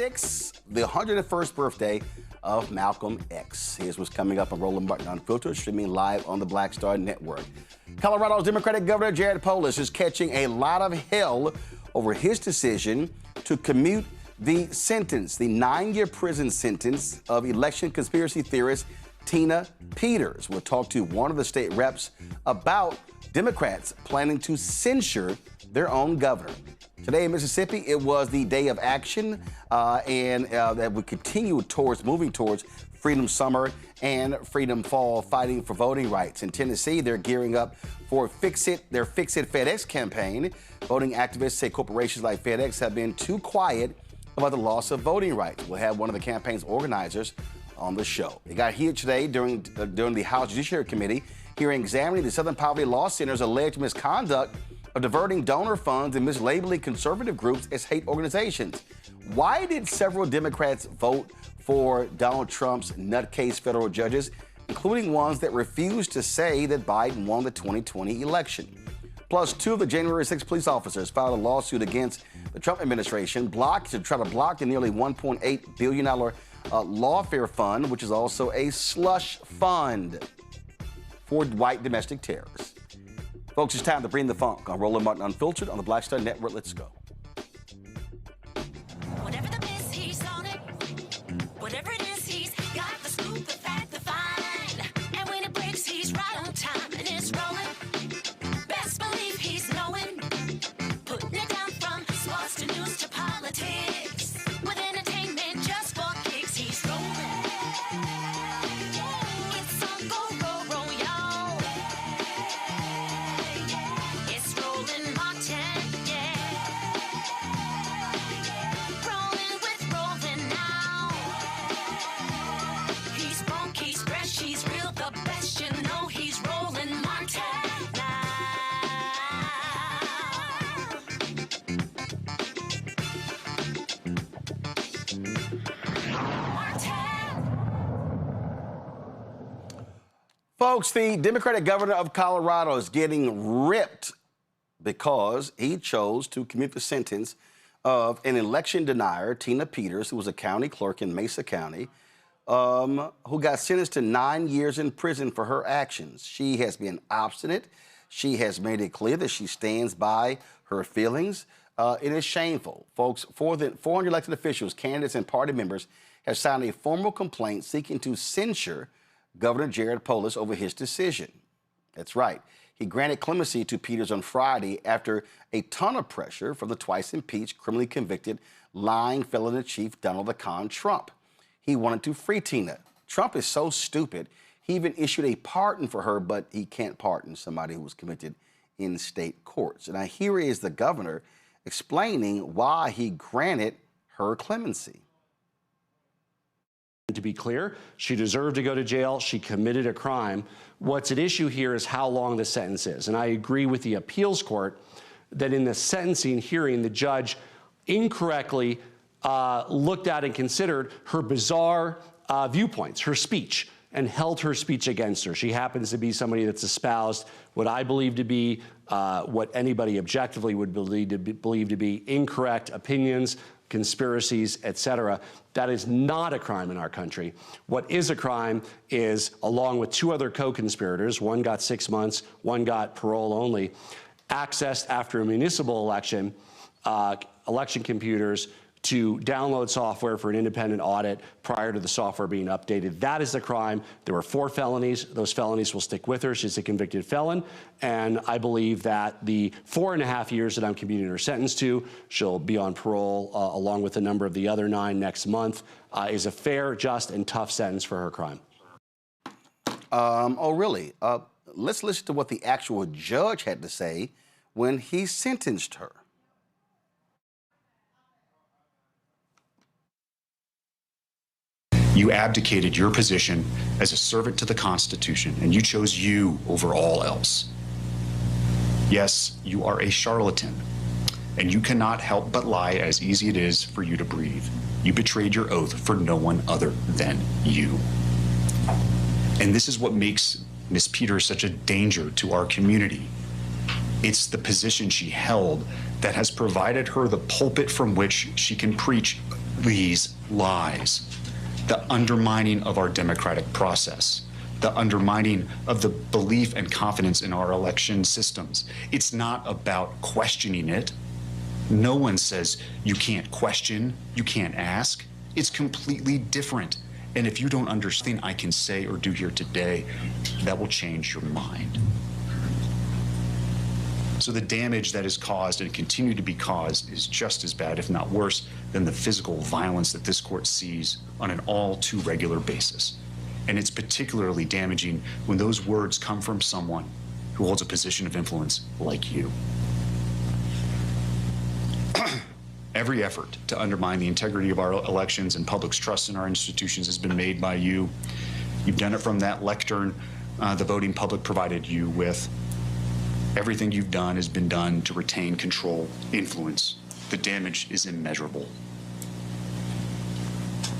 6, the 101st birthday of Malcolm X. Here's what's coming up on Roland Martin Unfiltered, streaming live on the Black Star Network. Colorado's Democratic Governor Jared Polis is catching a lot of hell over his decision to commute the 9-year prison sentence of election conspiracy theorist Tina Peters. We'll talk to one of the state reps about Democrats planning to censure their own governor. Today in Mississippi, it was the day of action, and that we continue moving towards Freedom Summer and Freedom Fall, fighting for voting rights. In Tennessee, they're gearing up for their Fix It FedEx campaign. Voting activists say corporations like FedEx have been too quiet about the loss of voting rights. We'll have one of the campaign's organizers on the show. It got here today during the House Judiciary Committee hearing examining the Southern Poverty Law Center's alleged misconduct of diverting donor funds and mislabeling conservative groups as hate organizations. Why did several Democrats vote for Donald Trump's nutcase federal judges, including ones that refused to say that Biden won the 2020 election? Plus, 2 of the January 6 police officers filed a lawsuit against the Trump administration to try to block the nearly $1.8 billion Lawfare fund, which is also a slush fund for white domestic terrorists. Folks, it's time to bring the funk on Roland Martin Unfiltered on the Black Star Network. Let's go. Whatever the piss, he's on it. Whatever it is, he's got the scoop, the fact, the find. And when it breaks, he's right on time and it's rolling. Best believe he's knowing. Putting it down from sports to news to politics. With entertainment just for kicks, he's rolling. It's on go, go, roll, y'all. It's rolling Martin, yeah. Rolling with rolling now. He's funky, he's fresh, he's real, the best, you know he's rolling Martin now. Folks, the Democratic governor of Colorado is getting ripped because he chose to commute the sentence of an election denier, Tina Peters, who was a county clerk in Mesa County, who got sentenced to 9 years in prison for her actions. She has been obstinate. She has made it clear that she stands by her feelings. It is shameful. Folks, 400 elected officials, candidates, and party members have signed a formal complaint seeking to censure Governor Jared Polis over his decision. That's right. He granted clemency to Peters on Friday after a ton of pressure from the twice impeached, criminally convicted, lying felon-in-chief Donald the Con Trump. He wanted to free Tina. Trump is so stupid, he even issued a pardon for her, but he can't pardon somebody who was convicted in state courts. And now here is the governor explaining why he granted her clemency. To be clear, she deserved to go to jail. She committed a crime. What's at issue here is how long the sentence is. And I agree with the appeals court that in the sentencing hearing, the judge incorrectly looked at and considered her bizarre viewpoints, her speech, and held her speech against her. She happens to be somebody that's espoused what I believe to be, what anybody objectively would believe to be incorrect opinions, conspiracies, etc. That is not a crime in our country. What is a crime is, along with 2 other co-conspirators, one got 6 months, one got parole only, accessed after a municipal election, election computers to download software for an independent audit prior to the software being updated. That is the crime. There were 4 felonies. Those felonies will stick with her. She's a convicted felon. And I believe that the 4.5 years that I'm commuting her sentence to, she'll be on parole along with a number of the other 9 next month, is a fair, just, and tough sentence for her crime. Oh, really? Let's listen to what the actual judge had to say when he sentenced her. You abdicated your position as a servant to the Constitution, and you chose you over all else. Yes, you are a charlatan, and you cannot help but lie as easy it is for you to breathe. You betrayed your oath for no one other than you. And this is what makes Ms. Peters such a danger to our community. It's the position she held that has provided her the pulpit from which she can preach these lies, the undermining of our democratic process, the undermining of the belief and confidence in our election systems. It's not about questioning it. No one says you can't question, you can't ask. It's completely different. And if you don't understand I can say or do here today, that will change your mind. So the damage that is caused and continue to be caused is just as bad, if not worse, than the physical violence that this court sees on an all too regular basis. And it's particularly damaging when those words come from someone who holds a position of influence like you. Every effort to undermine the integrity of our elections and public's trust in our institutions has been made by you. You've done it from that lectern the voting public provided you with. Everything you've done has been done to retain control, influence. The damage is immeasurable.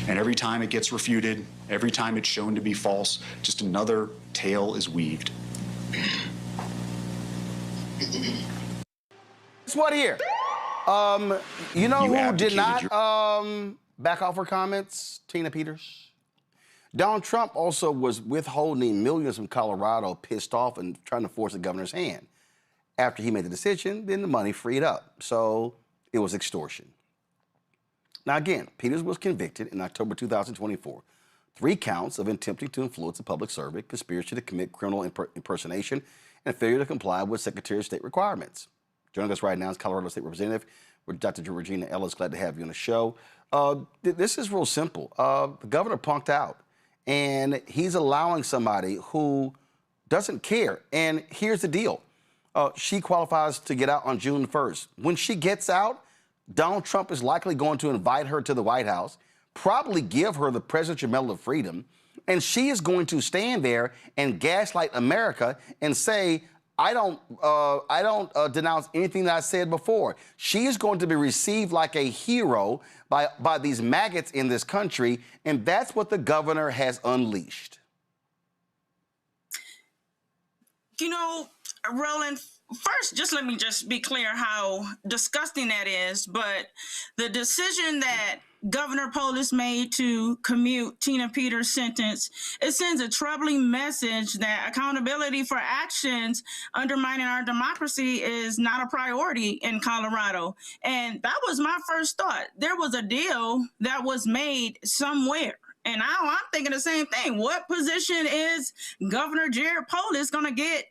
And every time it gets refuted, every time it's shown to be false, just another tale is weaved. Guess what here? You know who did not back off her comments? Tina Peters. Donald Trump also was withholding millions from Colorado, pissed off and trying to force the governor's hand. After he made the decision, then the money freed up. So it was extortion. Now again, Peters was convicted in October 2024. 3 counts of attempting to influence a public servant, conspiracy to commit criminal impersonation, and failure to comply with Secretary of State requirements. Joining us right now is Colorado State Representative Dr. Regina Ellis. Glad to have you on the show. This is real simple. The governor punked out, and he's allowing somebody who doesn't care. And here's the deal. She qualifies to get out on June 1st. When she gets out, Donald Trump is likely going to invite her to the White House, probably give her the Presidential Medal of Freedom, and she is going to stand there and gaslight America and say, I don't denounce anything that I said before. She is going to be received like a hero by these maggots in this country, and that's what the governor has unleashed. You know, Roland, first, just let me just be clear how disgusting that is. But the decision that Governor Polis made to commute Tina Peters' sentence, it sends a troubling message that accountability for actions undermining our democracy is not a priority in Colorado. And that was my first thought. There was a deal that was made somewhere. And now I'm thinking the same thing. What position is Governor Jared Polis going to get,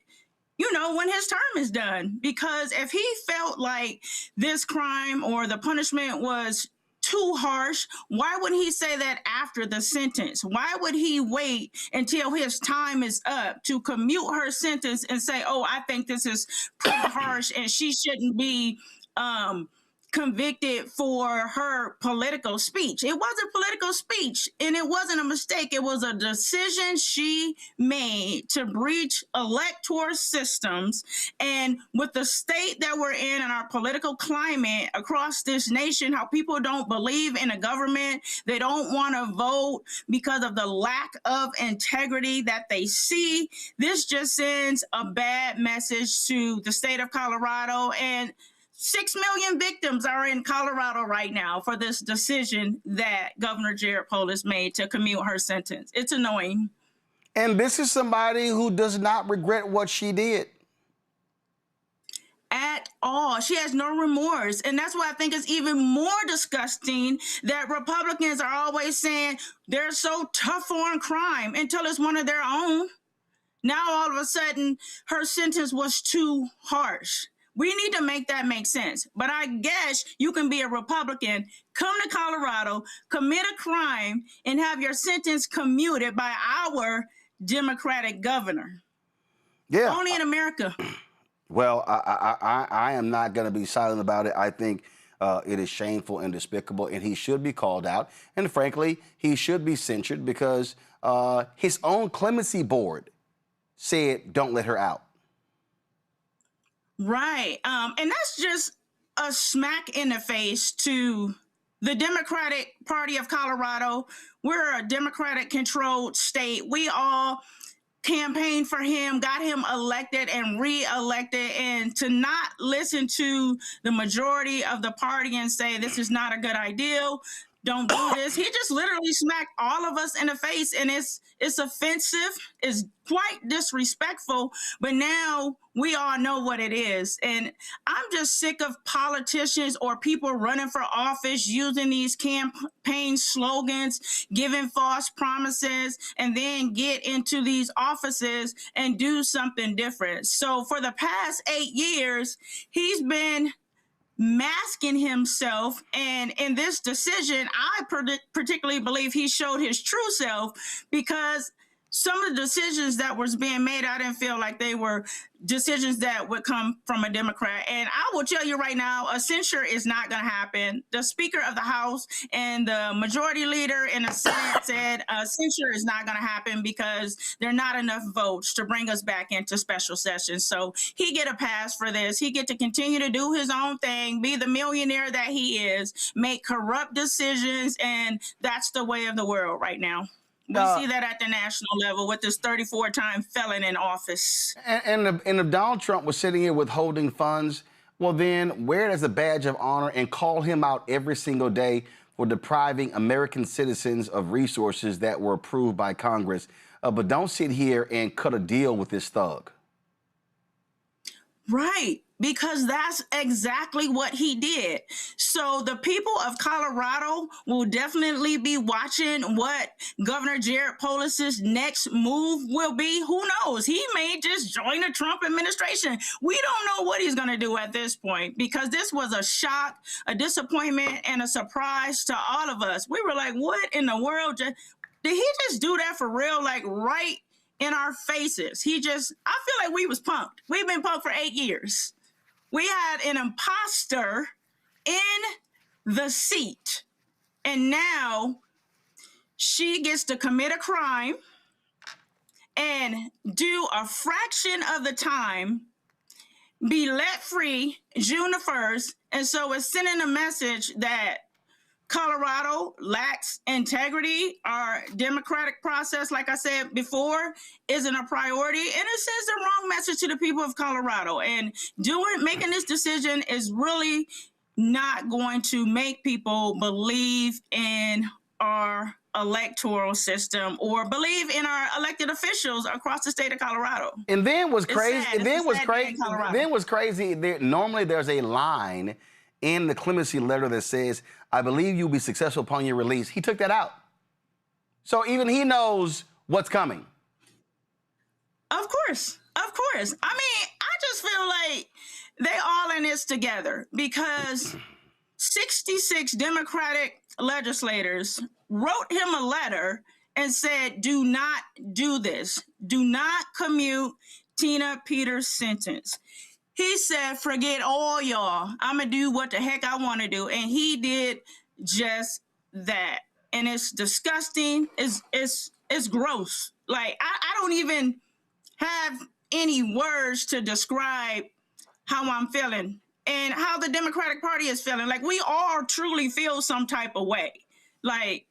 you know, when his term is done? Because if he felt like this crime or the punishment was too harsh, why would he say that after the sentence? Why would he wait until his time is up to commute her sentence and say, oh, I think this is pretty harsh and she shouldn't be convicted for her political speech? It wasn't political speech, and it wasn't a mistake. It was a decision she made to breach electoral systems. And with the state that we're in and our political climate across this nation, how people don't believe in a government, they don't want to vote because of the lack of integrity that they see. This just sends a bad message to the state of Colorado, and 6 million victims are in Colorado right now for this decision that Governor Jared Polis made to commute her sentence. It's annoying. And this is somebody who does not regret what she did. At all. She has no remorse. And that's why I think it's even more disgusting that Republicans are always saying they're so tough on crime until it's one of their own. Now, all of a sudden, her sentence was too harsh. We need to make that make sense. But I guess you can be a Republican, come to Colorado, commit a crime, and have your sentence commuted by our Democratic governor. Yeah. Only in America. Well, I am not going to be silent about it. I think it is shameful and despicable, and he should be called out. And frankly, he should be censured because his own clemency board said, don't let her out. Right. And that's just a smack in the face to the Democratic Party of Colorado. We're a Democratic-controlled state. We all campaigned for him, got him elected and re-elected, and to not listen to the majority of the party and say this is not a good idea, don't do this. He just literally smacked all of us in the face, and it's offensive. It's quite disrespectful. But now we all know what it is, and I'm just sick of politicians or people running for office using these campaign slogans, giving false promises, and then get into these offices and do something different. So for the past 8 years, he's been masking himself, and in this decision I particularly believe he showed his true self, because some of the decisions that was being made, I didn't feel like they were decisions that would come from a Democrat. And I will tell you right now, a censure is not going to happen. The Speaker of the House and the Majority Leader in the Senate said a censure is not going to happen because there are not enough votes to bring us back into special session. So he get a pass for this. He get to continue to do his own thing, be the millionaire that he is, make corrupt decisions, and that's the way of the world right now. We see that at the national level with this 34-time felon in office. And if Donald Trump was sitting here withholding funds, well, then wear it as a badge of honor and call him out every single day for depriving American citizens of resources that were approved by Congress. But don't sit here and cut a deal with this thug. Right, because that's exactly what he did. So the people of Colorado will definitely be watching what Governor Jared Polis's next move will be. Who knows? He may just join the Trump administration. We don't know what he's going to do at this point, because this was a shock, a disappointment, and a surprise to all of us. We were like, what in the world? Did he just do that for real? Like right in our faces. I feel like we was punked. We've been punked for 8 years. We had an imposter in the seat, and now she gets to commit a crime and do a fraction of the time, be let free June the 1st. And so it's sending a message that Colorado lacks integrity. Our democratic process, like I said before, isn't a priority, and it sends the wrong message to the people of Colorado. And making this decision is really not going to make people believe in our electoral system or believe in our elected officials across the state of Colorado. And then was crazy. Normally there's a line in the clemency letter that says, I believe you'll be successful upon your release. He took that out. So even he knows what's coming. Of course. I mean, I just feel like they all in this together, because 66 Democratic legislators wrote him a letter and said, do not do this. Do not commute Tina Peters' sentence. He said, forget all y'all. I'm going to do what the heck I want to do. And he did just that. And it's disgusting. It's gross. Like, I don't even have any words to describe how I'm feeling and how the Democratic Party is feeling. Like, we all truly feel some type of way. Like,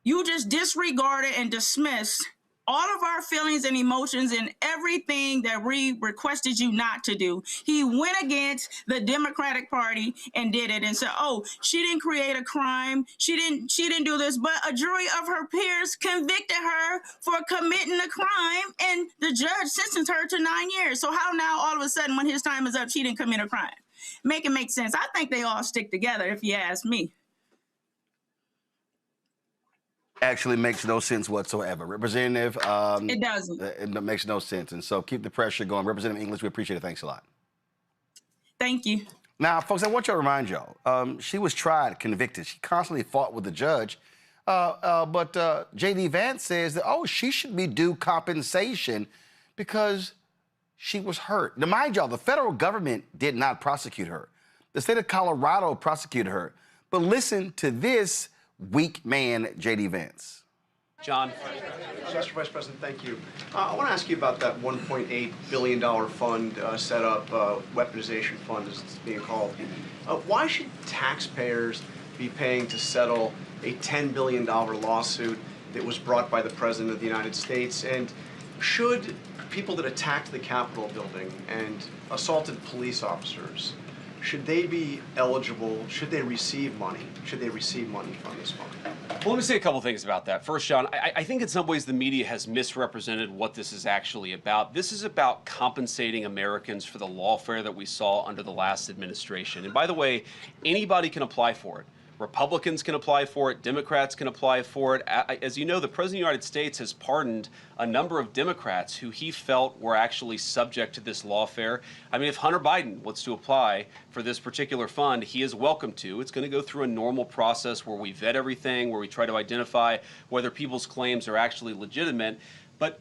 you just disregarded and dismissed all of our feelings and emotions and everything that we requested you not to do. He went against the Democratic Party and did it and said, oh, she didn't create a crime. She didn't do this, but a jury of her peers convicted her for committing a crime, and the judge sentenced her to 9 years. So how now all of a sudden when his time is up, she didn't commit a crime? Make it make sense. I think they all stick together, if you ask me. Actually makes no sense whatsoever. Representative, it doesn't. It makes no sense. And so keep the pressure going. Representative English, we appreciate it. Thanks a lot. Thank you. Now, folks, I want you to remind y'all, she was tried, convicted. She constantly fought with the judge. But J.D. Vance says that, oh, she should be due compensation because she was hurt. Now, mind y'all, the federal government did not prosecute her. The state of Colorado prosecuted her. But listen to this weak man, J.D. Vance. John. Mr. Vice President, thank you. I want to ask you about that $1.8 billion fund set up, weaponization fund as it's being called. Why should taxpayers be paying to settle a $10 billion lawsuit that was brought by the President of the United States? And should people that attacked the Capitol building and assaulted police officers should they be eligible? Should they receive money? Should they receive money from this fund? Well, let me say a couple things about that. First, John, I think in some ways the media has misrepresented what this is actually about. This is about compensating Americans for the lawfare that we saw under the last administration. And by the way, anybody can apply for it. Republicans can apply for it. Democrats can apply for it. As you know, the President of the United States has pardoned a number of Democrats who he felt were actually subject to this lawfare. I mean, if Hunter Biden wants to apply for this particular fund, he is welcome to. It's going to go through a normal process where we vet everything, where we try to identify whether people's claims are actually legitimate. But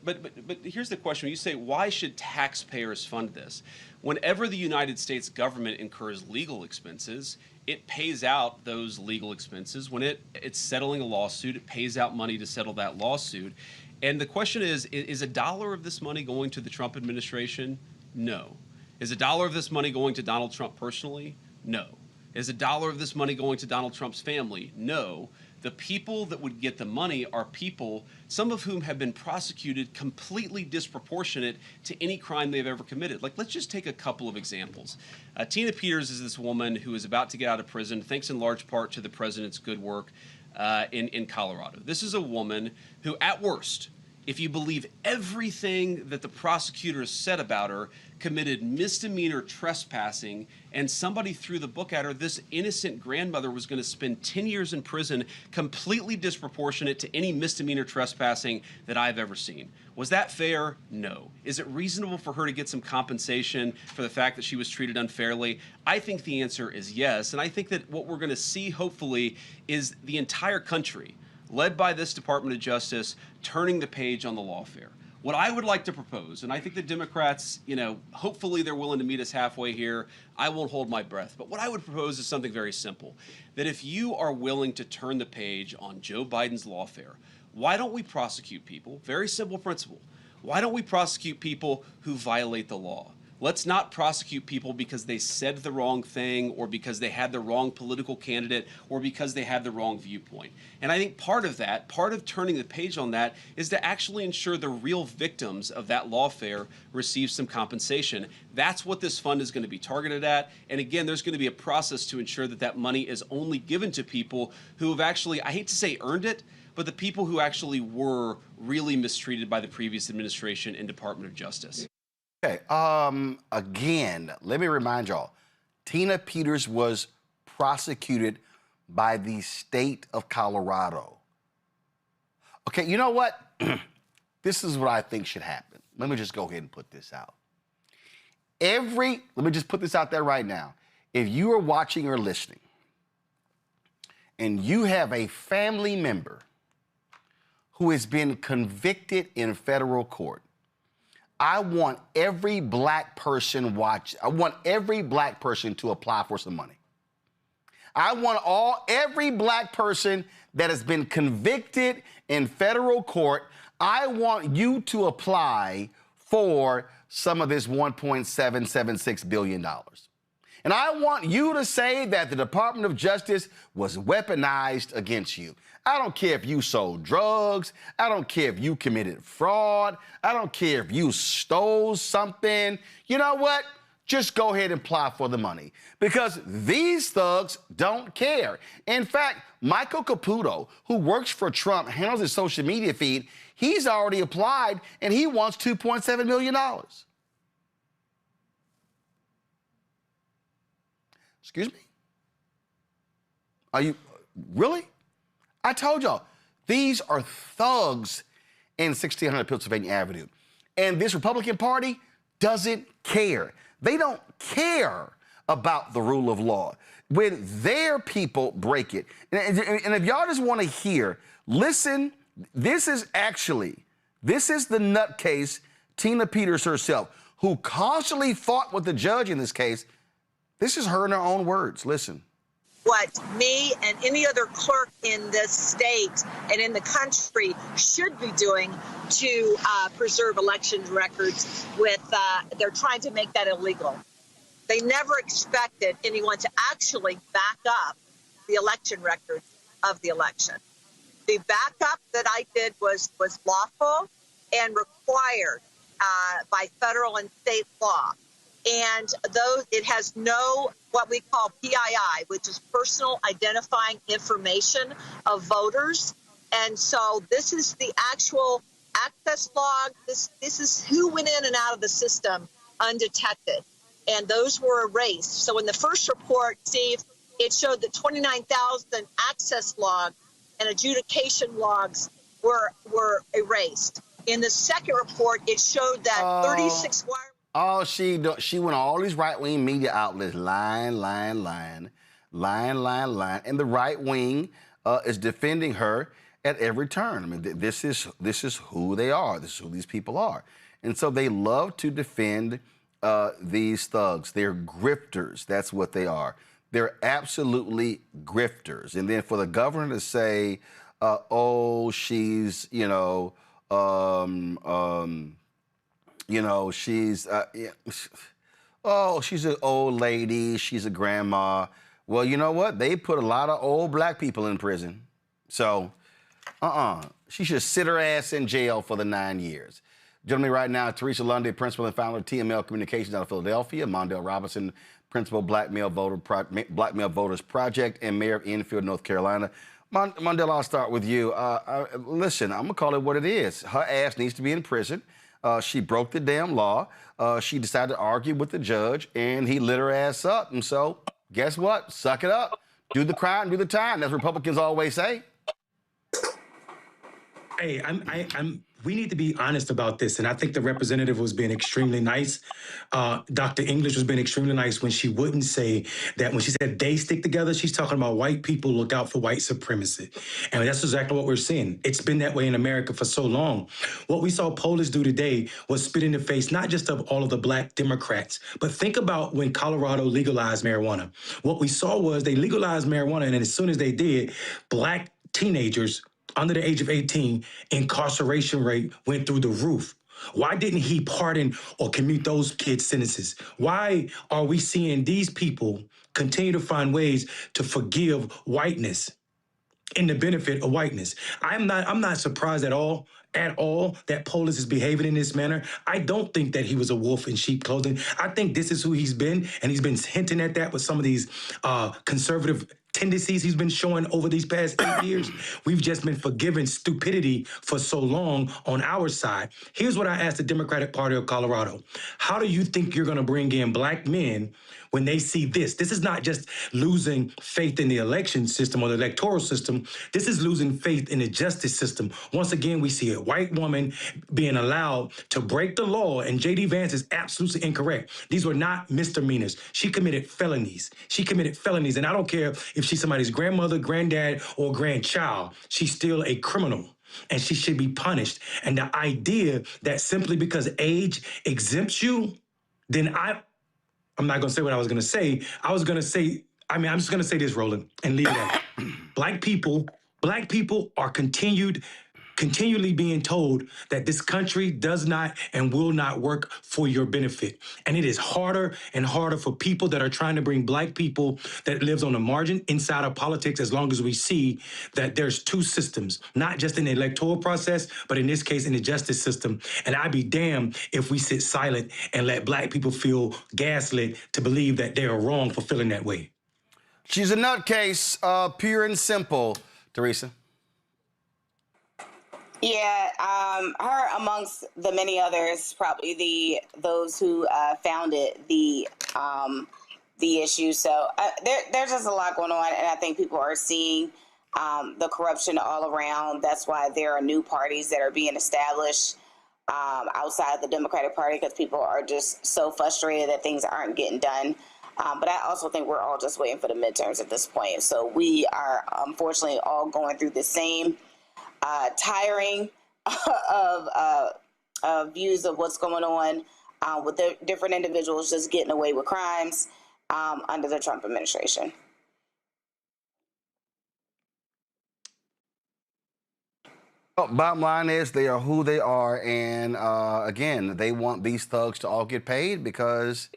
here's the question. You say, why should taxpayers fund this? Whenever the United States government incurs legal expenses, it pays out those legal expenses. When it's settling a lawsuit, it pays out money to settle that lawsuit. And the question is a dollar of this money going to the Trump administration? No. Is a dollar of this money going to Donald Trump personally? No. Is a dollar of this money going to Donald Trump's family? No. The people that would get the money are people, some of whom have been prosecuted completely disproportionate to any crime they've ever committed. Like, let's just take a couple of examples. Tina Peters is this woman who is about to get out of prison, thanks in large part to the president's good work in Colorado. This is a woman who, at worst, if you believe everything that the prosecutors said about her, committed misdemeanor trespassing, and somebody threw the book at her. This innocent grandmother was going to spend 10 years in prison, completely disproportionate to any misdemeanor trespassing that I've ever seen. Was that fair? No. Is it reasonable for her to get some compensation for the fact that she was treated unfairly? I think the answer is yes, and I think that what we're going to see, hopefully, is the entire country, led by this Department of Justice, turning the page on the lawfare. What I would like to propose, and I think the Democrats, hopefully they're willing to meet us halfway here. I won't hold my breath. But what I would propose is something very simple, that if you are willing to turn the page on Joe Biden's lawfare, why don't we prosecute people? Very simple principle. Why don't we prosecute people who violate the law? Let's not prosecute people because they said the wrong thing or because they had the wrong political candidate or because they had the wrong viewpoint. And I think part of turning the page on that is to actually ensure the real victims of that lawfare receive some compensation. That's what this fund is going to be targeted at. And again, there's going to be a process to ensure that that money is only given to people who have actually, I hate to say earned it, but the people who actually were really mistreated by the previous administration and Department of Justice. Okay, again, let me remind y'all, Tina Peters was prosecuted by the state of Colorado. Okay, you know what? This is what I think should happen. Let me just go ahead and put this out. Let me just put this out there right now. If you are watching or listening and you have a family member who has been convicted in federal court, I want every black person to apply for some money. I want every black person that has been convicted in federal court, I want you to apply for some of this $1.776 billion. And I want you to say that the Department of Justice was weaponized against you. I don't care if you sold drugs. I don't care if you committed fraud. I don't care if you stole something. You know what? Just go ahead and apply for the money because these thugs don't care. In fact, Michael Caputo, who works for Trump, handles his social media feed, he's already applied and he wants $2.7 million. Excuse me? Are you, really? I told y'all, these are thugs in 1600 Pennsylvania Avenue. And this Republican Party doesn't care. They don't care about the rule of law. When their people break it. And if y'all just want to hear, listen, this is the nutcase, Tina Peters herself, who constantly fought with the judge in this case. This is her in her own words. Listen. What me and any other clerk in this state and in the country should be doing to preserve election records they're trying to make that illegal. They never expected anyone to actually back up the election records of the election. The backup that I did was lawful and required by federal and state law. And though it has no what we call PII, which is personal identifying information of voters. And so this is the actual access log. This is who went in and out of the system undetected. And those were erased. So in the first report, Steve, it showed that 29,000 access logs and adjudication logs were erased. In the second report, it showed that 36 wire. Oh, she went all these right-wing media outlets, lying. And the right wing is defending her at every turn. I mean, this is who they are. This is who these people are. And so they love to defend these thugs. They're grifters. That's what they are. They're absolutely grifters. And then for the governor to say, oh, she's, she's, oh, she's an old lady, she's a grandma. Well, you know what? They put a lot of old black people in prison. So, she should sit her ass in jail for the 9 years. Joining me right now, Teresa Lundy, principal and founder of TML Communications out of Philadelphia, Mondale Robinson, principal Black Male Voters Project, and mayor of Enfield, North Carolina. Mondale, I'll start with you. Listen, I'm gonna call it what it is. Her ass needs to be in prison. She broke the damn law. She decided to argue with the judge, and he lit her ass up. And so, guess what? Suck it up. Do the crime, do the time. That's what Republicans always say. Hey, we need to be honest about this, and I think the representative was being extremely nice. Dr. English was being extremely nice when she wouldn't say that. When she said they stick together, she's talking about white people look out for white supremacy. And that's exactly what we're seeing. It's been that way in America for so long. What we saw Polis do today was spit in the face, not just of all of the black Democrats, but think about when Colorado legalized marijuana. What we saw was they legalized marijuana, and as soon as they did, black teenagers under the age of 18, incarceration rate went through the roof. Why didn't he pardon or commute those kids' sentences? Why are we seeing these people continue to find ways to forgive whiteness in the benefit of whiteness? I'm not surprised at all that Polis is behaving in this manner. I don't think that he was a wolf in sheep clothing. I think this is who he's been, and he's been hinting at that with some of these conservative tendencies he's been showing over these past 8 years. We've just been forgiving stupidity for so long on our side. Here's what I asked the Democratic Party of Colorado. How do you think you're going to bring in black men when they see this? This is not just losing faith in the election system or the electoral system. This is losing faith in the justice system. Once again, we see a white woman being allowed to break the law, and J.D. Vance is absolutely incorrect. These were not misdemeanors. She committed felonies. And I don't care if she's somebody's grandmother, granddad, or grandchild. She's still a criminal, and she should be punished. And the idea that simply because age exempts you, then I'm not going to say what I was going to say. I'm just going to say this, Roland, and leave it at it. Black people are continually being told that this country does not and will not work for your benefit. And it is harder and harder for people that are trying to bring black people that lives on the margin inside of politics, as long as we see that there's two systems, not just in the electoral process, but in this case, in the justice system. And I'd be damned if we sit silent and let black people feel gaslit to believe that they are wrong for feeling that way. She's a nutcase, pure and simple, Teresa. Yeah, her amongst the many others, probably those who founded the issue. So there's just a lot going on, and I think people are seeing the corruption all around. That's why there are new parties that are being established outside the Democratic Party, because people are just so frustrated that things aren't getting done. But I also think we're all just waiting for the midterms at this point. So we are unfortunately all going through the same tiring of views of what's going on with the different individuals just getting away with crimes under the Trump administration. Well, bottom line is they are who they are, and again, they want these thugs to all get paid because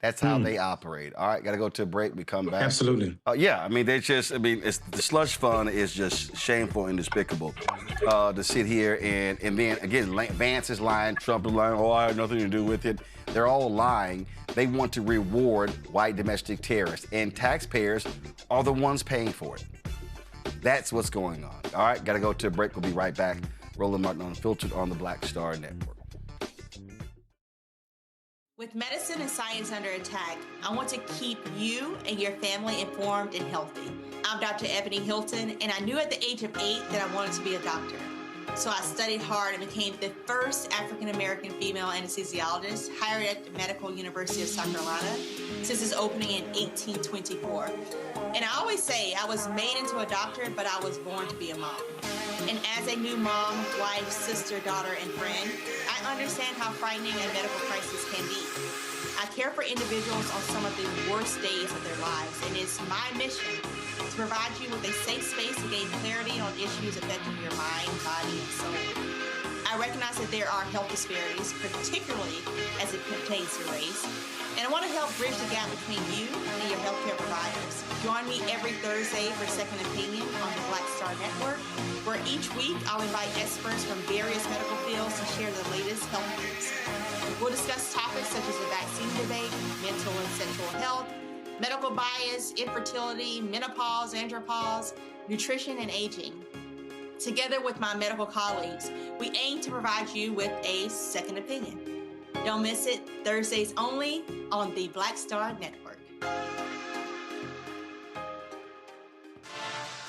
That's how they operate. All right, got to go to a break. We come back. Absolutely. Yeah, I mean, it's the slush fund is just shameful and despicable to sit here and then, again, Vance is lying, Trump is lying, oh, I had nothing to do with it. They're all lying. They want to reward white domestic terrorists, and taxpayers are the ones paying for it. That's what's going on. All right, got to go to a break. We'll be right back. Roland Martin Unfiltered on the Black Star Network. With medicine and science under attack, I want to keep you and your family informed and healthy. I'm Dr. Ebony Hilton, and I knew at the age of 8 that I wanted to be a doctor. So I studied hard and became the first African-American female anesthesiologist hired at the Medical University of South Carolina since its opening in 1824. And I always say I was made into a doctor, but I was born to be a mom. And as a new mom, wife, sister, daughter, and friend, I understand how frightening a medical crisis can be. I care for individuals on some of the worst days of their lives, and it's my mission to provide you with a safe space to gain clarity on issues affecting your mind, body, and soul. I recognize that there are health disparities, particularly as it pertains to race, and I want to help bridge the gap between you and your healthcare providers. Join me every Thursday for Second Opinion on the Black Star Network, where each week I'll invite experts from various medical fields to share the latest health news. We'll discuss topics such as the vaccine debate, mental and sexual health, medical bias, infertility, menopause, andropause, nutrition, and aging. Together with my medical colleagues, we aim to provide you with a second opinion. Don't miss it, Thursdays only on the Black Star Network.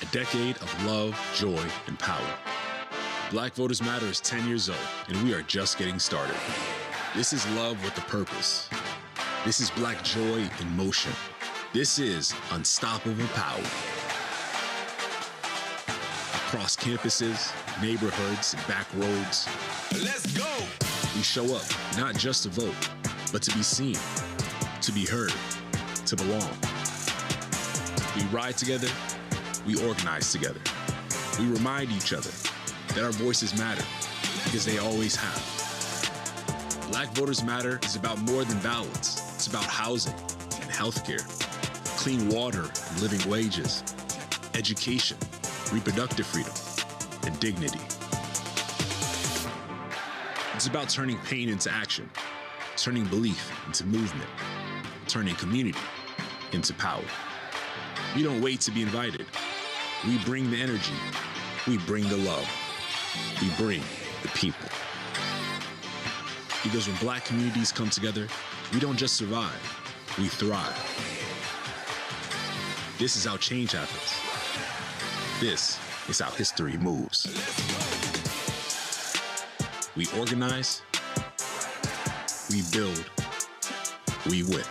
A decade of love, joy, and power. Black Voters Matter is 10 years old, and we are just getting started. This is love with a purpose. This is Black joy in motion. This is unstoppable power. Across campuses, neighborhoods, and back roads. Let's go! We show up not just to vote, but to be seen, to be heard, to belong. We ride together, we organize together. We remind each other that our voices matter, because they always have. Black Voters Matter is about more than ballots. It's about housing and healthcare, clean water and living wages, education, reproductive freedom, and dignity. It's about turning pain into action, turning belief into movement, turning community into power. We don't wait to be invited. We bring the energy. We bring the love. We bring the people. Because when Black communities come together, we don't just survive, we thrive. This is how change happens. This is how history moves. We organize, we build, we win.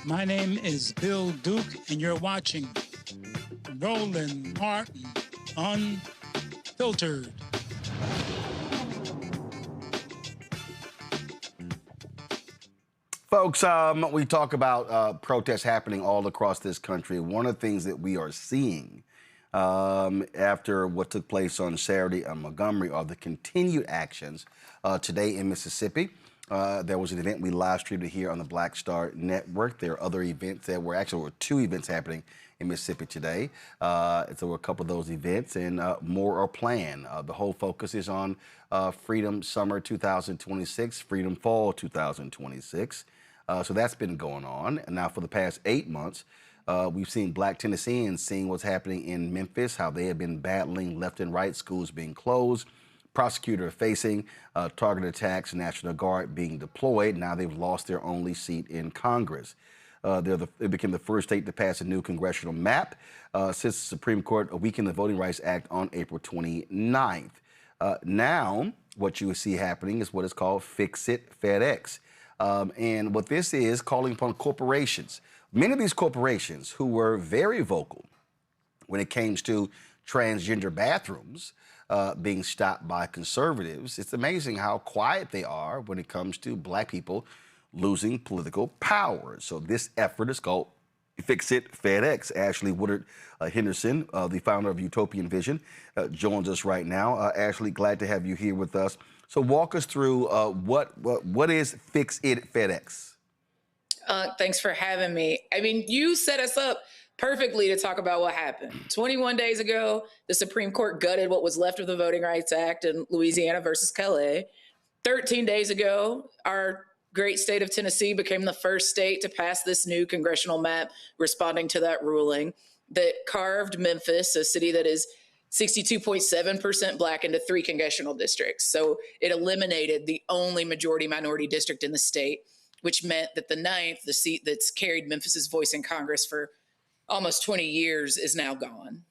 My name is Bill Duke, and you're watching Roland Martin Unfiltered. Folks, we talk about protests happening all across this country. One of the things that we are seeing after what took place on Saturday in Montgomery are the continued actions today in Mississippi. There was an event we live streamed here on the Black Star Network. There are other events. There were two events happening in Mississippi today. There were a couple of those events, and more are planned. The whole focus is on Freedom Summer 2026, Freedom Fall 2026. So that's been going on. And now for the past 8 months, we've seen Black Tennesseans seeing what's happening in Memphis, how they have been battling left and right, schools being closed, prosecutor facing targeted attacks, National Guard being deployed. Now they've lost their only seat in Congress. They became the first state to pass a new congressional map since the Supreme Court weakened the Voting Rights Act on April 29th. Now, what you see happening is what is called Fix It FedEx. And what this is, calling upon corporations. Many of these corporations who were very vocal when it came to transgender bathrooms being stopped by conservatives, it's amazing how quiet they are when it comes to Black people losing political power. So this effort is called Fix It FedEx. Ashley Woodard Henderson, the founder of Utopian Vision, joins us right now. Ashley, glad to have you here with us. So walk us through what is Fix It FedEx? Thanks for having me. I mean, you set us up perfectly to talk about what happened. 21 days ago, the Supreme Court gutted what was left of the Voting Rights Act in Louisiana versus Calais. 13 days ago, our great state of Tennessee became the first state to pass this new congressional map responding to that ruling that carved Memphis, a city that is 62.7% Black, into 3 congressional districts. So it eliminated the only majority minority district in the state, which meant that the 9th, the seat that's carried Memphis's voice in Congress for almost 20 years, is now gone.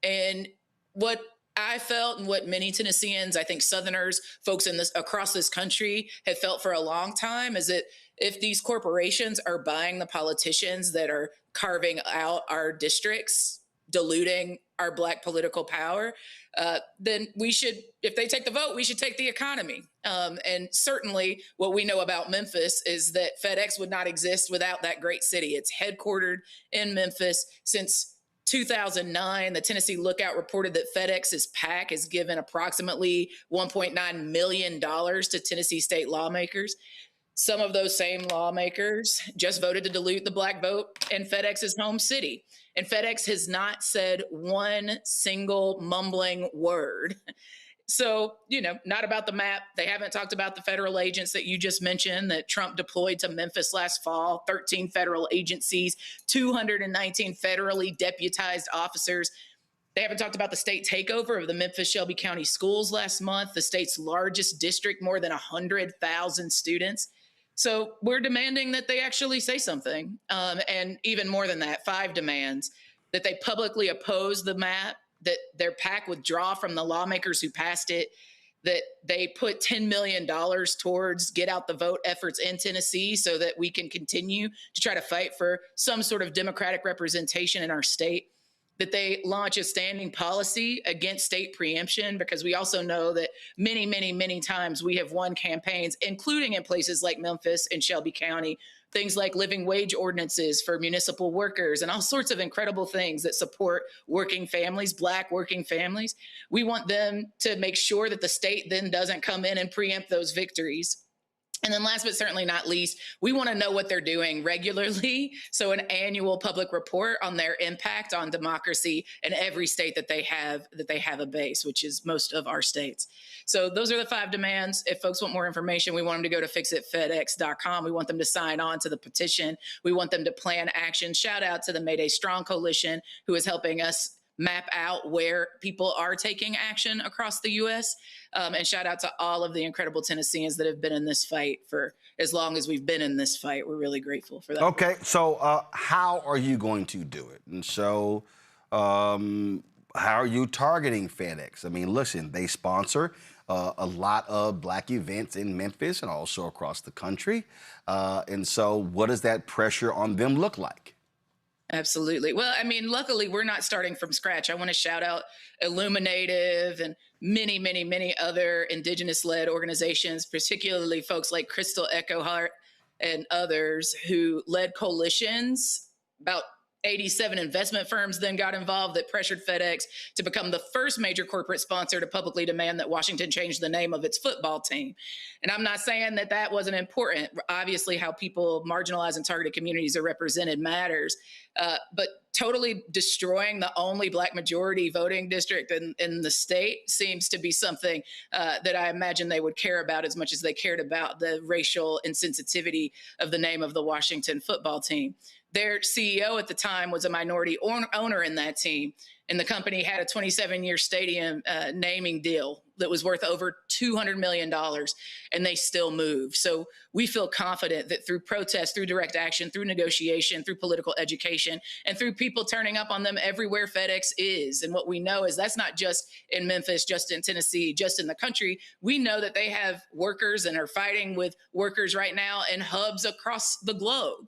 And what I felt, and what many Tennesseans, I think Southerners, folks across this country have felt for a long time, is that if these corporations are buying the politicians that are carving out our districts, diluting our Black political power, then we should, if they take the vote, we should take the economy. And certainly what we know about Memphis is that FedEx would not exist without that great city. It's headquartered in Memphis. Since 2009, the Tennessee Lookout reported that FedEx's PAC has given approximately $1.9 million to Tennessee state lawmakers. Some of those same lawmakers just voted to dilute the Black vote in FedEx's home city. And FedEx has not said one single mumbling word. So, not about the map. They haven't talked about the federal agents that you just mentioned that Trump deployed to Memphis last fall, 13 federal agencies, 219 federally deputized officers. They haven't talked about the state takeover of the Memphis Shelby County schools last month, the state's largest district, more than 100,000 students. So we're demanding that they actually say something. And even more than that, 5 demands: that they publicly oppose the map, that their PAC withdraw from the lawmakers who passed it, that they put $10 million towards get out the vote efforts in Tennessee so that we can continue to try to fight for some sort of democratic representation in our state, that they launch a standing policy against state preemption, because we also know that many, many, many times we have won campaigns, including in places like Memphis and Shelby County, things like living wage ordinances for municipal workers and all sorts of incredible things that support working families, Black working families. We want them to make sure that the state then doesn't come in and preempt those victories. And then last but certainly not least, we want to know what they're doing regularly. So an annual public report on their impact on democracy in every state that they have a base, which is most of our states. So those are the 5 demands. If folks want more information, we want them to go to fixitfedex.com. We want them to sign on to the petition. We want them to plan action. Shout out to the Mayday Strong Coalition, who is helping us map out where people are taking action across the U.S. And shout out to all of the incredible Tennesseans that have been in this fight for as long as we've been in this fight. We're really grateful for that. Okay, so how are you going to do it? And so how are you targeting FedEx? I mean, listen, they sponsor a lot of Black events in Memphis and also across the country. And so what does that pressure on them look like? Absolutely. Well, I mean, luckily, we're not starting from scratch. I want to shout out Illuminative and many, many, many other Indigenous-led organizations, particularly folks like Crystal Echohart and others who led coalitions. About 87 investment firms then got involved that pressured FedEx to become the first major corporate sponsor to publicly demand that Washington change the name of its football team. And I'm not saying that that wasn't important. Obviously, how people marginalized and targeted communities are represented matters. But totally destroying the only Black majority voting district in the state seems to be something that I imagine they would care about as much as they cared about the racial insensitivity of the name of the Washington football team. Their CEO at the time was a minority owner in that team, and the company had a 27-year stadium naming deal that was worth over $200 million, and they still moved. So we feel confident that through protest, through direct action, through negotiation, through political education, and through people turning up on them everywhere FedEx is. And what we know is that's not just in Memphis, just in Tennessee, just in the country. We know that they have workers and are fighting with workers right now in hubs across the globe.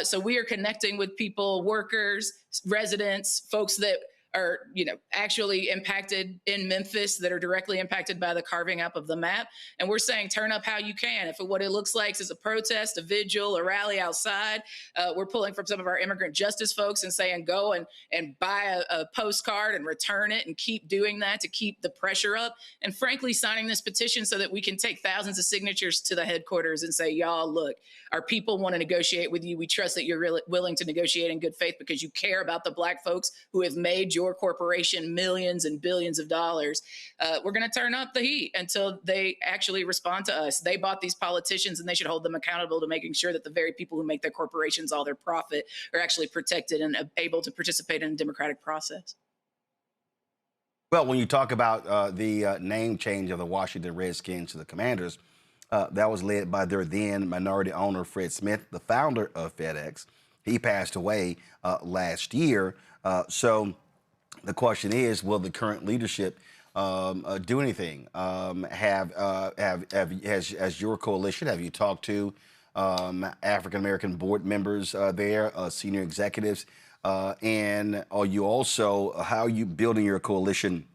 So we are connecting with people, workers, residents, folks that are, actually impacted in Memphis, that are directly impacted by the carving up of the map. And we're saying turn up how you can. If what it looks like is a protest, a vigil, a rally outside, we're pulling from some of our immigrant justice folks and saying go and buy a postcard and return it and keep doing that to keep the pressure up. And frankly, signing this petition so that we can take thousands of signatures to the headquarters and say, y'all, look, our people want to negotiate with you. We trust that you're really willing to negotiate in good faith because you care about the Black folks who have made your corporation millions and billions of dollars. We're going to turn up the heat until they actually respond to us. They bought these politicians and they should hold them accountable to making sure that the very people who make their corporations all their profit are actually protected and able to participate in a democratic process. Well, when you talk about the name change of the Washington Redskins to the Commanders, that was led by their then minority owner, Fred Smith, the founder of FedEx. He passed away last year. So the question is, will the current leadership do anything? Has your coalition, have you talked to African-American board members there, senior executives? And are you also, how are you building your coalition?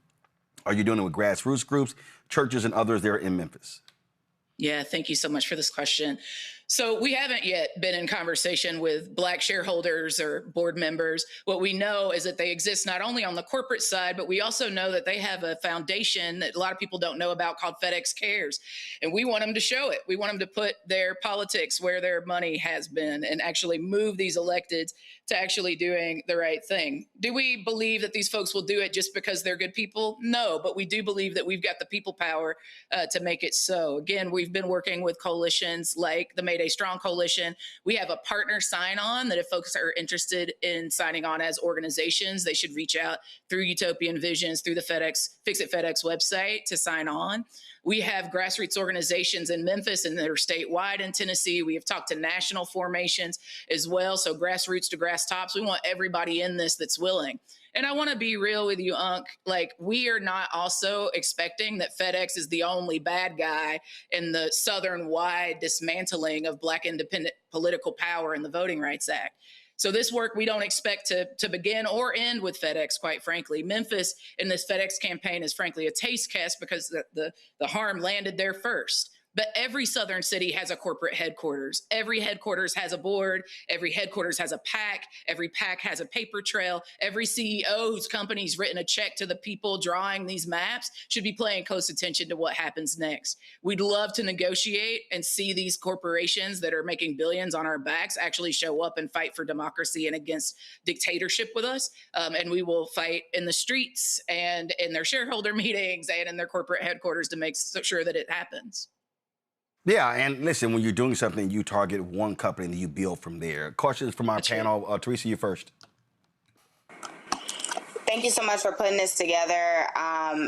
Are you doing it with grassroots groups, churches, and others there in Memphis? Yeah, thank you so much for this question. So we haven't yet been in conversation with Black shareholders or board members. What we know is that they exist not only on the corporate side, but we also know that they have a foundation that a lot of people don't know about called FedEx Cares. And we want them to show it. We want them to put their politics where their money has been and actually move these electeds to actually doing the right thing. Do we believe that these folks will do it just because they're good people? No, but we do believe that we've got the people power to make it so. Again, we've been working with coalitions like the Mayday Strong Coalition. We have a partner sign on that if folks are interested in signing on as organizations, they should reach out through Utopian Visions, through the Fix It FedEx website to sign on. We have grassroots organizations in Memphis and that are statewide in Tennessee. We have talked to national formations as well. So grassroots to grass tops. We want everybody in this that's willing. And I want to be real with you, Unc. Like, we are not also expecting that FedEx is the only bad guy in the Southern-wide dismantling of Black independent political power in the Voting Rights Act. So this work we don't expect to begin or end with FedEx, quite frankly. Memphis in this FedEx campaign is frankly a taste test because the harm landed there first. But every Southern city has a corporate headquarters. Every headquarters has a board. Every headquarters has a PAC. Every PAC has a paper trail. Every CEO whose company's written a check to the people drawing these maps should be paying close attention to what happens next. We'd love to negotiate and see these corporations that are making billions on our backs actually show up and fight for democracy and against dictatorship with us. And we will fight in the streets and in their shareholder meetings and in their corporate headquarters to make sure that it happens. Yeah, and listen, when you're doing something, you target one company and you build from there. Questions from our panel. Teresa, you first. Thank you so much for putting this together.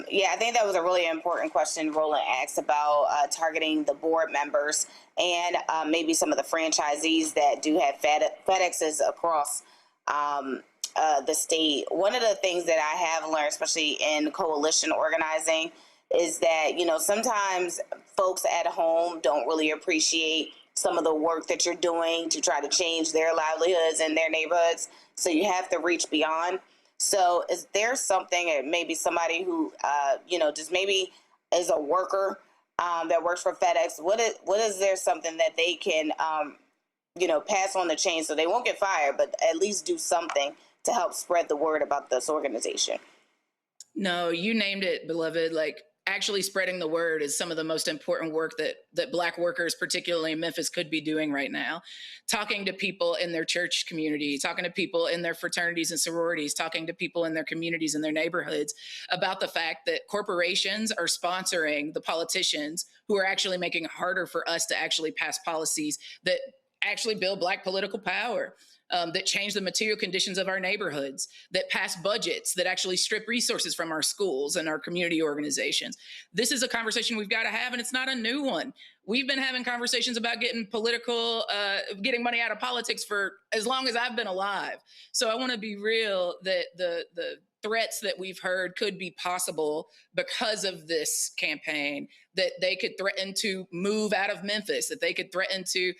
Yeah, I think that was a really important question Roland asked about targeting the board members and maybe some of the franchisees that do have FedExes across the state. One of the things that I have learned, especially in coalition organizing, is that, sometimes folks at home don't really appreciate some of the work that you're doing to try to change their livelihoods and their neighborhoods. So you have to reach beyond. So is there something, maybe somebody who, just maybe is a worker that works for FedEx? What is there something that they can, pass on the chain so they won't get fired, but at least do something to help spread the word about this organization? No, you named it, beloved. Like, actually spreading the word is some of the most important work that Black workers, particularly in Memphis, could be doing right now. Talking to people in their church community, talking to people in their fraternities and sororities, talking to people in their communities and their neighborhoods about the fact that corporations are sponsoring the politicians who are actually making it harder for us to actually pass policies that actually build Black political power. That change the material conditions of our neighborhoods, that pass budgets, that actually strip resources from our schools and our community organizations. This is a conversation we've got to have, and it's not a new one. We've been having conversations about getting money out of politics for as long as I've been alive. So I want to be real that the threats that we've heard could be possible because of this campaign, that they could threaten to move out of Memphis, that they could threaten to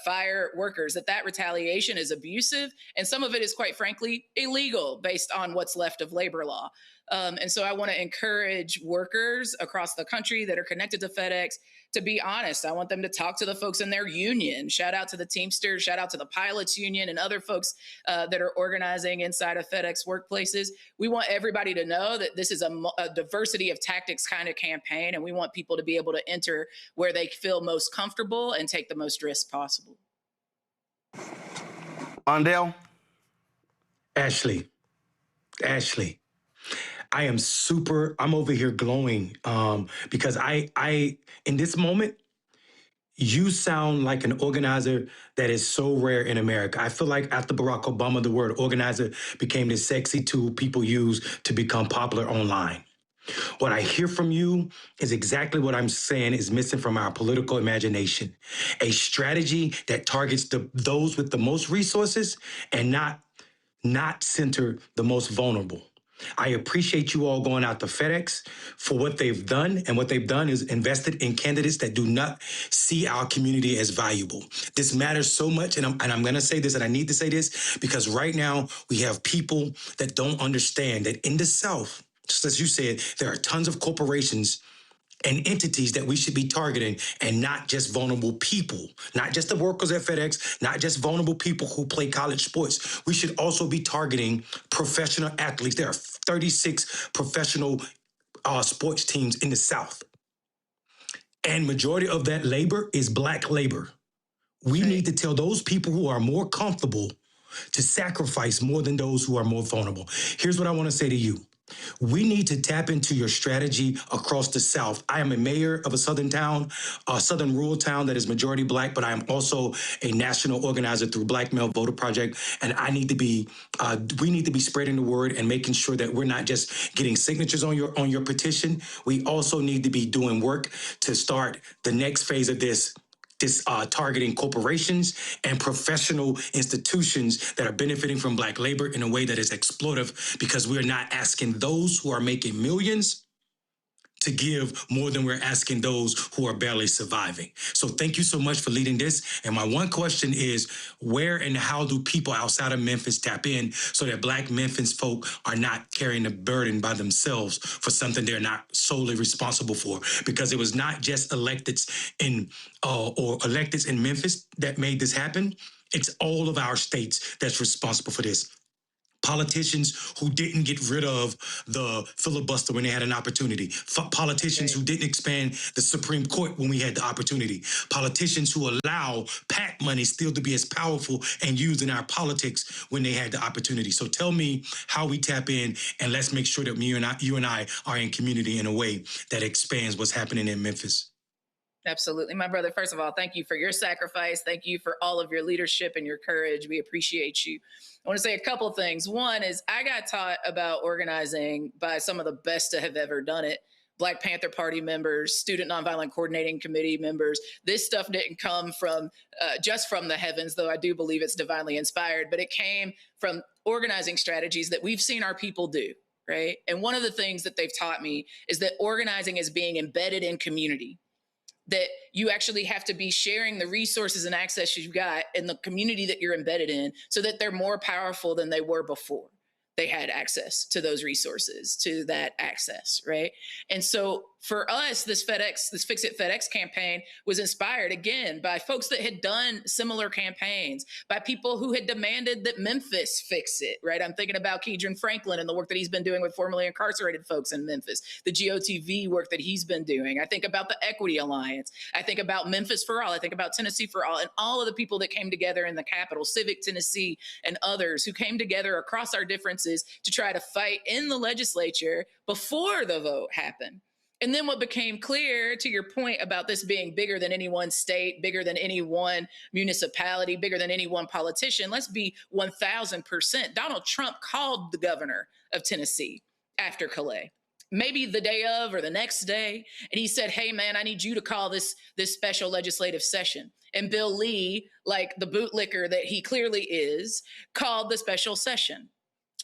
fire workers, that retaliation is abusive. And some of it is, quite frankly, illegal based on what's left of labor law. And so I want to encourage workers across the country that are connected to FedEx to be honest. I want them to talk to the folks in their union. Shout out to the Teamsters, shout out to the pilots union and other folks that are organizing inside of FedEx workplaces. We want everybody to know that this is a diversity of tactics kind of campaign, and we want people to be able to enter where they feel most comfortable and take the most risk possible. Ondale? Ashley, I'm over here glowing because I, in this moment, you sound like an organizer that is so rare in America. I feel like after Barack Obama, the word organizer became this sexy tool people use to become popular online. What I hear from you is exactly what I'm saying is missing from our political imagination. A strategy that targets those with the most resources and not center the most vulnerable. I appreciate you all going out to FedEx for what they've done, and what they've done is invested in candidates that do not see our community as valuable. This matters so much, and I'm going to say this, and I need to say this, because right now we have people that don't understand that in the South, just as you said, there are tons of corporations and entities that we should be targeting, and not just vulnerable people, not just the workers at FedEx, not just vulnerable people who play college sports. We should also be targeting professional athletes. There are 36 professional sports teams in the South. And majority of that labor is Black labor. We need to tell those people who are more comfortable to sacrifice more than those who are more vulnerable. Here's what I want to say to you. We need to tap into your strategy across the South. I am a mayor of a southern town, a southern rural town that is majority Black, but I am also a national organizer through Black Male Voter Project. And we need to be spreading the word and making sure that we're not just getting signatures on your petition. We also need to be doing work to start the next phase of this targeting corporations and professional institutions that are benefiting from Black labor in a way that is exploitive, because we're not asking those who are making millions to give more than we're asking those who are barely surviving. So thank you so much for leading this. And my one question is, where and how do people outside of Memphis tap in so that Black Memphis folk are not carrying the burden by themselves for something they're not solely responsible for? Because it was not just electeds in Memphis that made this happen. It's all of our states that's responsible for this. Politicians who didn't get rid of the filibuster when they had an opportunity. Politicians who didn't expand the Supreme Court when we had the opportunity. Politicians who allow PAC money still to be as powerful and used in our politics when they had the opportunity. So tell me how we tap in, and let's make sure that you and I are in community in a way that expands what's happening in Memphis. Absolutely. My brother, first of all, thank you for your sacrifice. Thank you for all of your leadership and your courage. We appreciate you. I want to say a couple of things. One is I got taught about organizing by some of the best to have ever done it. Black Panther Party members, Student Nonviolent Coordinating Committee members. This stuff didn't come from just from the heavens, though I do believe it's divinely inspired, but it came from organizing strategies that we've seen our people do, right? And one of the things that they've taught me is that organizing is being embedded in community, that you actually have to be sharing the resources and access you've got in the community that you're embedded in so that they're more powerful than they were before they had access to those resources, to that access, right? And so for us, this Fix It FedEx campaign was inspired, again, by folks that had done similar campaigns, by people who had demanded that Memphis fix it, right? I'm thinking about Keidron Franklin and the work that he's been doing with formerly incarcerated folks in Memphis, the GOTV work that he's been doing. I think about the Equity Alliance. I think about Memphis for All. I think about Tennessee for All, and all of the people that came together in the Capitol, Civic Tennessee and others who came together across our differences to try to fight in the legislature before the vote happened. And then what became clear, to your point about this being bigger than any one state, bigger than any one municipality, bigger than any one politician, let's be 1,000%. Donald Trump called the governor of Tennessee after Calais, maybe the day of or the next day. And he said, hey, man, I need you to call this special legislative session. And Bill Lee, like the bootlicker that he clearly is, called the special session.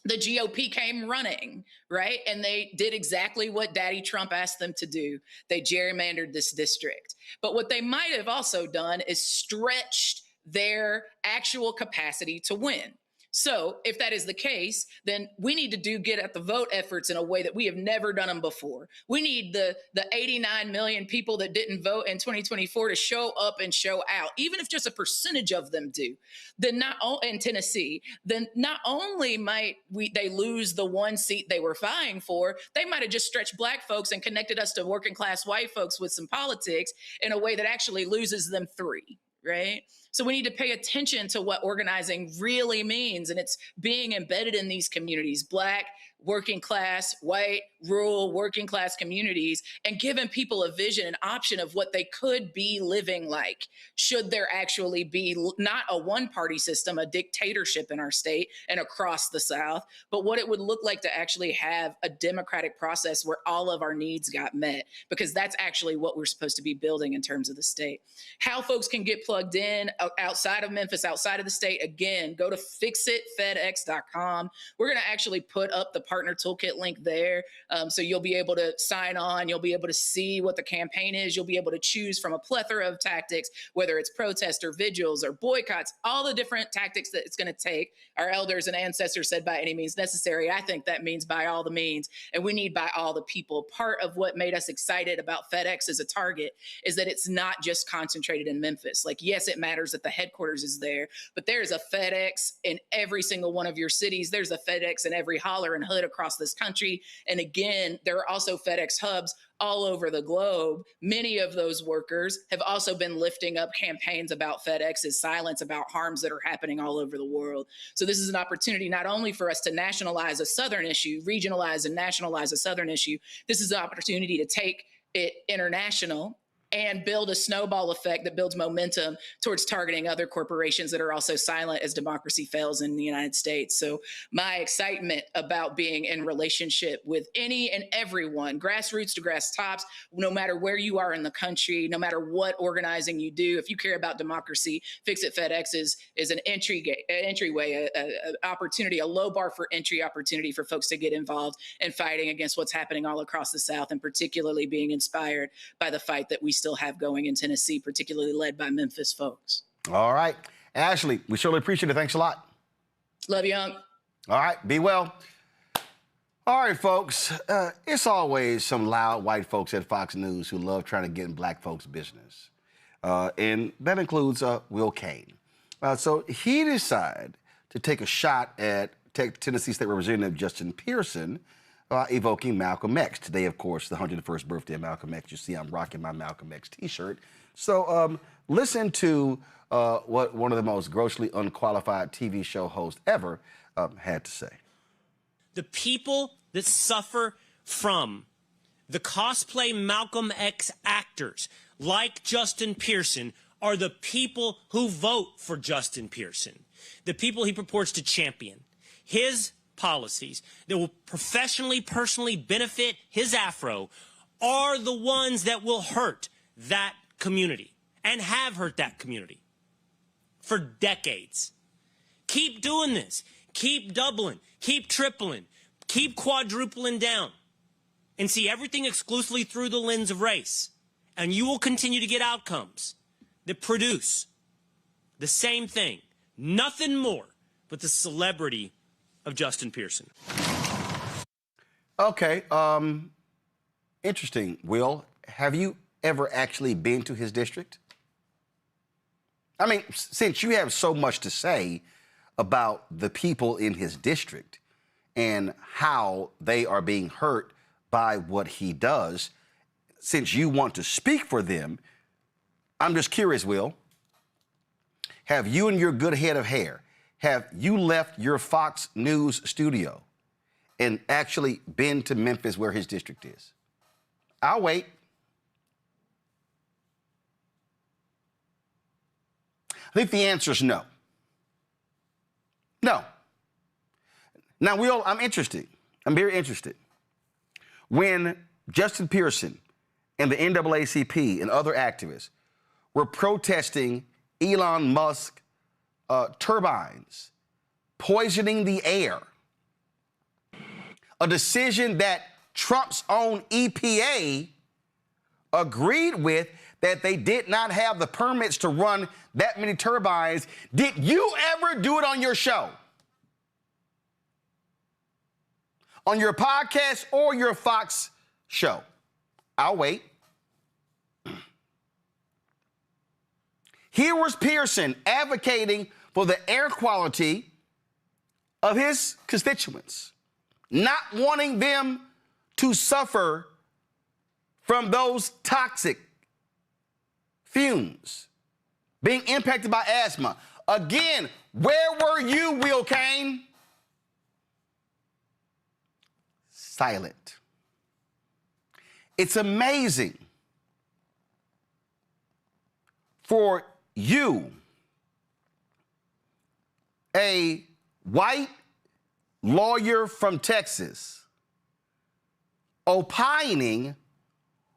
the GOP came running, right? And they did exactly what Daddy Trump asked them to do. They gerrymandered this district. But what they might have also done is stretched their actual capacity to win. So if that is the case, then we need to get at the vote efforts in a way that we have never done them before. We need the 89 million people that didn't vote in 2024 to show up and show out, even if just a percentage of them do. Then in Tennessee, then not only might they lose the one seat they were vying for, they might have just stretched black folks and connected us to working class white folks with some politics in a way that actually loses them 3. Right? So we need to pay attention to what organizing really means. And it's being embedded in these communities, black, working class, white, rural, working class communities, and giving people a vision, an option of what they could be living like. Should there actually be not a one-party system, a dictatorship in our state and across the South, but what it would look like to actually have a democratic process where all of our needs got met, because that's actually what we're supposed to be building in terms of the state. How folks can get plugged in outside of Memphis, outside of the state, again, go to fixitfedex.com. We're going to actually put up the partner toolkit link there. So you'll be able to sign on. You'll be able to see what the campaign is. You'll be able to choose from a plethora of tactics, whether it's protest or vigils or boycotts, all the different tactics that it's going to take. Our elders and ancestors said by any means necessary. I think that means by all the means. And we need by all the people. Part of what made us excited about FedEx as a target is that it's not just concentrated in Memphis. Like, yes, it matters that the headquarters is there, but there's a FedEx in every single one of your cities. There's a FedEx in every holler and hood across this country. And again, there are also FedEx hubs all over the globe. Many of those workers have also been lifting up campaigns about FedEx's silence about harms that are happening all over the world. So this is an opportunity not only for us to nationalize a Southern issue, regionalize and nationalize a Southern issue. This is an opportunity to take it international and build a snowball effect that builds momentum towards targeting other corporations that are also silent as democracy fails in the United States. So my excitement about being in relationship with any and everyone, grassroots to grass tops, no matter where you are in the country, no matter what organizing you do, if you care about democracy, Fix It FedEx is an entryway, an opportunity, a low bar for entry opportunity for folks to get involved in fighting against what's happening all across the South, and particularly being inspired by the fight that we still have going in Tennessee, particularly led by Memphis folks. All right. Ashley, we surely appreciate it. Thanks a lot. Love you, Unc. All right. Be well. All right, folks. It's always some loud white folks at Fox News who love trying to get in black folks' business. And that includes Will Cain. So he decided to take a shot at Tennessee State Representative Justin Pearson, evoking Malcolm X. Today, of course, the 101st birthday of Malcolm X. You see I'm rocking my Malcolm X t-shirt. So listen to what one of the most grossly unqualified TV show hosts ever had to say. The people that suffer from the cosplay Malcolm X actors like Justin Pearson are the people who vote for Justin Pearson, the people he purports to champion. His policies that will professionally, personally benefit his afro are the ones that will hurt that community and have hurt that community for decades. Keep doing this. Keep doubling. Keep tripling. Keep quadrupling down and see everything exclusively through the lens of race. And you will continue to get outcomes that produce the same thing, nothing more but the celebrity of Justin Pearson. Okay, interesting. Will, have you ever actually been to his district? I mean, since you have so much to say about the people in his district and how they are being hurt by what he does, since you want to speak for them, I'm just curious, Will, have you and your good head of hair, have you left your Fox News studio and actually been to Memphis where his district is? I'll wait. I think the answer is no. No. Now, Will, I'm interested. I'm very interested. When Justin Pearson and the NAACP and other activists were protesting Elon Musk turbines poisoning the air a decision that Trump's own EPA agreed with, that they did not have the permits to run that many turbines. Did you ever do it on your show? On your podcast or your Fox show? I'll wait. Here was Pearson advocating for the air quality of his constituents, not wanting them to suffer from those toxic fumes, being impacted by asthma. Again, where were you, Will Kane? Silent. It's amazing for you, a white lawyer from Texas, opining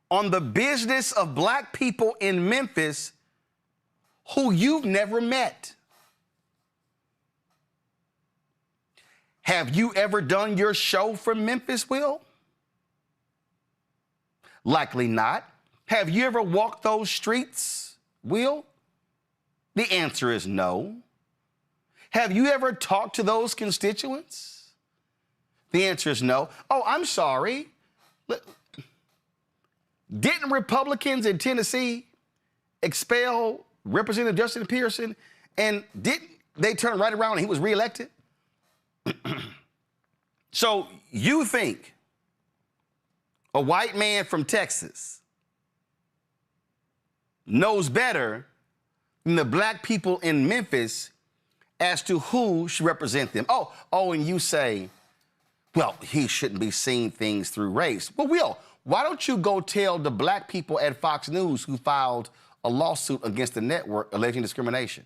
on the business of black people in Memphis who you've never met. Have you ever done your show from Memphis, Will? Likely not. Have you ever walked those streets, Will? The answer is no. Have you ever talked to those constituents? The answer is no. Oh, I'm sorry. Didn't Republicans in Tennessee expel Representative Justin Pearson, and didn't they turn right around and he was reelected? So you think a white man from Texas knows better than the black people in Memphis as to who should represent them? Oh, and you say, well, he shouldn't be seeing things through race. Well, Will, why don't you go tell the black people at Fox News who filed a lawsuit against the network alleging discrimination?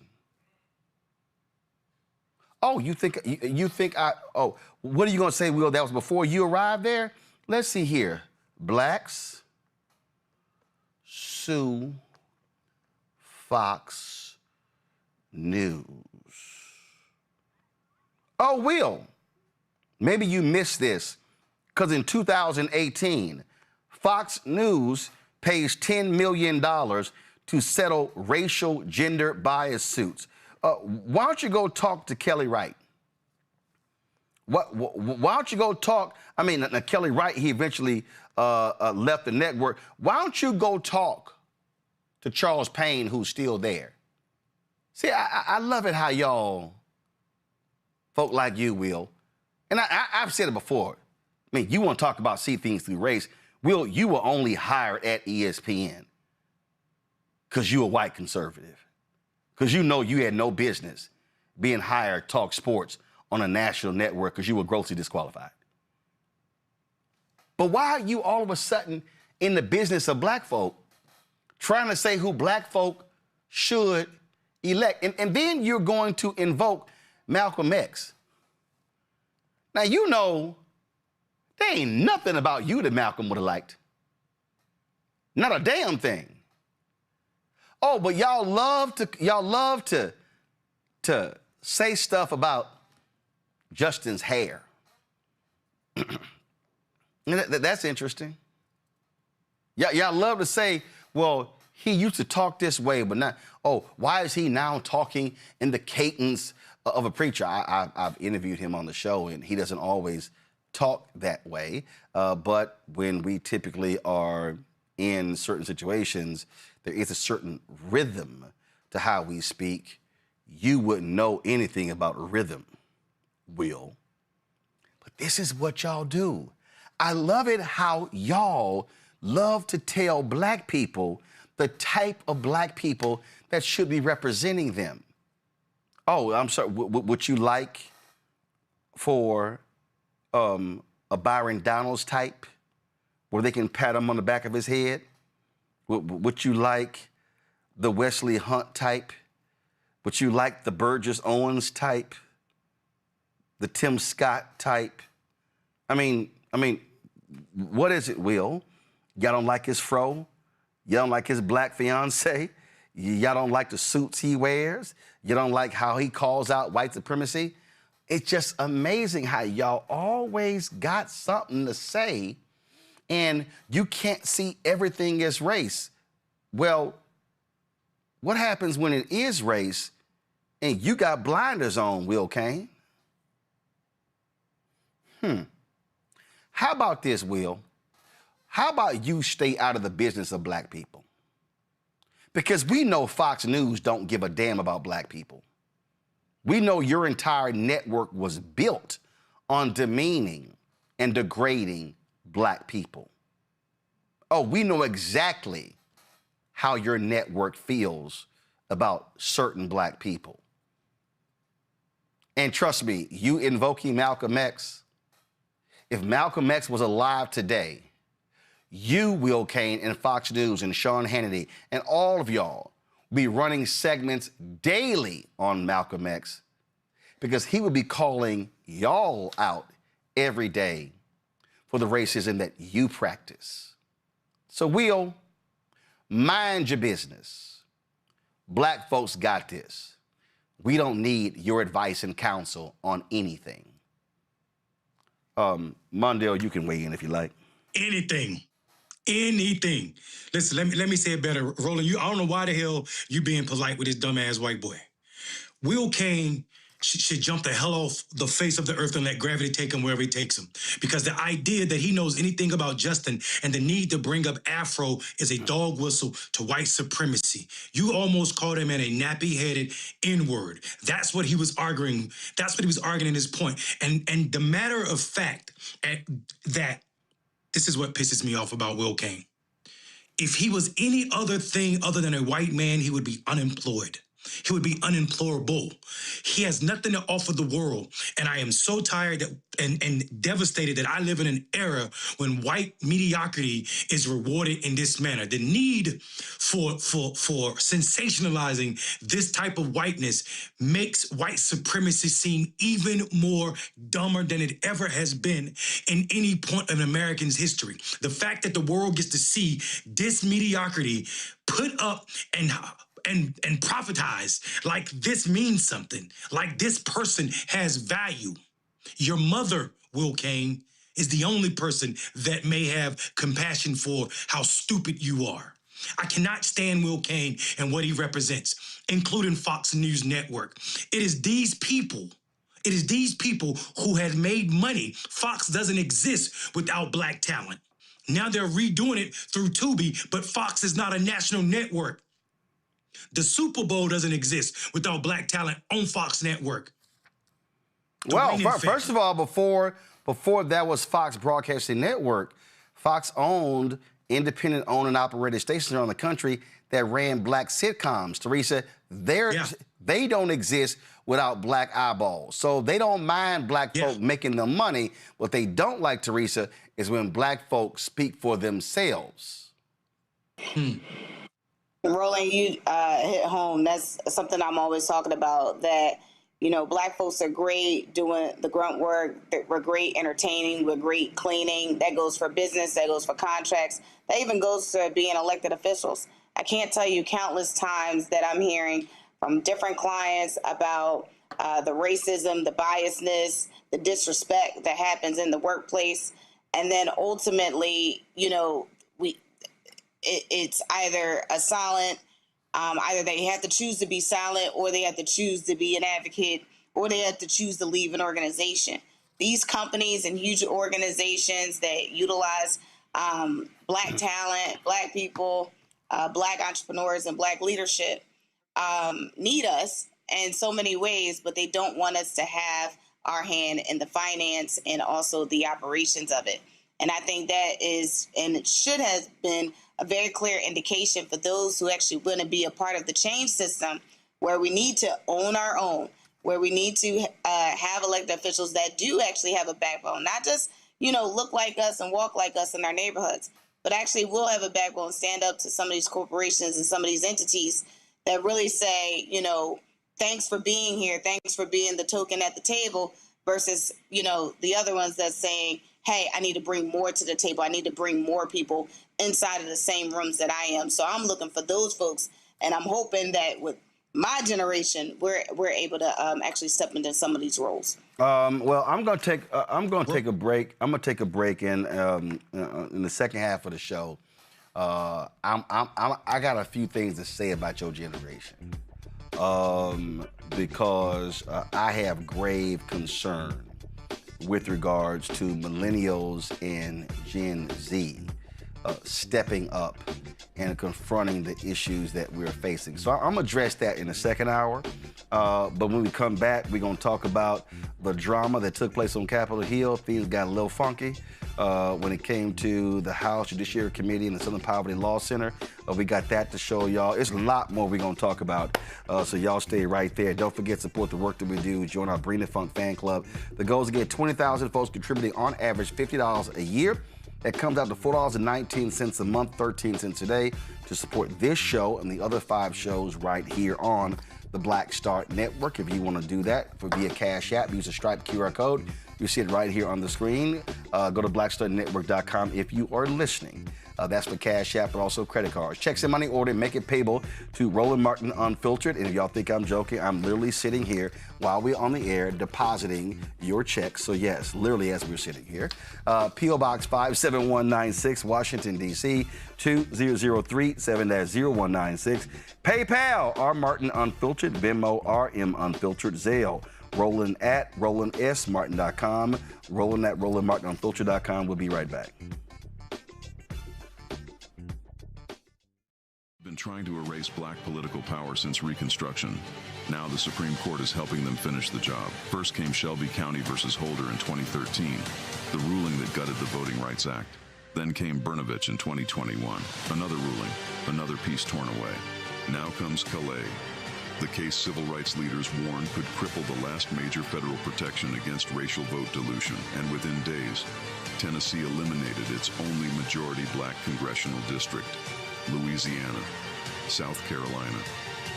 Oh, you think what are you going to say, Will? That was before you arrived there? Let's see here. Blacks sue Fox News. Oh, Will, maybe you missed this, because in 2018, Fox News pays $10 million to settle racial gender bias suits. Why don't you go talk to Kelly Wright? Why don't you go talk? I mean, Kelly Wright, he eventually left the network. Why don't you go talk to Charles Payne, who's still there? See, I love it how y'all, folk like you, Will, and I've said it before. I mean, you want to talk about see things through race. Will, you were only hired at ESPN because you're a white conservative. Because you know you had no business being hired to talk sports on a national network because you were grossly disqualified. But why are you all of a sudden in the business of black folk trying to say who black folk should elect? And then you're going to invoke Malcolm X. Now, you know, there ain't nothing about you that Malcolm would have liked. Not a damn thing. Oh, but y'all love to say stuff about Justin's hair. That's interesting. Y'all love to say, well, he used to talk this way, but not, oh, why is he now talking in the cadence of a preacher? I've interviewed him on the show, and he doesn't always talk that way. But when we typically are in certain situations, there is a certain rhythm to how we speak. You wouldn't know anything about rhythm, Will. But this is what y'all do. I love it how y'all love to tell black people the type of black people that should be representing them. Oh, I'm sorry, would you like for a Byron Donalds type where they can pat him on the back of his head? Would you like the Wesley Hunt type? Would you like the Burgess Owens type? The Tim Scott type? I mean, what is it, Will? Y'all don't like his fro? Y'all don't like his black fiance? Y'all don't like the suits he wears? You don't like how he calls out white supremacy? It's just amazing how y'all always got something to say and you can't see everything as race. Well, what happens when it is race and you got blinders on, Will Kane? How about this, Will? How about you stay out of the business of black people? Because we know Fox News don't give a damn about black people. We know your entire network was built on demeaning and degrading black people. Oh, we know exactly how your network feels about certain black people. And trust me, you invoking Malcolm X, if Malcolm X was alive today, you, Will Kane, and Fox News and Sean Hannity and all of y'all be running segments daily on Malcolm X because he would be calling y'all out every day for the racism that you practice. So, Will, mind your business. Black folks got this. We don't need your advice and counsel on anything. Mondale, you can weigh in if you like. Anything. Listen, let me say it better. Roland, I don't know why the hell you being polite with this dumbass white boy. Will Kane should jump the hell off the face of the earth and let gravity take him wherever he takes him. Because the idea that he knows anything about Justin and the need to bring up Afro is a dog whistle to white supremacy. You almost called him a nappy-headed N-word. That's what he was arguing. That's what he was arguing in his point. And the matter of fact that this is what pisses me off about Will Kane. If he was any other thing other than a white man, he would be unemployed. He would be unemployable. He has nothing to offer the world. And I am so tired and devastated that I live in an era when white mediocrity is rewarded in this manner. The need for sensationalizing this type of whiteness makes white supremacy seem even more dumber than it ever has been in any point of Americans' history. The fact that the world gets to see this mediocrity put up and profitize like this means something, like this person has value. Your mother, Will Kane, is the only person that may have compassion for how stupid you are. I cannot stand Will Kane and what he represents, including Fox News Network. It is these people who had made money. Fox doesn't exist without black talent. Now they're redoing it through Tubi, but Fox is not a national network. The Super Bowl doesn't exist without black talent on Fox Network. Well, first of all, before that was Fox Broadcasting Network, Fox owned independent owned and operated stations around the country that ran black sitcoms. Teresa, they don't exist without black eyeballs. So they don't mind black folk making them money. What they don't like, Teresa, is when black folks speak for themselves. Roland, you hit home. That's something I'm always talking about, that, you know, black folks are great doing the grunt work. We're great entertaining. We're great cleaning. That goes for business. That goes for contracts. That even goes to being elected officials. I can't tell you countless times that I'm hearing from different clients about the racism, the biasness, the disrespect that happens in the workplace. And then ultimately, you know, it's either a silent, either they have to choose to be silent, or they have to choose to be an advocate, or they have to choose to leave an organization. These companies and huge organizations that utilize black talent, black people, black entrepreneurs, and black leadership need us in so many ways, but they don't want us to have our hand in the finance and also the operations of it. And I think that is, and it should have been, a very clear indication for those who actually want to be a part of the change system, where we need to own our own, where we need to have elected officials that do actually have a backbone, not just, you know, look like us and walk like us in our neighborhoods, but actually will have a backbone, stand up to some of these corporations and some of these entities that really say, you know, thanks for being here, thanks for being the token at the table, versus, you know, the other ones that's saying, hey, I need to bring more to the table. I need to bring more people inside of the same rooms that I am. So I'm looking for those folks, and I'm hoping that with my generation, we're able to actually step into some of these roles. Well, I'm gonna take a break. I'm gonna take a break in the second half of the show. I got a few things to say about your generation, because I have grave concern with regards to millennials and Gen Z stepping up and confronting the issues that we're facing. So I'm gonna address that in the second hour. But when we come back, we're gonna talk about the drama that took place on Capitol Hill. Things got a little funky when it came to the House Judiciary Committee and the Southern Poverty Law Center. We got that to show y'all. It's a lot more we're gonna talk about, so y'all stay right there. Don't forget to support the work that we do. Join our Bring the Funk fan club. The goal is to get 20,000 folks contributing on average $50 a year. That comes out to $4.19 a month, 13 cents a day, to support this show and the other 5 shows right here on the Black Star Network. If you want to do that via Cash App, use the Stripe QR code. You see it right here on the screen. Go to blackstarnetwork.com if you are listening. That's for Cash App, but also credit cards. Checks and money order, make it payable to Roland Martin Unfiltered. And if y'all think I'm joking, I'm literally sitting here while we're on the air depositing your checks. So yes, literally as we're sitting here. P.O. Box 57196, Washington, D.C. 2003 7-0196. PayPal, R. Martin Unfiltered. Venmo, RM Unfiltered. Zelle, Roland at RolandSMartin.com. Roland at RolandMartinUnfiltered.com. We'll be right back. Been trying to erase black political power since Reconstruction. Now the Supreme Court is helping them finish the job. First came Shelby County versus Holder in 2013, the ruling that gutted the Voting Rights Act. Then came Brnovich in 2021, another ruling, another piece torn away. Now comes Colo, the case civil rights leaders warned could cripple the last major federal protection against racial vote dilution. And within days, Tennessee eliminated its only majority black congressional district. Louisiana, South Carolina,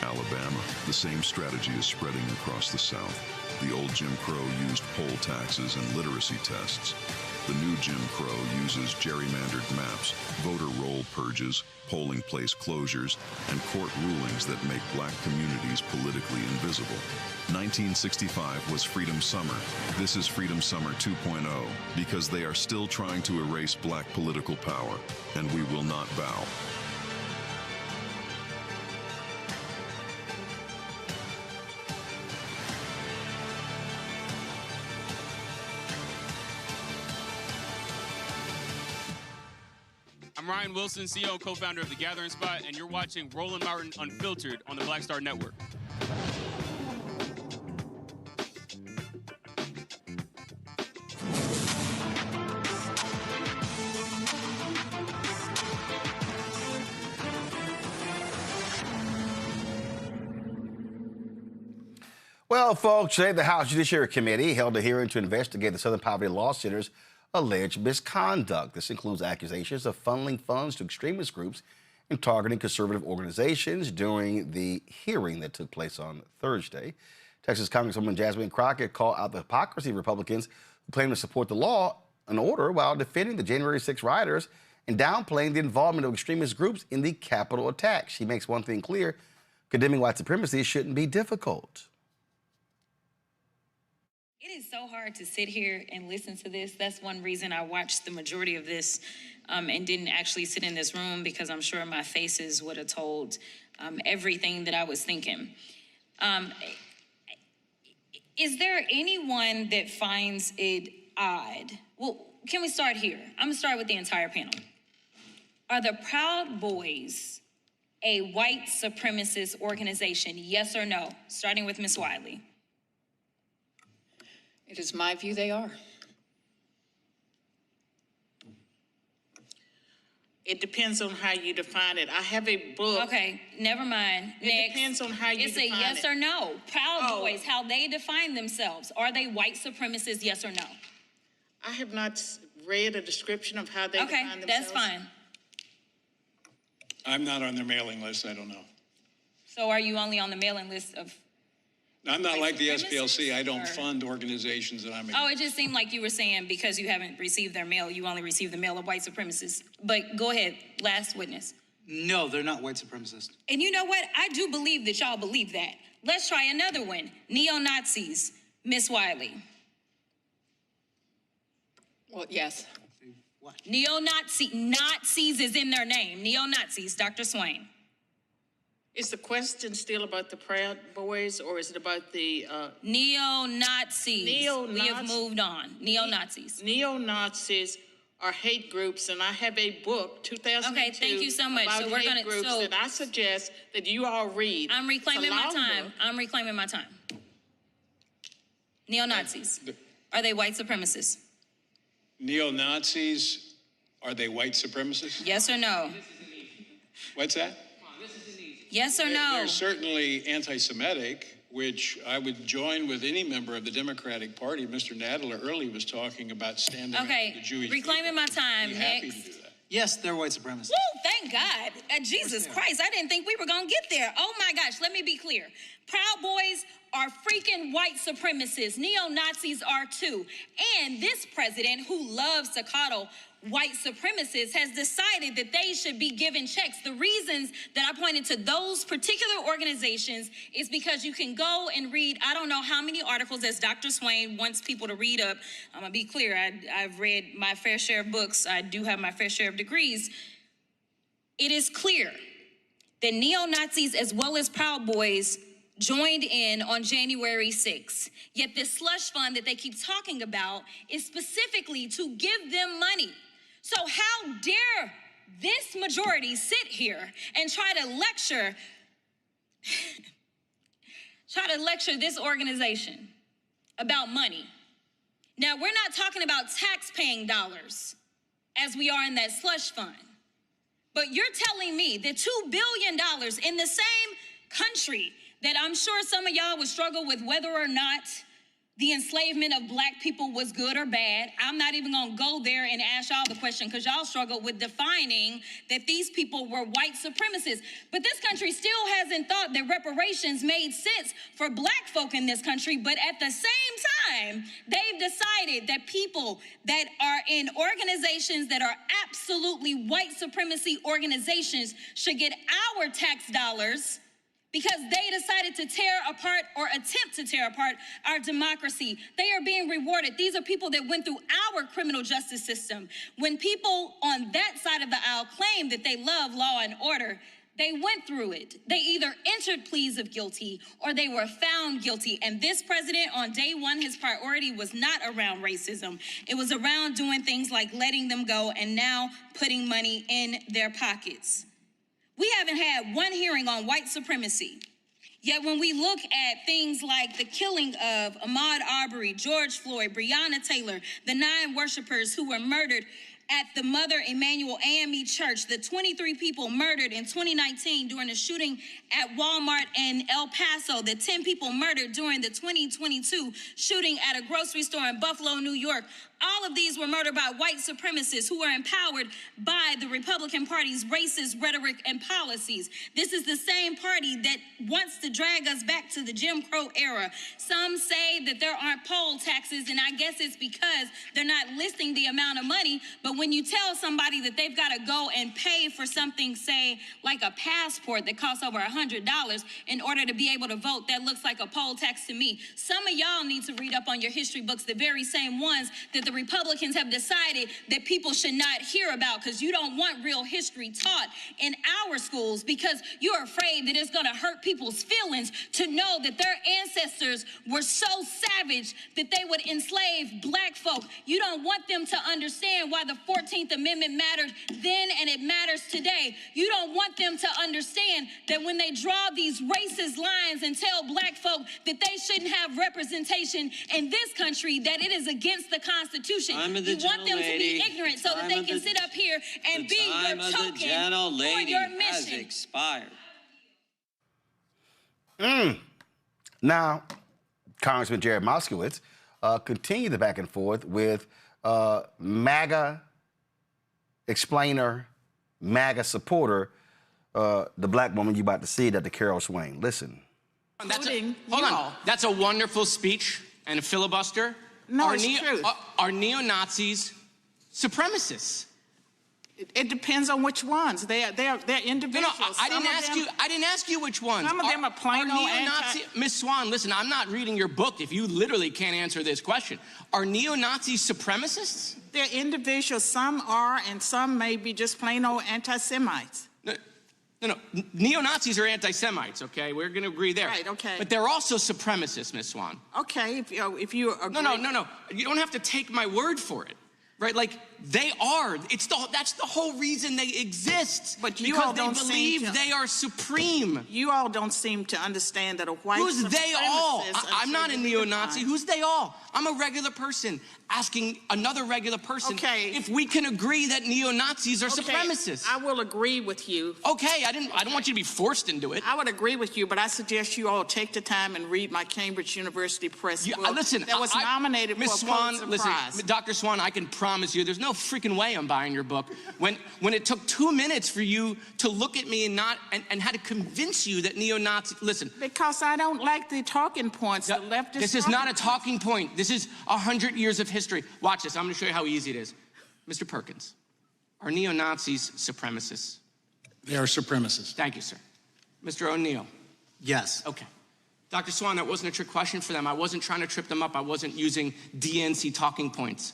Alabama. The same strategy is spreading across the South. The old Jim Crow used poll taxes and literacy tests. The new Jim Crow uses gerrymandered maps, voter roll purges, polling place closures, and court rulings that make black communities politically invisible. 1965 was Freedom Summer. This is Freedom Summer 2.0, because they are still trying to erase black political power, and we will not bow. I'm Ryan Wilson, CEO and co-founder of The Gathering Spot, and you're watching Roland Martin Unfiltered on the Black Star Network. Well, folks, today the House Judiciary Committee held a hearing to investigate the Southern Poverty Law Center's alleged misconduct. This includes accusations of funneling funds to extremist groups and targeting conservative organizations. During the hearing that took place on Thursday, Texas Congresswoman Jasmine Crockett called out the hypocrisy of Republicans who claim to support the law and order while defending the January 6 rioters and downplaying the involvement of extremist groups in the Capitol attack. She makes one thing clear: condemning white supremacy shouldn't be difficult. It is so hard to sit here and listen to this. That's one reason I watched the majority of this and didn't actually sit in this room, because I'm sure my faces would have told everything that I was thinking. Is there anyone that finds it odd? Well, can we start here? I'm gonna start with the entire panel. Are the Proud Boys a white supremacist organization? Yes or no? Starting with Ms. Wiley. It is my view they are. It depends on how you define it. I have a book. Okay, never mind. It depends on how you define it. It's a yes or no. Proud Boys, how they define themselves. Are they white supremacists, yes or no? I have not read a description of how they define themselves. Okay, that's fine. I'm not on their mailing list. I don't know. So are you only on the mailing list of... I'm not like the SPLC. I don't fund organizations that I'm... Oh, it just seemed like you were saying because you haven't received their mail, you only receive the mail of white supremacists. But go ahead, last witness. No, they're not white supremacists. And you know what? I do believe that y'all believe that. Let's try another one. Neo-Nazis, Miss Wiley. Well, yes. Nazis is in their name. Neo-Nazis, Dr. Swain. Is the question still about the Proud Boys, or is it about the Neo-Nazis? We have moved on. Neo-Nazis. Neo-Nazis are hate groups, and I have a book, 2002. Okay, thank you so much. About So we're hate gonna groups that I suggest that you all read. I'm reclaiming It's a my long time. book. I'm reclaiming my time. Neo-Nazis. Are they white supremacists? Neo-Nazis, are they white supremacists? Yes or no? What's that? Yes or no? They're certainly anti-Semitic, which I would join with any member of the Democratic Party. Mr. Nadler earlier was talking about standing up Okay, for the Jewish reclaiming my time. Be happy Next. to do that. Yes, they're white supremacists. Woo, thank God. Jesus Christ, I didn't think we were going to get there. Oh my gosh, let me be clear. Proud Boys are freaking white supremacists. Neo-Nazis are too. And this president, who loves to coddle white supremacists, has decided that they should be given checks. The reasons that I pointed to those particular organizations is because you can go and read, I don't know how many articles, as Dr. Swain wants people to read up. I'm going to be clear. I've read my fair share of books. I do have my fair share of degrees. It is clear that neo-Nazis as well as Proud Boys joined in on January 6th. Yet this slush fund that they keep talking about is specifically to give them money. So how dare this majority sit here and try to lecture this organization about money? Now, we're not talking about tax-paying dollars as we are in that slush fund. But you're telling me that $2 billion in the same country that I'm sure some of y'all would struggle with whether or not the enslavement of black people was good or bad. I'm not even gonna go there and ask y'all the question because y'all struggle with defining that these people were white supremacists. But this country still hasn't thought that reparations made sense for black folk in this country. But at the same time, they've decided that people that are in organizations that are absolutely white supremacy organizations should get our tax dollars because they decided to tear apart or attempt to tear apart our democracy. They are being rewarded. These are people that went through our criminal justice system. When people on that side of the aisle claim that they love law and order, they went through it. They either entered pleas of guilty or they were found guilty. And this president, on day one, his priority was not around racism. It was around doing things like letting them go and now putting money in their pockets. We haven't had one hearing on white supremacy. Yet when we look at things like the killing of Ahmaud Arbery, George Floyd, Breonna Taylor, the 9 worshipers who were murdered at the Mother Emanuel AME Church, the 23 people murdered in 2019 during a shooting at Walmart in El Paso, the 10 people murdered during the 2022 shooting at a grocery store in Buffalo, New York. All of these were murdered by white supremacists who are empowered by the Republican Party's racist rhetoric and policies. This is the same party that wants to drag us back to the Jim Crow era. Some say that there aren't poll taxes, and I guess it's because they're not listing the amount of money. But when you tell somebody that they've got to go and pay for something, say, like a passport that costs over $100 in order to be able to vote, that looks like a poll tax to me. Some of y'all need to read up on your history books, the very same ones that the Republicans have decided that people should not hear about because you don't want real history taught in our schools because you're afraid that it's going to hurt people's feelings to know that their ancestors were so savage that they would enslave black folk. You don't want them to understand why the 14th Amendment mattered then and it matters today. You don't want them to understand that when they draw these racist lines and tell black folk that they shouldn't have representation in this country, that it is against the Constitution. You want them to be ignorant so that they can sit up here and be your token for your mission. Expired. Now, Congressman Jared Moskowitz continued the back and forth with MAGA explainer, MAGA supporter, the black woman you about to see, Dr. Carol Swain. Listen. Hold on. That's a wonderful speech and a filibuster. No, it's true. Are neo-Nazis supremacists? It depends on which ones. They're individuals. No, I didn't ask you which ones. Some of them are plain old neo-Nazi. Miss Swan, listen, I'm not reading your book if you literally can't answer this question. Are neo-Nazis supremacists? They're individuals. Some are, and some may be just plain old anti-Semites. No. Neo-Nazis are anti-Semites, okay? We're going to agree there. Right, okay. But they're also supremacists, Miss Swan. Okay, if you agree. No. You don't have to take my word for it. Right, like they are. That's the whole reason they exist. But you because all don't they believe they are supreme. You all don't seem to understand that a white Who's they all? I'm not a neo-Nazi. Define. Who's they all? I'm a regular person asking another regular person if we can agree that neo-Nazis are supremacists. I will agree with you. Okay, I don't want you to be forced into it. I would agree with you, but I suggest you all take the time and read my Cambridge University Press book that was nominated Miss for a Pulitzer Swan, listen, Prize. Dr. Swan, I can promise you there's no freaking way I'm buying your book. When it took 2 minutes for you to look at me and had to convince you that neo-Nazi, listen. Because I don't like the talking points. The leftist. This is not a talking point. This is 100 years of history. Watch this. I'm going to show you how easy it is. Mr. Perkins, are neo-Nazis supremacists? They are supremacists. Thank you, sir. Mr. O'Neill? Yes. Okay. Dr. Swan, that wasn't a trick question for them. I wasn't trying to trip them up. I wasn't using DNC talking points.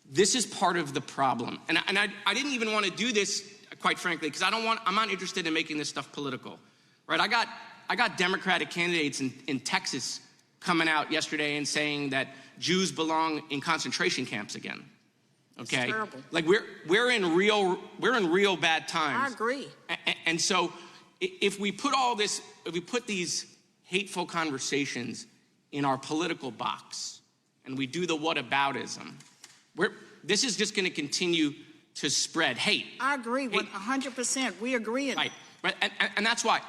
This is part of the problem. And I didn't even want to do this, quite frankly, because I'm not interested in making this stuff political. Right? I got Democratic candidates in Texas coming out yesterday and saying that Jews belong in concentration camps again. Okay? It's terrible. Like we're in real bad times. I agree. And so if we put these hateful conversations in our political box and we do the whataboutism, this is just going to continue to spread hate. I agree with 100%. We agree. Right. And that's why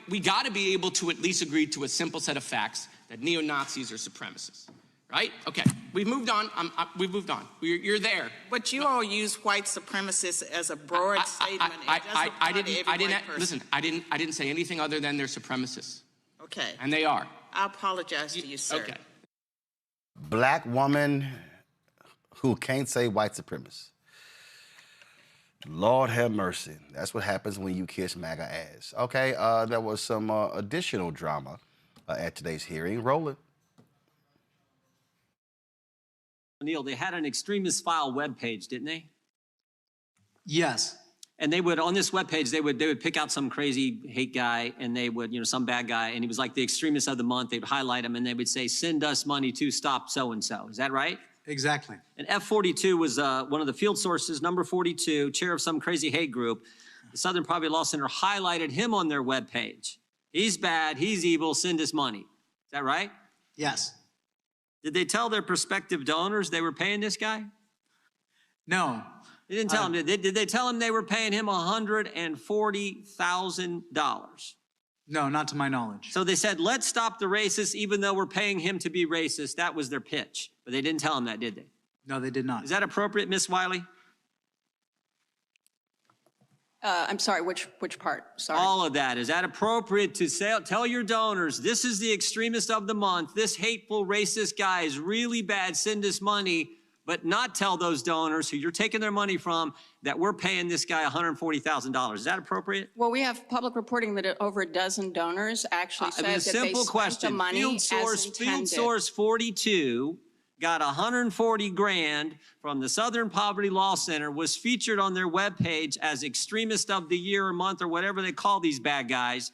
we got to be able to at least agree to a simple set of facts that neo-Nazis are supremacists. Right? Okay. We've moved on. We've moved on. You're there. But you all use white supremacists as a broad statement. Listen, I didn't say anything other than they're supremacists. Okay. And they are. I apologize to you, sir. Okay. Black woman who can't say white supremacist. Lord have mercy. That's what happens when you kiss MAGA ass. Okay, there was some additional drama at today's hearing. Roll it. Neil, they had an extremist file webpage, didn't they? Yes. And they would, on this webpage, they would pick out some crazy hate guy and they would, some bad guy, and he was like the extremist of the month. They'd highlight him and they would say, send us money to stop so-and-so. Is that right? Exactly. And F42 was one of the field sources, number 42, chair of some crazy hate group. The Southern Poverty Law Center highlighted him on their webpage. He's bad, he's evil, send us money. Is that right? Yes. Did they tell their prospective donors they were paying this guy? No. They didn't tell him. Did they tell him they were paying him $140,000? No, not to my knowledge. So they said, let's stop the racists, even though we're paying him to be racist. That was their pitch. But they didn't tell him that, did they? No, they did not. Is that appropriate, Ms. Wiley? I'm sorry, which part? Sorry. All of that. Is that appropriate to say, tell your donors, this is the extremist of the month. This hateful racist guy is really bad. Send us money. But not tell those donors who you're taking their money from that we're paying this guy $140,000. Is that appropriate? Well, we have public reporting that over a dozen donors actually said that they spent the money as intended. Field Source 42 got $140,000 from the Southern Poverty Law Center, was featured on their webpage as extremist of the year or month or whatever they call these bad guys,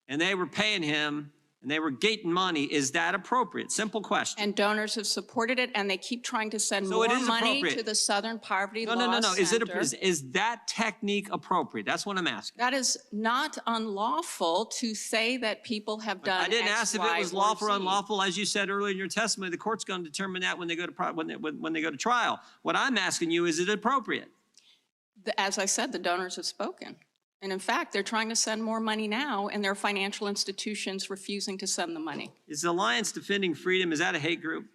and they were paying him and they were gating money. Is that appropriate? Simple question. And donors have supported it, and they keep trying to send more money to the Southern Poverty Law Center. Is that technique appropriate? That's what I'm asking. That is not unlawful to say that people have done. I didn't X, ask if Y, it was or lawful or Z. unlawful. As you said earlier in your testimony, the court's going to determine that when they go to trial. What I'm asking you, is it appropriate? As I said, the donors have spoken. And in fact, they're trying to send more money now, and their financial institutions refusing to send the money. Is the Alliance Defending Freedom, is that a hate group?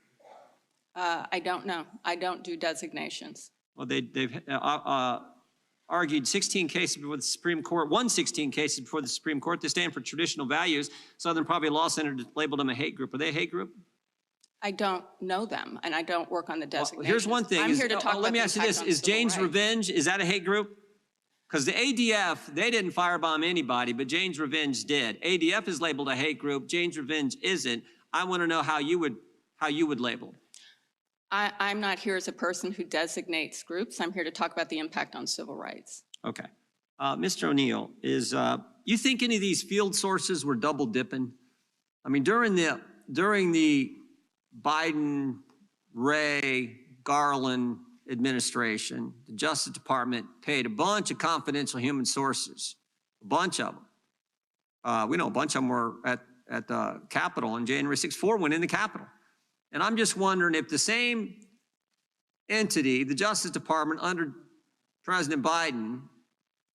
I don't know. I don't do designations. Well, they've argued 16 cases before the Supreme Court, won 16 cases before the Supreme Court. They stand for traditional values. Southern Poverty Law Center labeled them a hate group. Are they a hate group? I don't know them, and I don't work on the designations. Well, here's one thing. I'm here to talk let me about ask you the this. impact on Is civil Jane's rights. Revenge, is that a hate group? Because the ADF, they didn't firebomb anybody, but Jane's Revenge did. ADF is labeled a hate group. Jane's Revenge isn't. I want to know how you would label. I'm not here as a person who designates groups. I'm here to talk about the impact on civil rights. Okay. Mr. O'Neill, you think any of these field sources were double dipping? I mean, during the Biden, Ray, Garland administration, the Justice Department paid a bunch of confidential human sources, a bunch of them. We know a bunch of them were at the Capitol on January 6th. 4 went in the Capitol. And I'm just wondering if the same entity, the Justice Department under President Biden,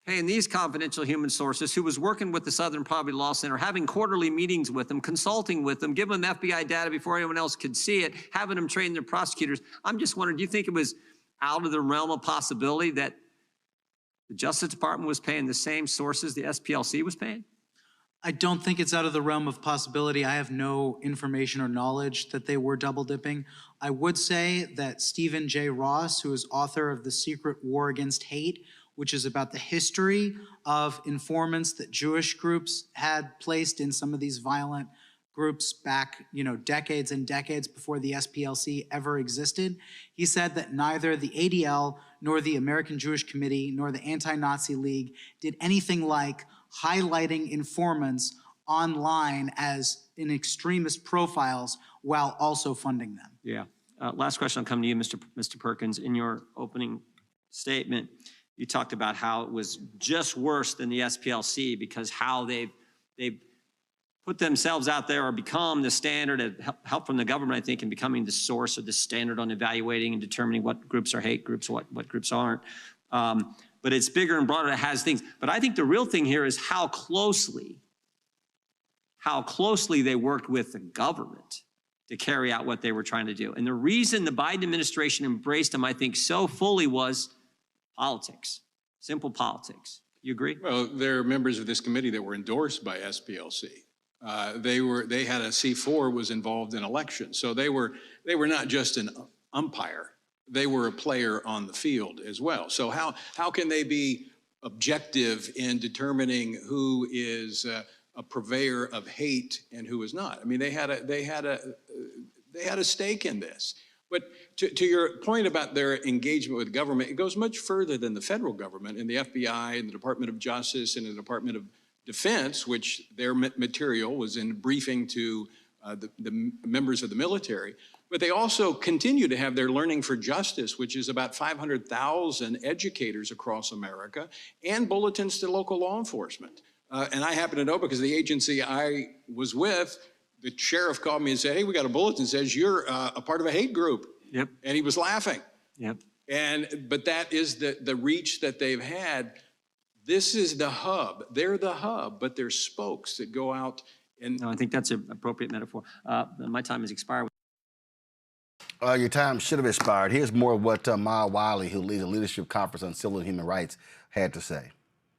paying these confidential human sources, who was working with the Southern Poverty Law Center, having quarterly meetings with them, consulting with them, giving them FBI data before anyone else could see it, having them train their prosecutors. I'm just wondering, do you think it was out of the realm of possibility that the Justice Department was paying the same sources the SPLC was paying? I don't think it's out of the realm of possibility. I have no information or knowledge that they were double dipping. I would say that Stephen J. Ross, who is author of The Secret War Against Hate, which is about the history of informants that Jewish groups had placed in some of these violent groups back, decades and decades before the SPLC ever existed. He said that neither the ADL nor the American Jewish Committee nor the Anti-Nazi League did anything like highlighting informants online as in extremist profiles while also funding them. Yeah. Last question will come to you, Mr. Perkins. In your opening statement, you talked about how it was just worse than the SPLC because how they've put themselves out there or become the standard of help from the government, I think, in becoming the source or the standard on evaluating and determining what groups are hate groups, what groups aren't. But it's bigger and broader. It has things. But I think the real thing here is how closely they worked with the government to carry out what they were trying to do. And the reason the Biden administration embraced them, I think, so fully was politics, simple politics. You agree? Well, there are members of this committee that were endorsed by SPLC. They had a C4 was involved in elections. So they were not just an umpire. They were a player on the field as well. So how can they be objective in determining who is a purveyor of hate and who is not? I mean, they had a stake in this. But to your point about their engagement with government, it goes much further than the federal government and the FBI and the Department of Justice and the Department of Defense, which their material was in briefing to the members of the military. But they also continue to have their Learning for Justice, which is about 500,000 educators across America, and bulletins to local law enforcement. And I happen to know because the agency I was with, the sheriff called me and said, hey, we got a bulletin that says you're a part of a hate group. Yep. And he was laughing. Yep. But that is the reach that they've had. This is the hub. They're the hub, but they're spokes that go out and. No, I think that's an appropriate metaphor. My time has expired. Your time should have expired. Here's more of what Maya Wiley, who leads a leadership conference on civil and human rights, had to say.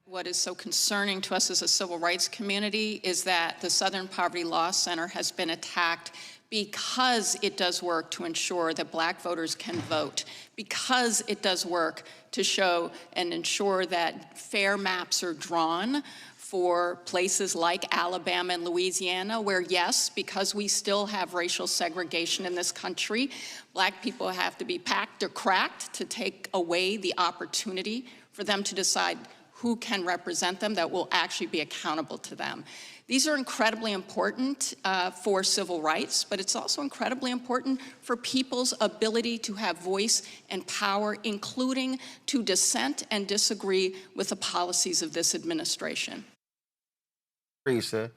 What is so concerning to us as a civil rights community is that the Southern Poverty Law Center has been attacked because it does work to ensure that Black voters can vote, because it does work to show and ensure that fair maps are drawn for places like Alabama and Louisiana, where yes, because we still have racial segregation in this country, Black people have to be packed or cracked to take away the opportunity for them to decide who can represent them that will actually be accountable to them. These are incredibly important for civil rights, but it's also incredibly important for people's ability to have voice and power, including to dissent and disagree with the policies of this administration. Teresa,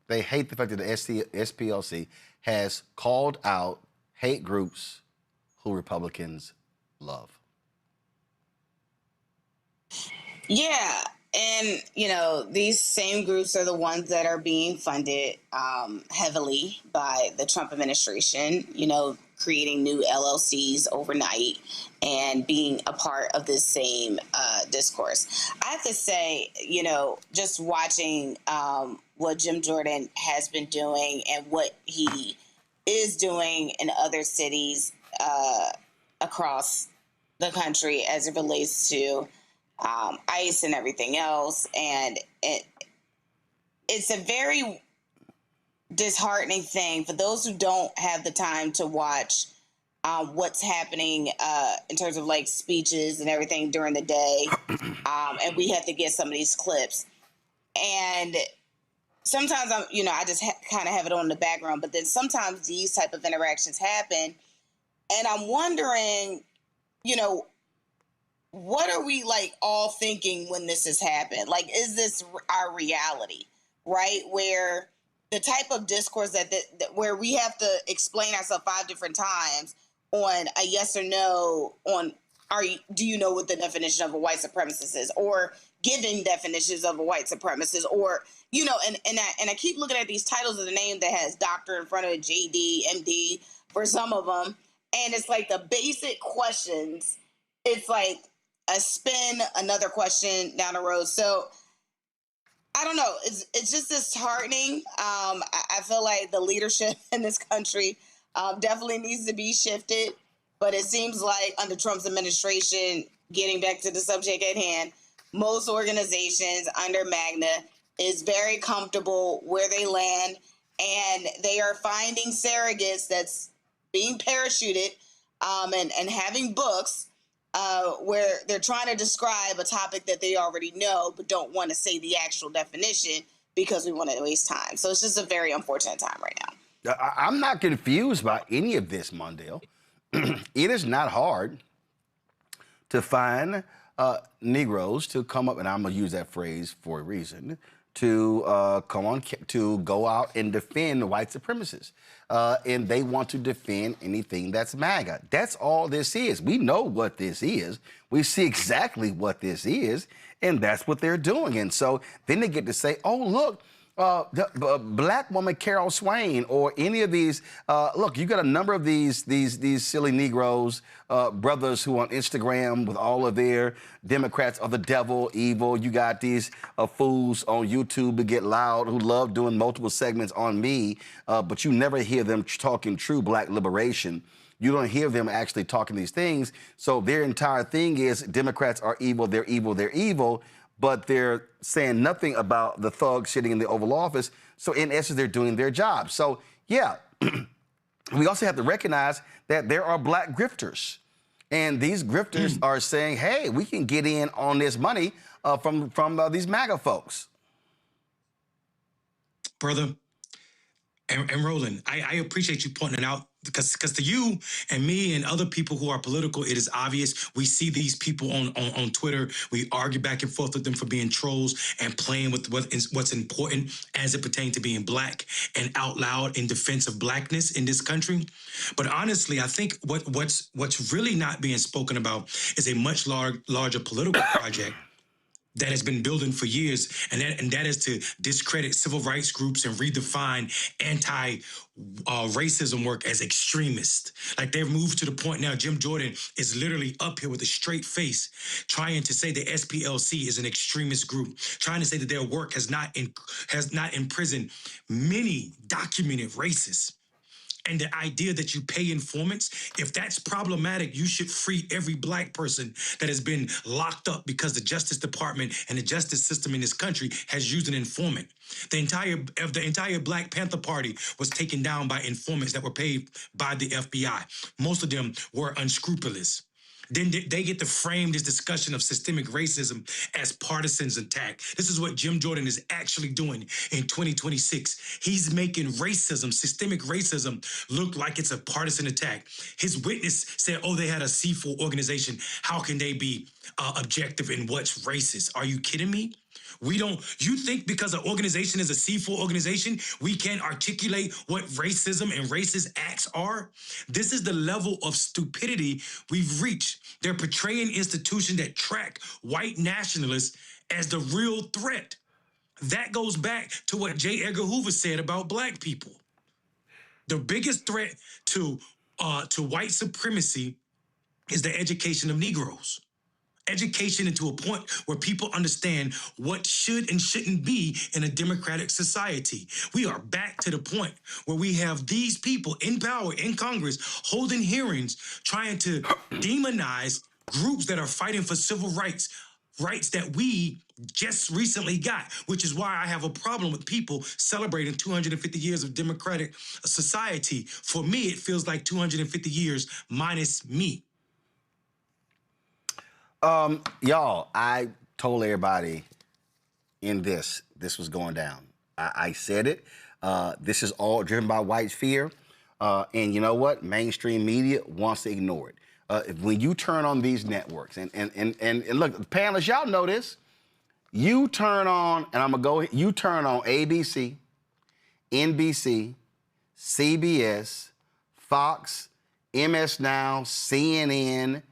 they hate the fact that the SPLC has called out hate groups who Republicans love. Yeah, and these same groups are the ones that are being funded heavily by the Trump administration, creating new LLCs overnight and being a part of this same discourse. I have to say, just watching what Jim Jordan has been doing and what he is doing in other cities across the country as it relates to ICE and everything else. And it's a very disheartening thing for those who don't have the time to watch what's happening in terms of like speeches and everything during the day. And we have to get some of these clips. And sometimes I just kind of have it on the background, but then sometimes these type of interactions happen. And I'm wondering, what are we like all thinking when this has happened? Like, is this our reality, right? Where the type of discourse that where we have to explain ourselves 5 different times on a yes or no on do you know what the definition of a white supremacist is, or giving definitions of a white supremacist, or and I keep looking at these titles of the name that has doctor in front of it, JD, MD for some of them, and it's like the basic questions. It's like a spin, another question down the road. So I don't know. It's just disheartening. I feel like the leadership in this country definitely needs to be shifted. But it seems like under Trump's administration, getting back to the subject at hand, most organizations under MAGNA is very comfortable where they land, and they are finding surrogates that's being parachuted and having books where they're trying to describe a topic that they already know but don't want to say the actual definition because we want to waste time. So it's just a very unfortunate time right now. I'm not confused by any of this, Mondale. It is not hard to find Negroes to come up, and I'm going to use that phrase for a reason, to go out and defend white supremacists. And they want to defend anything that's MAGA. That's all this is. We know what this is. We see exactly what this is, and that's what they're doing. And so then they get to say, oh, look, the black woman Carol Swain, or any of these. Look, you got a number of these silly Negroes, brothers who on Instagram with all of their Democrats are the devil, evil. You got these fools on YouTube who get loud, who love doing multiple segments on me, but you never hear them talking true black liberation. You don't hear them actually talking these things. So their entire thing is Democrats are evil, they're evil, they're evil. But they're saying nothing about the thugs sitting in the Oval Office. So in essence, they're doing their job. So yeah, we also have to recognize that there are black grifters. And these grifters are saying, hey, we can get in on this money from these MAGA folks. Brother, and Roland, I appreciate you pointing it out, because to you and me and other people who are political, it is obvious. We see these people on Twitter. We argue back and forth with them for being trolls and playing with what's important as it pertains to being black and out loud in defense of blackness in this country. But honestly, I think what's really not being spoken about is a much larger political project that has been building for years, and that is to discredit civil rights groups and redefine anti-racism work as extremist. Like, they've moved to the point now, Jim Jordan is literally up here with a straight face trying to say that SPLC is an extremist group, trying to say that their work has not imprisoned many documented racists. And the idea that you pay informants, if that's problematic, you should free every black person that has been locked up because the Justice Department and the justice system in this country has used an informant. The entire Black Panther Party was taken down by informants that were paid by the FBI. Most of them were unscrupulous. Then they get to frame this discussion of systemic racism as partisans attack. This is what Jim Jordan is actually doing in 2026. He's making racism, systemic racism, look like it's a partisan attack. His witness said, oh, they had a C4 organization. How can they be objective in what's racist? Are you kidding me? You think because an organization is a C4 organization, we can't articulate what racism and racist acts are? This is the level of stupidity we've reached. They're portraying institutions that track white nationalists as the real threat. That goes back to what J. Edgar Hoover said about black people. The biggest threat to white supremacy is the education of Negroes. education into a point where people understand what should and shouldn't be in a democratic society. We are back to the point where we have these people in power in Congress holding hearings, trying to demonize groups that are fighting for civil rights that we just recently got, which is why I have a problem with people celebrating 250 years of democratic society. For me, it feels like 250 years minus me. Y'all, I told everybody in this was going down. I said it. This is all driven by white fear. And you know what? Mainstream media wants to ignore it. When you turn on these networks, and look, panelists, y'all know this. You turn on, and I'm going to go, you turn on ABC, NBC, CBS, Fox, MS Now, CNN.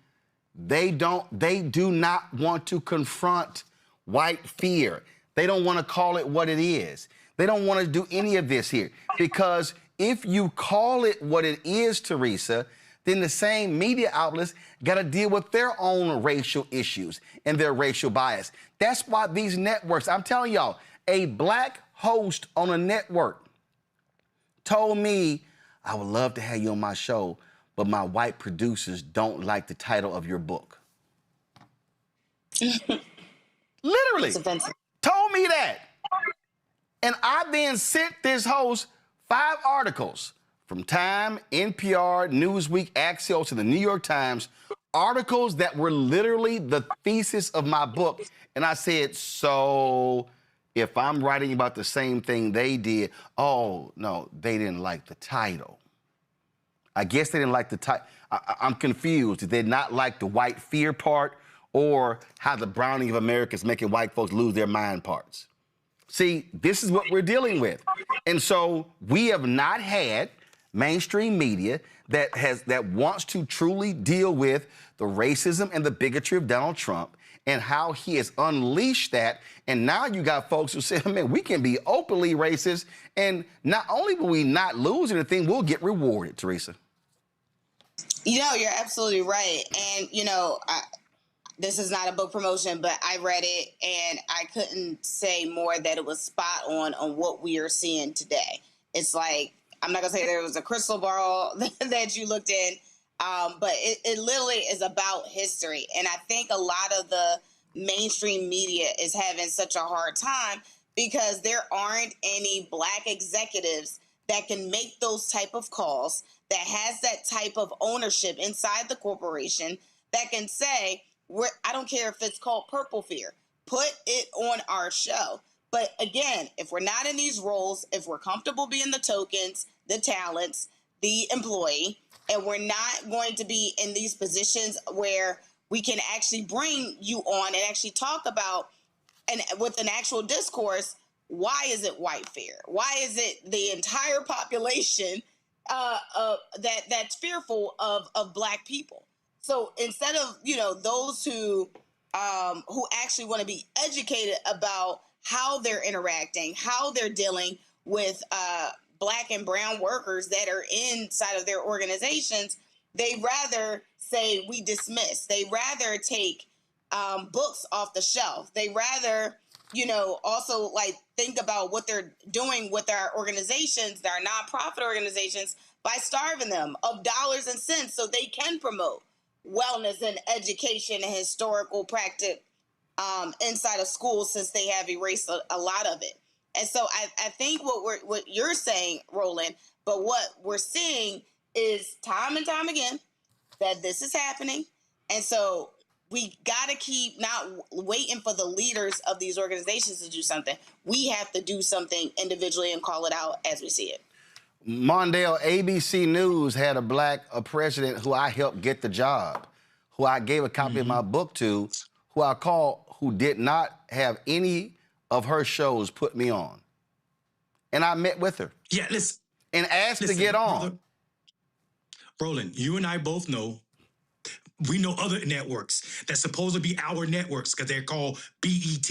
They do not want to confront white fear. They don't want to call it what it is. They don't want to do any of this here. Because if you call it what it is, Teresa, then the same media outlets got to deal with their own racial issues and their racial bias. That's why these networks, I'm telling y'all, a black host on a network told me, I would love to have you on my show, but my white producers don't like the title of your book. Literally. Told me that. And I then sent this host 5 articles from Time, NPR, Newsweek, Axios, to the New York Times, articles that were literally the thesis of my book. And I said, so if I'm writing about the same thing they did, oh, no, they didn't like the title. I guess they didn't like the title. I'm confused. Did they not like the white fear part or how the browning of America is making white folks lose their mind parts? See, this is what we're dealing with. And so we have not had mainstream media that wants to truly deal with the racism and the bigotry of Donald Trump and how he has unleashed that. And now you got folks who say, man, we can be openly racist, and not only will we not lose anything, we'll get rewarded, Teresa. You know, you're absolutely right. And, you know, this is not a book promotion, but I read it and I couldn't say more that it was spot on what we are seeing today. It's like, I'm not going to say there was a crystal ball that you looked in, but it literally is about history. And I think a lot of the mainstream media is having such a hard time because there aren't any black executives that can make those type of calls, that has that type of ownership inside the corporation, that can say, I don't care if it's called purple fear, put it on our show. But again, if we're not in these roles, if we're comfortable being the tokens, the talents, the employee, and we're not going to be in these positions where we can actually bring you on and actually talk about, and with an actual discourse, why is it white fear? Why is it the entire population that's fearful of black people? So instead of, you know, those who actually want to be educated about how they're interacting, how they're dealing with black and brown workers that are inside of their organizations, they rather say we dismiss. They rather take books off the shelf. They rather, you know, also like think about what they're doing with our organizations, our nonprofit organizations, by starving them of dollars and cents so they can promote wellness and education and historical practice inside of schools, since they have erased a lot of it. And so I think what you're saying, Roland, but what we're seeing is time and time again that this is happening. And so we got to keep not waiting for the leaders of these organizations to do something. We have to do something individually and call it out as we see it. Mondale, ABC News had a president who I helped get the job, who I gave a copy of my book to, who I called, who did not have any of her shows put me on. And I met with her. Yeah, listen. And asked to get on. Brother, Roland, you and I both know, we know other networks that's supposed to be our networks because they're called BET.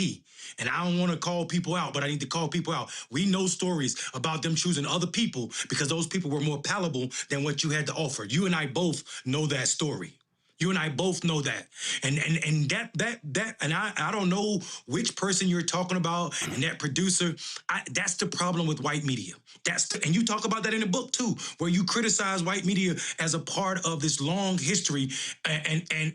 And I don't want to call people out, but I need to call people out. We know stories about them choosing other people because those people were more palatable than what you had to offer. You and I both know that story. You and I both know that. And I don't know which person you're talking about and that producer. That's the problem with white media. And you talk about that in the book too, where you criticize white media as a part of this long history and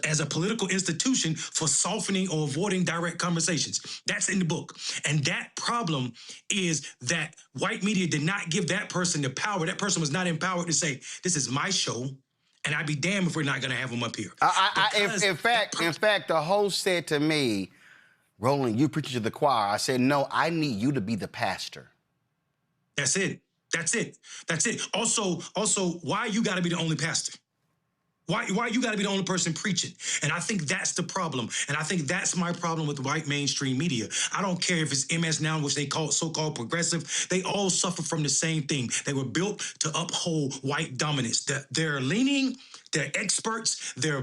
as a political institution for softening or avoiding direct conversations. That's in the book. And that problem is that white media did not give that person the power. That person was not empowered to say, this is my show. And I'd be damned if we're not going to have them up here. In fact, the host said to me, Roland, you preaching to the choir. I said, no, I need you to be the pastor. That's it. Also, why you got to be the only pastor? Why you got to be the only person preaching? And I think that's the problem. And I think that's my problem with white mainstream media. I don't care if it's MS Now, which they call so-called progressive. They all suffer from the same thing. They were built to uphold white dominance. They're leaning, they're experts, their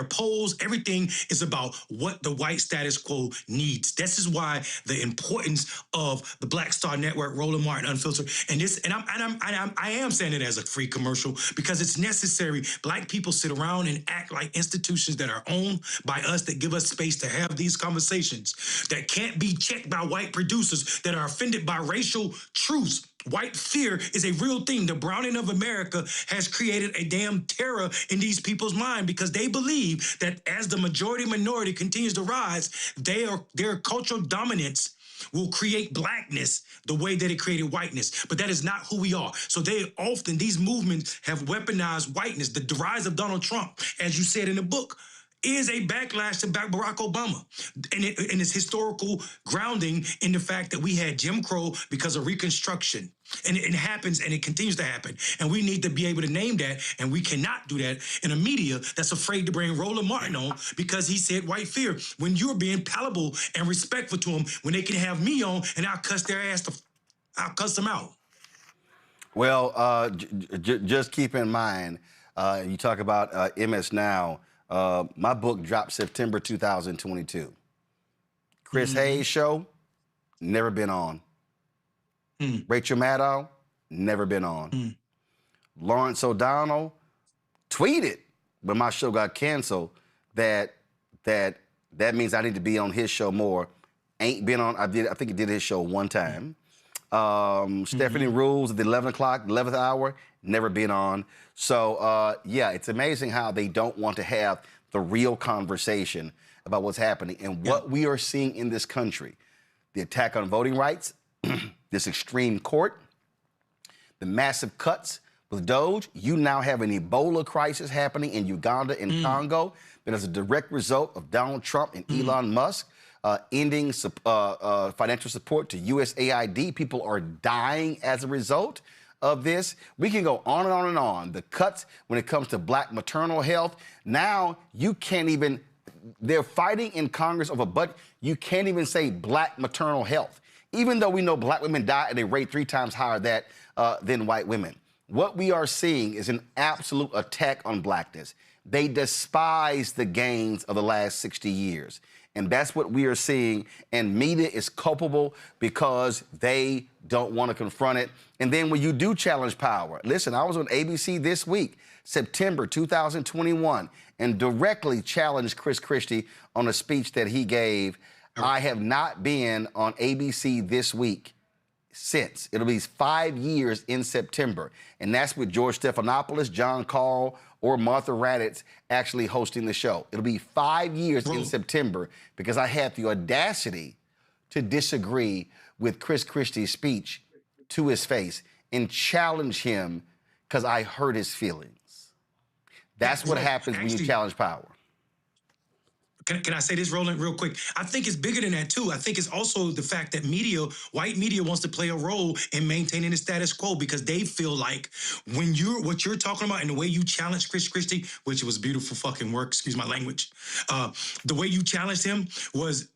polls, everything is about what the white status quo needs. This is why the importance of the Black Star Network, Roland Martin Unfiltered, and I am saying it as a free commercial because it's necessary. Black people sit around and act like institutions that are owned by us, that give us space to have these conversations, that can't be checked by white producers that are offended by racial truths. White fear is a real thing. The browning of America has created a damn terror in these people's mind because they believe that as the majority minority continues to rise, their cultural dominance will create blackness the way that it created whiteness. But that is not who we are. So these movements have weaponized whiteness. The rise of Donald Trump, as you said in the book, is a backlash to Barack Obama. And its historical grounding in the fact that we had Jim Crow because of Reconstruction. And it happens and it continues to happen. And we need to be able to name that. And we cannot do that in a media that's afraid to bring Roland Martin on because he said white fear. When you're being palatable and respectful to him, when they can have me on and I'll cuss their ass, I'll cuss them out. Well, just keep in mind, you talk about MS Now. My book dropped September 2022. Chris Hayes' show, never been on. Rachel Maddow, never been on. Lawrence O'Donnell tweeted when my show got canceled that means I need to be on his show more. Ain't been on. I think he did his show one time. Stephanie Rules at the 11th hour, never been on. So, yeah, it's amazing how they don't want to have the real conversation about what's happening. And what we are seeing in this country, the attack on voting rights, this extreme court, the massive cuts with Doge, you now have an Ebola crisis happening in Uganda and Congo that is a direct result of Donald Trump and Elon Musk ending financial support to USAID. People are dying as a result of this. We can go on and on and on. The cuts when it comes to black maternal health. Now you can't even, they're fighting in Congress over budget. You can't even say black maternal health, even though we know black women die at a rate 3 times higher than white women. What we are seeing is an absolute attack on blackness. They despise the gains of the last 60 years. And that's what we are seeing. And media is culpable because they don't want to confront it. And then when you do challenge power, listen, I was on ABC this week, September 2021, and directly challenged Chris Christie on a speech that he gave. I have not been on ABC this week since. It'll be 5 years in September. And that's with George Stephanopoulos, John Carl, or Martha Raddatz actually hosting the show. It'll be 5 years in September because I had the audacity to disagree with Chris Christie's speech to his face and challenge him because I hurt his feelings. That's what happens when you challenge power. Can I say this, Roland, real quick? I think it's bigger than that, too. I think it's also the fact that white media wants to play a role in maintaining the status quo because they feel like when what you're talking about and the way you challenge Chris Christie, which was beautiful fucking work, excuse my language, the way you challenged him was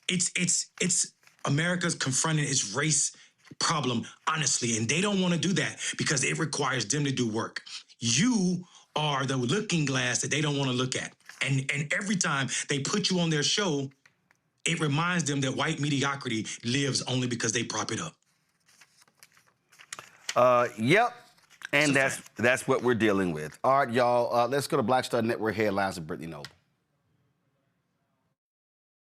it's America's confronting its race problem, honestly, and they don't want to do that because it requires them to do work. You are the looking glass that they don't want to look at. And every time they put you on their show, it reminds them that white mediocrity lives only because they prop it up. Yep. And that's what we're dealing with. All right, y'all, let's go to Black Star Network headlines with Brittany Noble.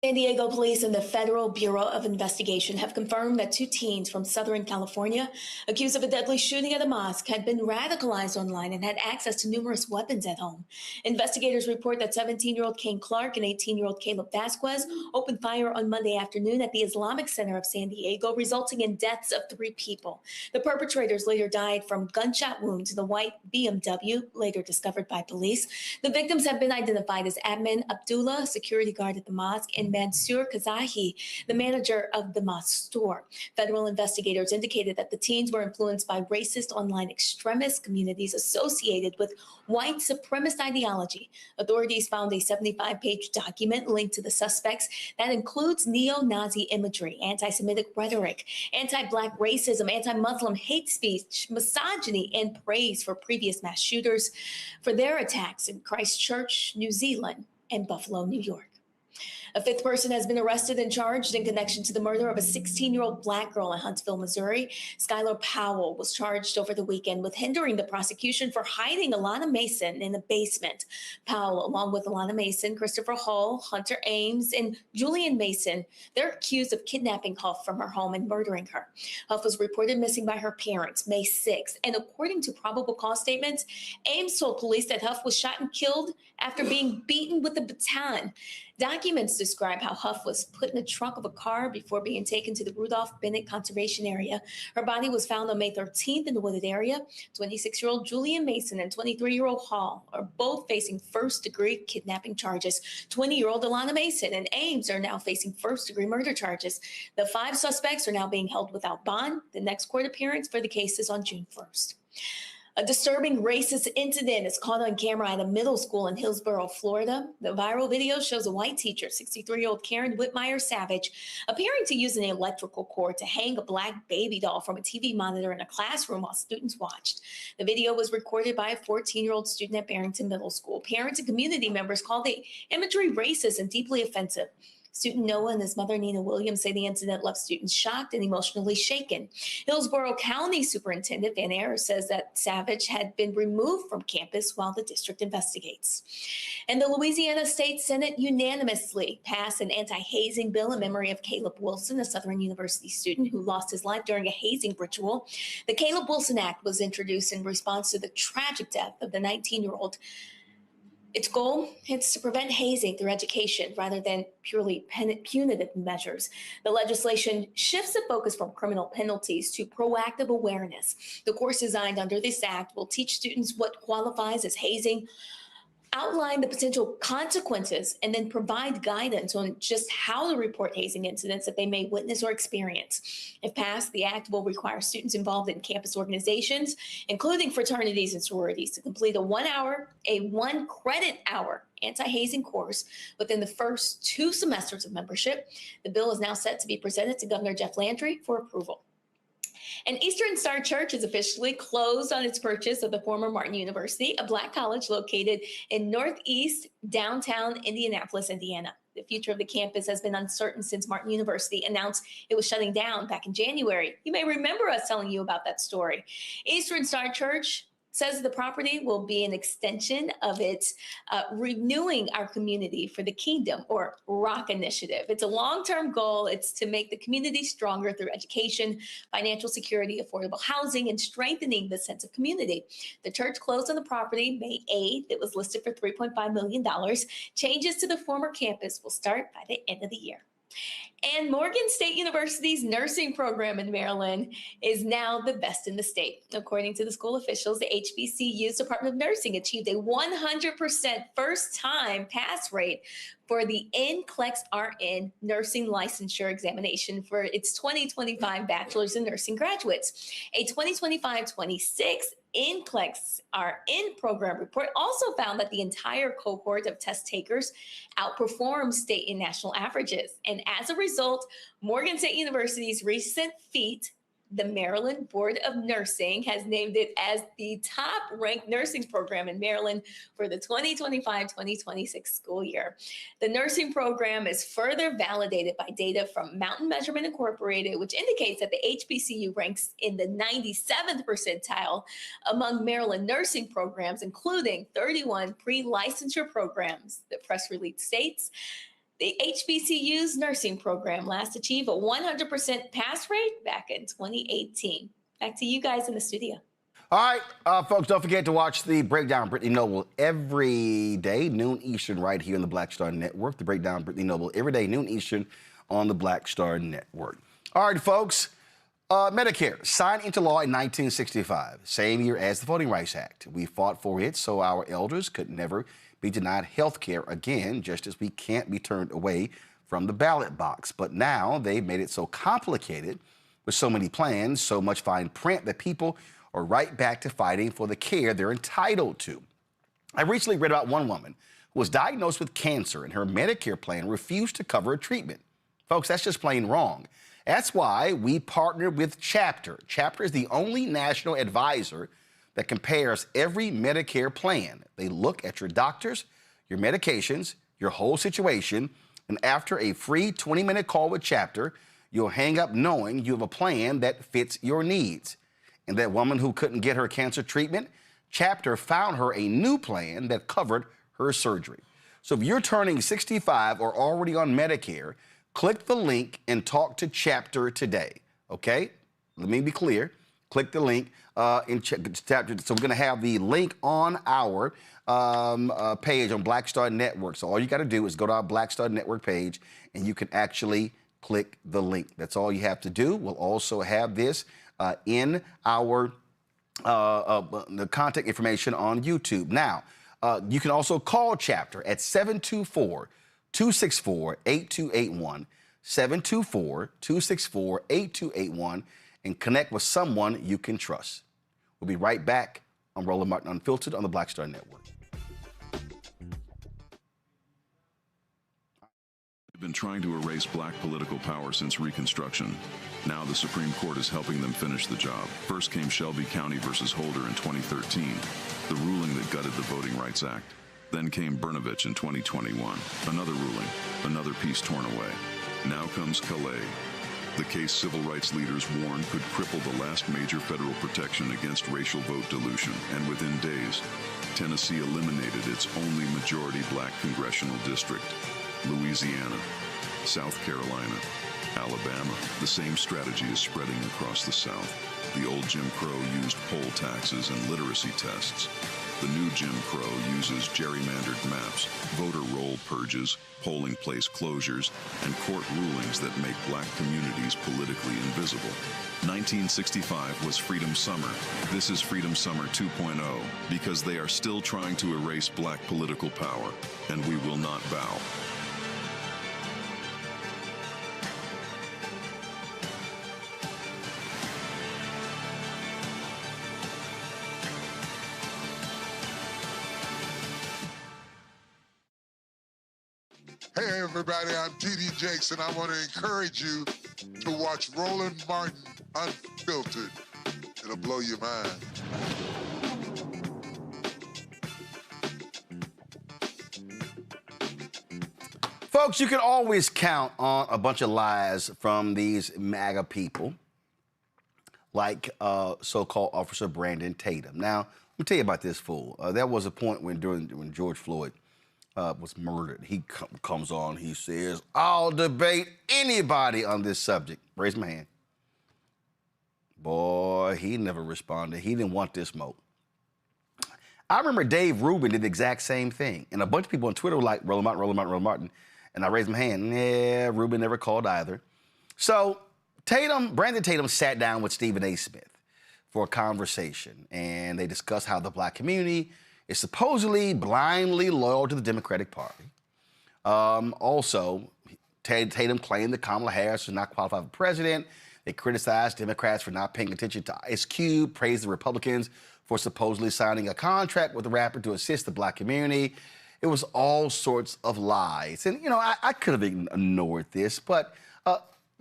San Diego police and the Federal Bureau of Investigation have confirmed that 2 teens from Southern California accused of a deadly shooting at a mosque had been radicalized online and had access to numerous weapons at home. Investigators report that 17-year-old Kane Clark and 18-year-old Caleb Vasquez opened fire on Monday afternoon at the Islamic Center of San Diego, resulting in deaths of 3 people. The perpetrators later died from gunshot wounds in the white BMW, later discovered by police. The victims have been identified as Admin Abdullah, security guard at the mosque, and Mansour Kazahi, the manager of the mosque store. Federal investigators indicated that the teens were influenced by racist online extremist communities associated with white supremacist ideology. Authorities found a 75-page document linked to the suspects that includes neo-Nazi imagery, anti-Semitic rhetoric, anti-Black racism, anti-Muslim hate speech, misogyny, and praise for previous mass shooters for their attacks in Christchurch, New Zealand, and Buffalo, New York. A 5th person has been arrested and charged in connection to the murder of a 16-year-old Black girl in Huntsville, Missouri. Skylar Powell was charged over the weekend with hindering the prosecution for hiding Alana Mason in the basement. Powell, along with Alana Mason, Christopher Hull, Hunter Ames, and Julian Mason, they're accused of kidnapping Huff from her home and murdering her. Huff was reported missing by her parents May 6th, and according to probable cause statements, Ames told police that Huff was shot and killed after being beaten with a baton. Documents describe how Huff was put in the trunk of a car before being taken to the Rudolph Bennett Conservation Area. Her body was found on May 13th in the wooded area. 26-year-old Julian Mason and 23-year-old Hall are both facing first-degree kidnapping charges. 20-year-old Alana Mason and Ames are now facing first-degree murder charges. The 5 suspects are now being held without bond. The next court appearance for the case is on June 1st. A disturbing racist incident is caught on camera at a middle school in Hillsborough, Florida. The viral video shows a white teacher, 63-year-old Karen Whitmire Savage, appearing to use an electrical cord to hang a Black baby doll from a TV monitor in a classroom while students watched. The video was recorded by a 14-year-old student at Barrington Middle School. Parents and community members called the imagery racist and deeply offensive. Student Noah and his mother, Nina Williams, say the incident left students shocked and emotionally shaken. Hillsborough County Superintendent Van Ayer says that Savage had been removed from campus while the district investigates. And the Louisiana State Senate unanimously passed an anti-hazing bill in memory of Caleb Wilson, a Southern University student who lost his life during a hazing ritual. The Caleb Wilson Act was introduced in response to the tragic death of the 19-year-old. Its goal is to prevent hazing through education rather than purely punitive measures. The legislation shifts the focus from criminal penalties to proactive awareness. The course designed under this act will teach students what qualifies as hazing, outline the potential consequences, and then provide guidance on just how to report hazing incidents that they may witness or experience. If passed, the act will require students involved in campus organizations, including fraternities and sororities, to complete a 1 credit hour anti-hazing course within the first 2 semesters of membership. The bill is now set to be presented to Governor Jeff Landry for approval. And Eastern Star Church is officially closed on its purchase of the former Martin University, a Black college located in northeast downtown Indianapolis, Indiana. The future of the campus has been uncertain since Martin University announced it was shutting down back in January. You may remember us telling you about that story. Eastern Star Church says the property will be an extension of its Renewing Our Community for the Kingdom, or ROC initiative. It's a long-term goal. It's to make the community stronger through education, financial security, affordable housing, and strengthening the sense of community. The church closed on the property May 8th. It was listed for $3.5 million. Changes to the former campus will start by the end of the year. And Morgan State University's nursing program in Maryland is now the best in the state. According to the school officials, the HBCU's Department of Nursing achieved a 100% first-time pass rate for the NCLEX RN nursing licensure examination for its 2025 bachelor's in nursing graduates. A 2025-26 NCLEX RN program report also found that the entire cohort of test takers outperformed state and national averages. And as a result, Morgan State University's recent feat The Maryland Board of Nursing has named it as the top-ranked nursing program in Maryland for the 2025-2026 school year. The nursing program is further validated by data from Mountain Measurement Incorporated, which indicates that the HBCU ranks in the 97th percentile among Maryland nursing programs, including 31 pre-licensure programs. The press release states, the HBCU's nursing program last achieved a 100% pass rate back in 2018. Back to you guys in the studio. All right, folks, don't forget to watch the Breakdown Brittany Noble every day, noon Eastern, right here on the Black Star Network. The Breakdown Brittany Noble every day, noon Eastern, on the Black Star Network. All right, folks, Medicare signed into law in 1965, same year as the Voting Rights Act. We fought for it so our elders could never be denied health care again, just as we can't be turned away from the ballot box. But now they've made it so complicated with so many plans, so much fine print, that people are right back to fighting for the care they're entitled to. I recently read about one woman who was diagnosed with cancer and her Medicare plan refused to cover her treatment. Folks, that's just plain wrong. That's why we partnered with Chapter. Chapter is the only national advisor that compares every Medicare plan. They look at your doctors, your medications, your whole situation, and after a free 20-minute call with Chapter, you'll hang up knowing you have a plan that fits your needs. And that woman who couldn't get her cancer treatment, Chapter found her a new plan that covered her surgery. So if you're turning 65 or already on Medicare, click the link and talk to Chapter today, okay? Let me be clear. Click the link in Chapter. So we're going to have the link on our page on Black Star Network. So all you got to do is go to our Black Star Network page, and you can actually click the link. That's all you have to do. We'll also have this in our the contact information on YouTube. Now, you can also call Chapter at 724-264-8281, 724-264-8281, and connect with someone you can trust. We'll be right back on Roland Martin Unfiltered on the Black Star Network. They've been trying to erase black political power since Reconstruction. Now the Supreme Court is helping them finish the job. First came Shelby County versus Holder in 2013, the ruling that gutted the Voting Rights Act. Then came Brnovich in 2021, another ruling, another piece torn away. Now comes Calais, the case civil rights leaders warned could cripple the last major federal protection against racial vote dilution. And within days, Tennessee eliminated its only majority black congressional district. Louisiana, South Carolina, Alabama. The same strategy is spreading across the South. The old Jim Crow used poll taxes and literacy tests. The new Jim Crow uses gerrymandered maps, voter roll purges, polling place closures, and court rulings that make black communities politically invisible. 1965 was Freedom Summer. This is Freedom Summer 2.0, because they are still trying to erase black political power, and we will not bow. Hey everybody, I'm T.D. Jakes, and I want to encourage you to watch Roland Martin Unfiltered. It'll blow your mind. Folks, you can always count on a bunch of lies from these MAGA people, like so-called Officer Brandon Tatum. Now, let me tell you about this fool. There was a point when George Floyd was murdered. He comes on, he says, I'll debate anybody on this subject. Raise my hand. Boy, he never responded. He didn't want this smoke. I remember Dave Rubin did the exact same thing. And a bunch of people on Twitter were like, Roland Martin, Roland Martin, Roland Martin. And I raised my hand. Yeah, Rubin never called either. So Brandon Tatum sat down with Stephen A. Smith for a conversation. And they discussed how the black community is supposedly blindly loyal to the Democratic Party. Also, Tatum claimed that Kamala Harris was not qualified for president. They criticized Democrats for not paying attention to Ice Cube, praised the Republicans for supposedly signing a contract with the rapper to assist the black community. It was all sorts of lies. And, you know, I could have ignored this, but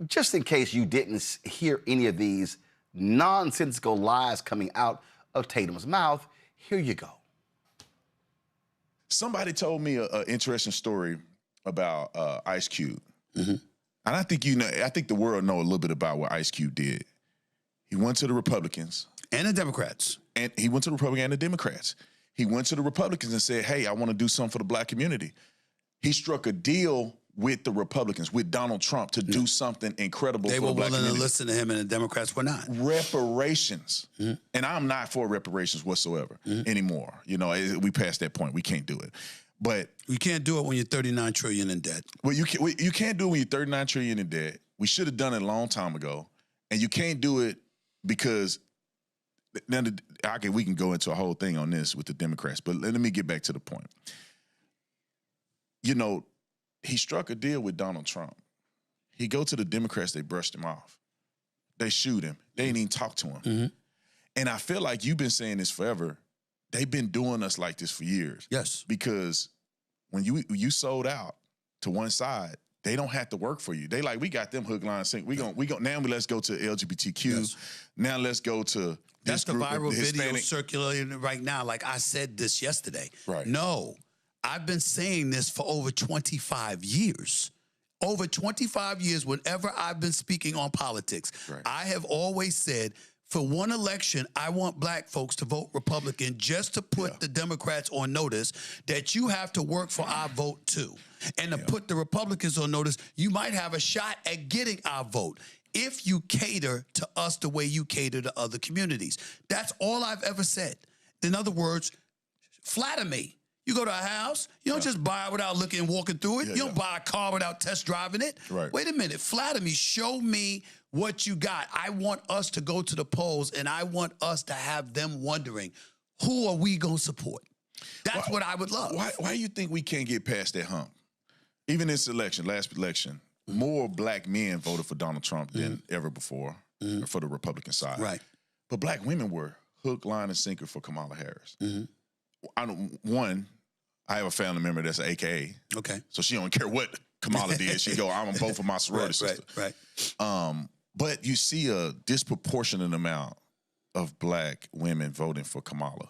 just in case you didn't hear any of these nonsensical lies coming out of Tatum's mouth. Here you go. Somebody told me an interesting story about Ice Cube. And I think I think the world know a little bit about what Ice Cube did. He went to the Republicans. And the Democrats. And he went to the Republicans and the Democrats. He went to the Republicans and said, hey, I want to do something for the black community. He struck a deal with the Republicans, with Donald Trump, to do something incredible for the black community. They were willing to listen to him, and the Democrats were not. Reparations. And I'm not for reparations whatsoever anymore. You know, we passed that point. We can't do it. But you can't do it when you're $39 trillion in debt. Well, you can't do it when you're $39 trillion in debt. We should have done it a long time ago. And you can't do it because now we can go into a whole thing on this with the Democrats, but let me get back to the point. You know, he struck a deal with Donald Trump. He go to the Democrats, they brushed him off. They shoot him. They ain't even talk to him. And I feel like you've been saying this forever. They've been doing us like this for years. Yes. Because when you sold out to one side, they don't have to work for you. They like, we got them hook, line, sink. Now let's go to LGBTQ. Yes. Now let's go to That's the group, viral video Hispanic. circulating right now. Like I said this yesterday. Right. No, I've been saying this for over 25 years. Over 25 years, whenever I've been speaking on politics, I have always said, for one election, I want black folks to vote Republican just to put the Democrats on notice that you have to work for our vote too. And to put the Republicans on notice, you might have a shot at getting our vote if you cater to us the way you cater to other communities. That's all I've ever said. In other words, flatter me. You go to a house, you don't just buy it without looking and walking through it. You don't buy a car without test driving it. Wait a minute, flatter me, show me what you got. I want us to go to the polls, and I want us to have them wondering, who are we going to support? That's what I would love. Why do you think we can't get past that hump? Even this election, last election, more black men voted for Donald Trump than ever before for the Republican side. Right. But black women were hook, line, and sinker for Kamala Harris. I have a family member that's an AKA. Okay. So she don't care what Kamala did. She go, I'm on both of my sorority sister. Right. But you see a disproportionate amount of black women voting for Kamala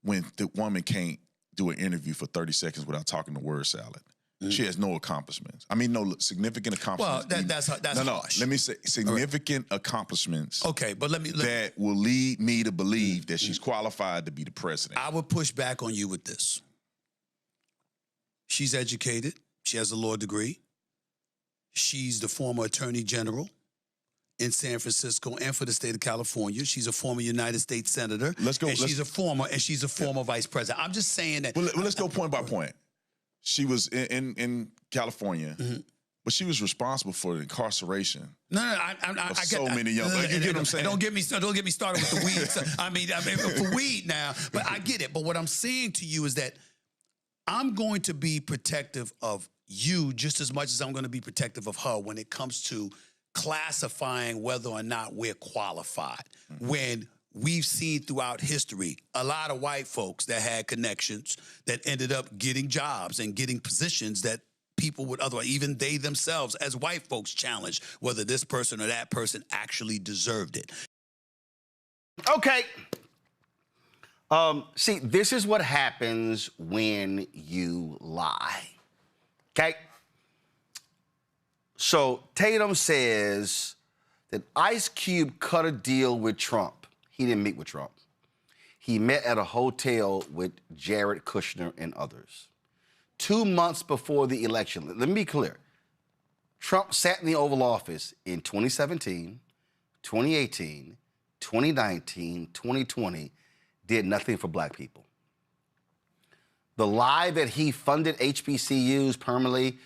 when the woman can't do an interview for 30 seconds without talking the word salad. She has no accomplishments. I mean, no significant accomplishments. Well, that's harsh. Let me say significant accomplishments. Okay, but let me that will lead me to believe that she's qualified to be the president. I would push back on you with this. She's educated. She has a law degree. She's the former attorney general in San Francisco and for the state of California. She's a former United States senator. She's a former vice president. I'm just saying that. Well, let's go point by point. She was in California, but she was responsible for the incarceration. I get so many young. You get what I'm saying? Don't get me started with the weed. I mean, for weed now, but I get it. But what I'm saying to you is that I'm going to be protective of you just as much as I'm going to be protective of her when it comes to classifying whether or not we're qualified. When we've seen throughout history a lot of white folks that had connections that ended up getting jobs and getting positions that people would otherwise, even they themselves as white folks, challenged whether this person or that person actually deserved it. Okay. See, this is what happens when you lie. Okay? So Tatum says that Ice Cube cut a deal with Trump. He didn't meet with Trump. He met at a hotel with Jared Kushner and others. 2 months before the election, let me be clear. Trump sat in the Oval Office in 2017, 2018, 2019, 2020, did nothing for black people. The lie that he funded HBCUs permanently,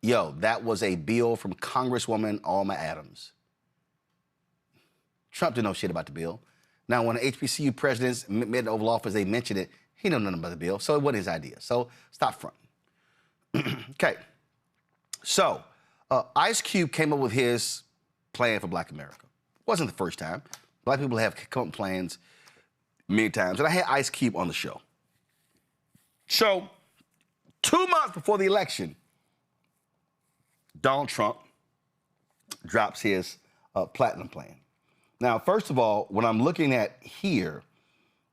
that was a bill from Congresswoman Alma Adams. Trump didn't know shit about the bill. Now, when the HBCU presidents met in the Oval Office, they mentioned it. He didn't know nothing about the bill, so it wasn't his idea. So stop fronting. Okay. So Ice Cube came up with his plan for Black America. Wasn't the first time. Black people have come up with plans many times. And I had Ice Cube on the show. So 2 months before the election, Donald Trump drops his platinum plan. Now, first of all, what I'm looking at here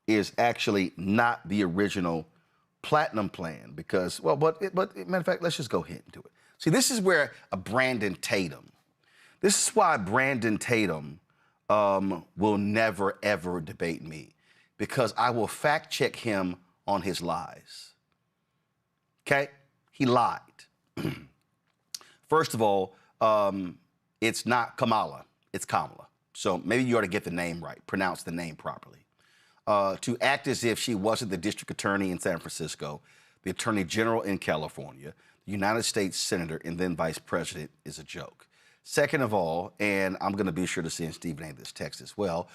is actually not the original platinum plan because, well, but matter of fact, let's just go ahead and do it. See, this is where Brandon Tatum, this is why Brandon Tatum will never, ever debate me because I will fact check him on his lies. Okay? He lied. First of all, it's not Kamala, it's Kamala. So maybe you ought to get the name right, pronounce the name properly. To act as if she wasn't the district attorney in San Francisco, the attorney general in California, the United States senator, and then vice president is a joke. Second of all, and I'm going to be sure to send Stephen A. this text as well,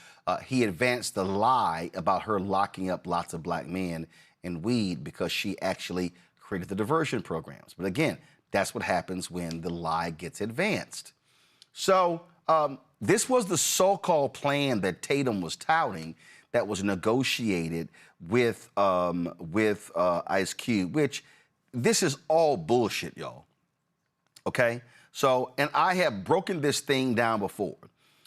he advanced the lie about her locking up lots of black men in weed because she actually created the diversion programs. But again, that's what happens when the lie gets advanced. So this was the so-called plan that Tatum was touting that was negotiated with Ice Cube, which this is all bullshit, y'all. Okay? So, and I have broken this thing down before.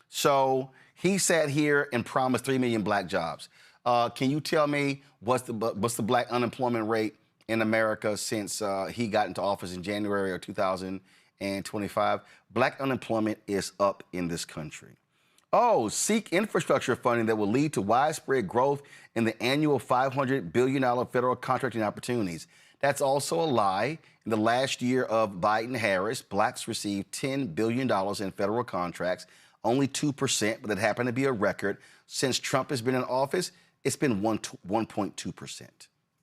So he sat here and promised 3 million black jobs. Can you tell me what's the black unemployment rate in America since he got into office in January of 2025? Black unemployment is up in this country. Oh, seek infrastructure funding that will lead to widespread growth in the annual $500 billion federal contracting opportunities. That's also a lie. In the last year of Biden-Harris, blacks received $10 billion in federal contracts, only 2%, but that happened to be a record. Since Trump has been in office, it's been 1.2%,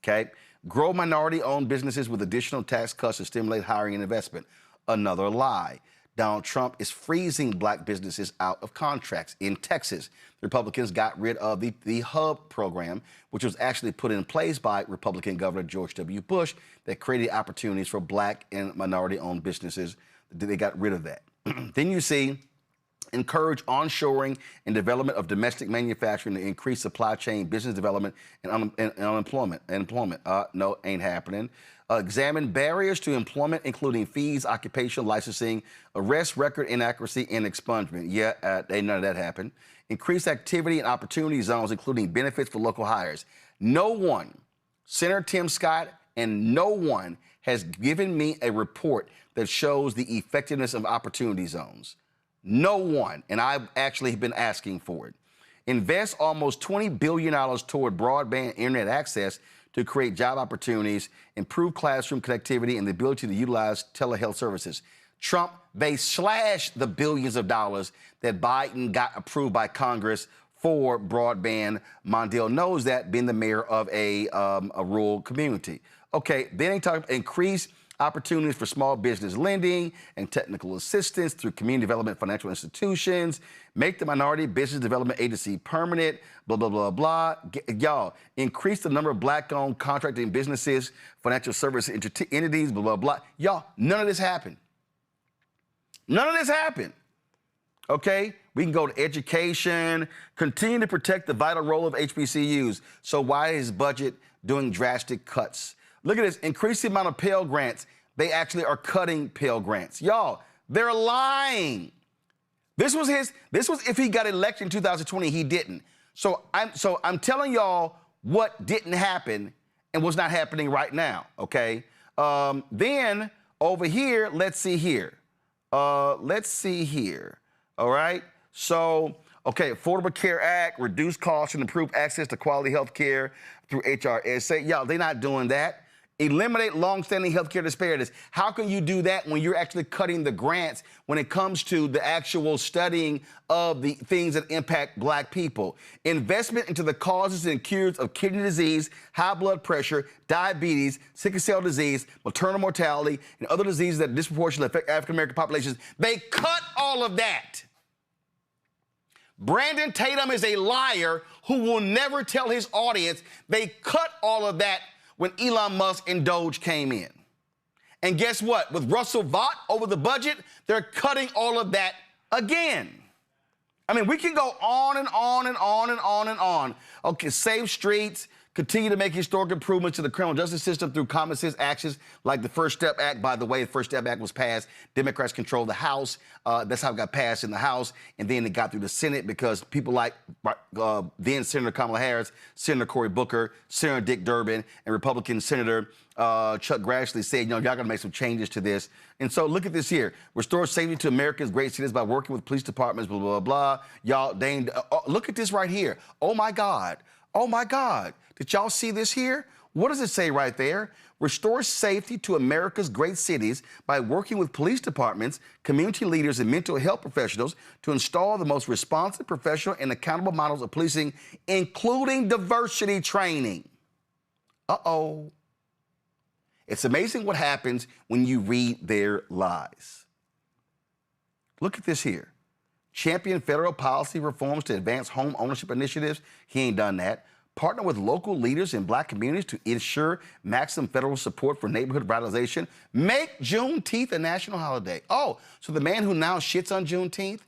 okay? Grow minority-owned businesses with additional tax cuts to stimulate hiring and investment. Another lie. Donald Trump is freezing black businesses out of contracts. In Texas, the Republicans got rid of the HUB program, which was actually put in place by Republican Governor George W. Bush that created opportunities for black and minority-owned businesses. They got rid of that. Then you see encourage onshoring and development of domestic manufacturing to increase supply chain, business development, and unemployment. No, ain't happening. Examine barriers to employment, including fees, occupational licensing, arrest record inaccuracy, and expungement. Yeah, none of that happened. Increase activity and opportunity zones, including benefits for local hires. No one, Senator Tim Scott, and no one has given me a report that shows the effectiveness of opportunity zones. No one, and I've actually been asking for it. Invest almost $20 billion toward broadband internet access to create job opportunities, improve classroom connectivity, and the ability to utilize telehealth services. Trump, they slashed the billions of dollars that Biden got approved by Congress for broadband. Mondale knows that, being the mayor of a rural community. Okay, then he talked about increase opportunities for small business lending and technical assistance through community development financial institutions, make the Minority Business Development Agency permanent, blah, blah, blah, blah. Y'all, increase the number of black-owned contracting businesses, financial service entities, blah, blah, blah. Y'all, none of this happened. None of this happened. Okay? We can go to education, continue to protect the vital role of HBCUs. So why is budget doing drastic cuts? Look at this, increase the amount of Pell Grants. They actually are cutting Pell Grants. Y'all, they're lying. This was if he got elected in 2020, he didn't. So I'm telling y'all what didn't happen and what's not happening right now, okay? Then over here, let's see here. All right? So, okay, Affordable Care Act, reduce costs and improve access to quality health care through HRSA. Y'all, they're not doing that. Eliminate long-standing healthcare disparities. How can you do that when you're actually cutting the grants when it comes to the actual studying of the things that impact black people? Investment into the causes and cures of kidney disease, high blood pressure, diabetes, sickle cell disease, maternal mortality, and other diseases that disproportionately affect African-American populations. They cut all of that. Brandon Tatum is a liar who will never tell his audience they cut all of that when Elon Musk and Doge came in. And guess what? With Russell Vought over the budget, they're cutting all of that again. I mean, we can go on and on and on and on and on. Okay, save streets, continue to make historic improvements to the criminal justice system through common sense actions like the First Step Act. By the way, the First Step Act was passed. Democrats controlled the House. That's how it got passed in the House. And then it got through the Senate because people like then Senator Kamala Harris, Senator Cory Booker, Senator Dick Durbin, and Republican Senator Chuck Grassley said, y'all got to make some changes to this. And so look at this here. Restore safety to America's great cities by working with police departments, blah, blah, blah. Y'all, look at this right here. Oh, my God. Oh, my God. Did y'all see this here? What does it say right there? Restore safety to America's great cities by working with police departments, community leaders, and mental health professionals to install the most responsive, professional, and accountable models of policing, including diversity training. Uh-oh. It's amazing what happens when you read their lies. Look at this here. Champion federal policy reforms to advance home ownership initiatives. He ain't done that. Partner with local leaders in black communities to ensure maximum federal support for neighborhood revitalization. Make Juneteenth a national holiday. Oh, so the man who now shits on Juneteenth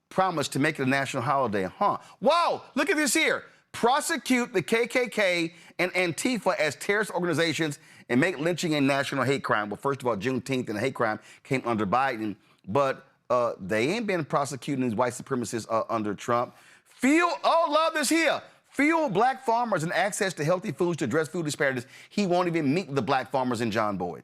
promised to make it a national holiday, huh? Whoa, look at this here. Prosecute the KKK and Antifa as terrorist organizations and make lynching a national hate crime. Well, first of all, Juneteenth and a hate crime came under Biden, but they ain't been prosecuting these white supremacists under Trump. Love this here. Fuel black farmers and access to healthy foods to address food disparities. He won't even meet the black farmers in John Boyd.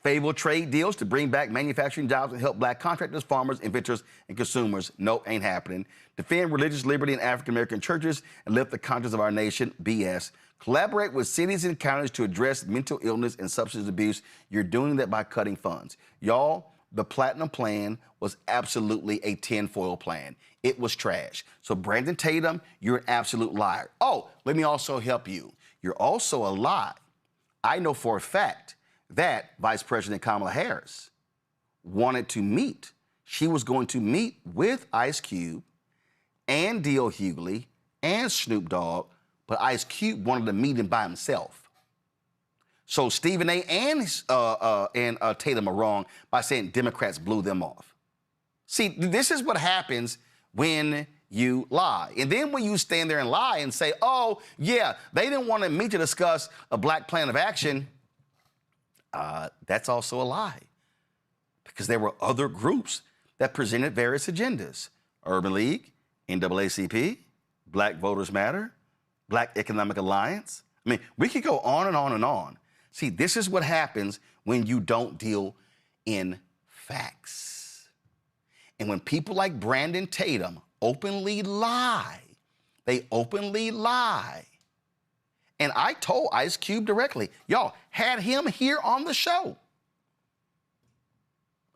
Favorable trade deals to bring back manufacturing jobs and help black contractors, farmers, inventors, and consumers. Nope, ain't happening. Defend religious liberty in African-American churches and lift the conscience of our nation. BS. Collaborate with cities and counties to address mental illness and substance abuse. You're doing that by cutting funds. Y'all, the Platinum Plan was absolutely a tinfoil plan. It was trash. So Brandon Tatum, you're an absolute liar. Oh, let me also help you. You're also a lie. I know for a fact that Vice President Kamala Harris wanted to meet. She was going to meet with Ice Cube and D.L. Hughley and Snoop Dogg, but Ice Cube wanted to meet him by himself. So Stephen A. and Tatum are wrong by saying Democrats blew them off. See, this is what happens when you lie. And then when you stand there and lie and say, oh, yeah, they didn't want to meet to discuss a black plan of action, that's also a lie. Because there were other groups that presented various agendas. Urban League, NAACP, Black Voters Matter, Black Economic Alliance. I mean, we could go on and on and on. See, this is what happens when you don't deal in facts. And when people like Brandon Tatum openly lie, they openly lie. And I told Ice Cube directly, y'all, had him here on the show.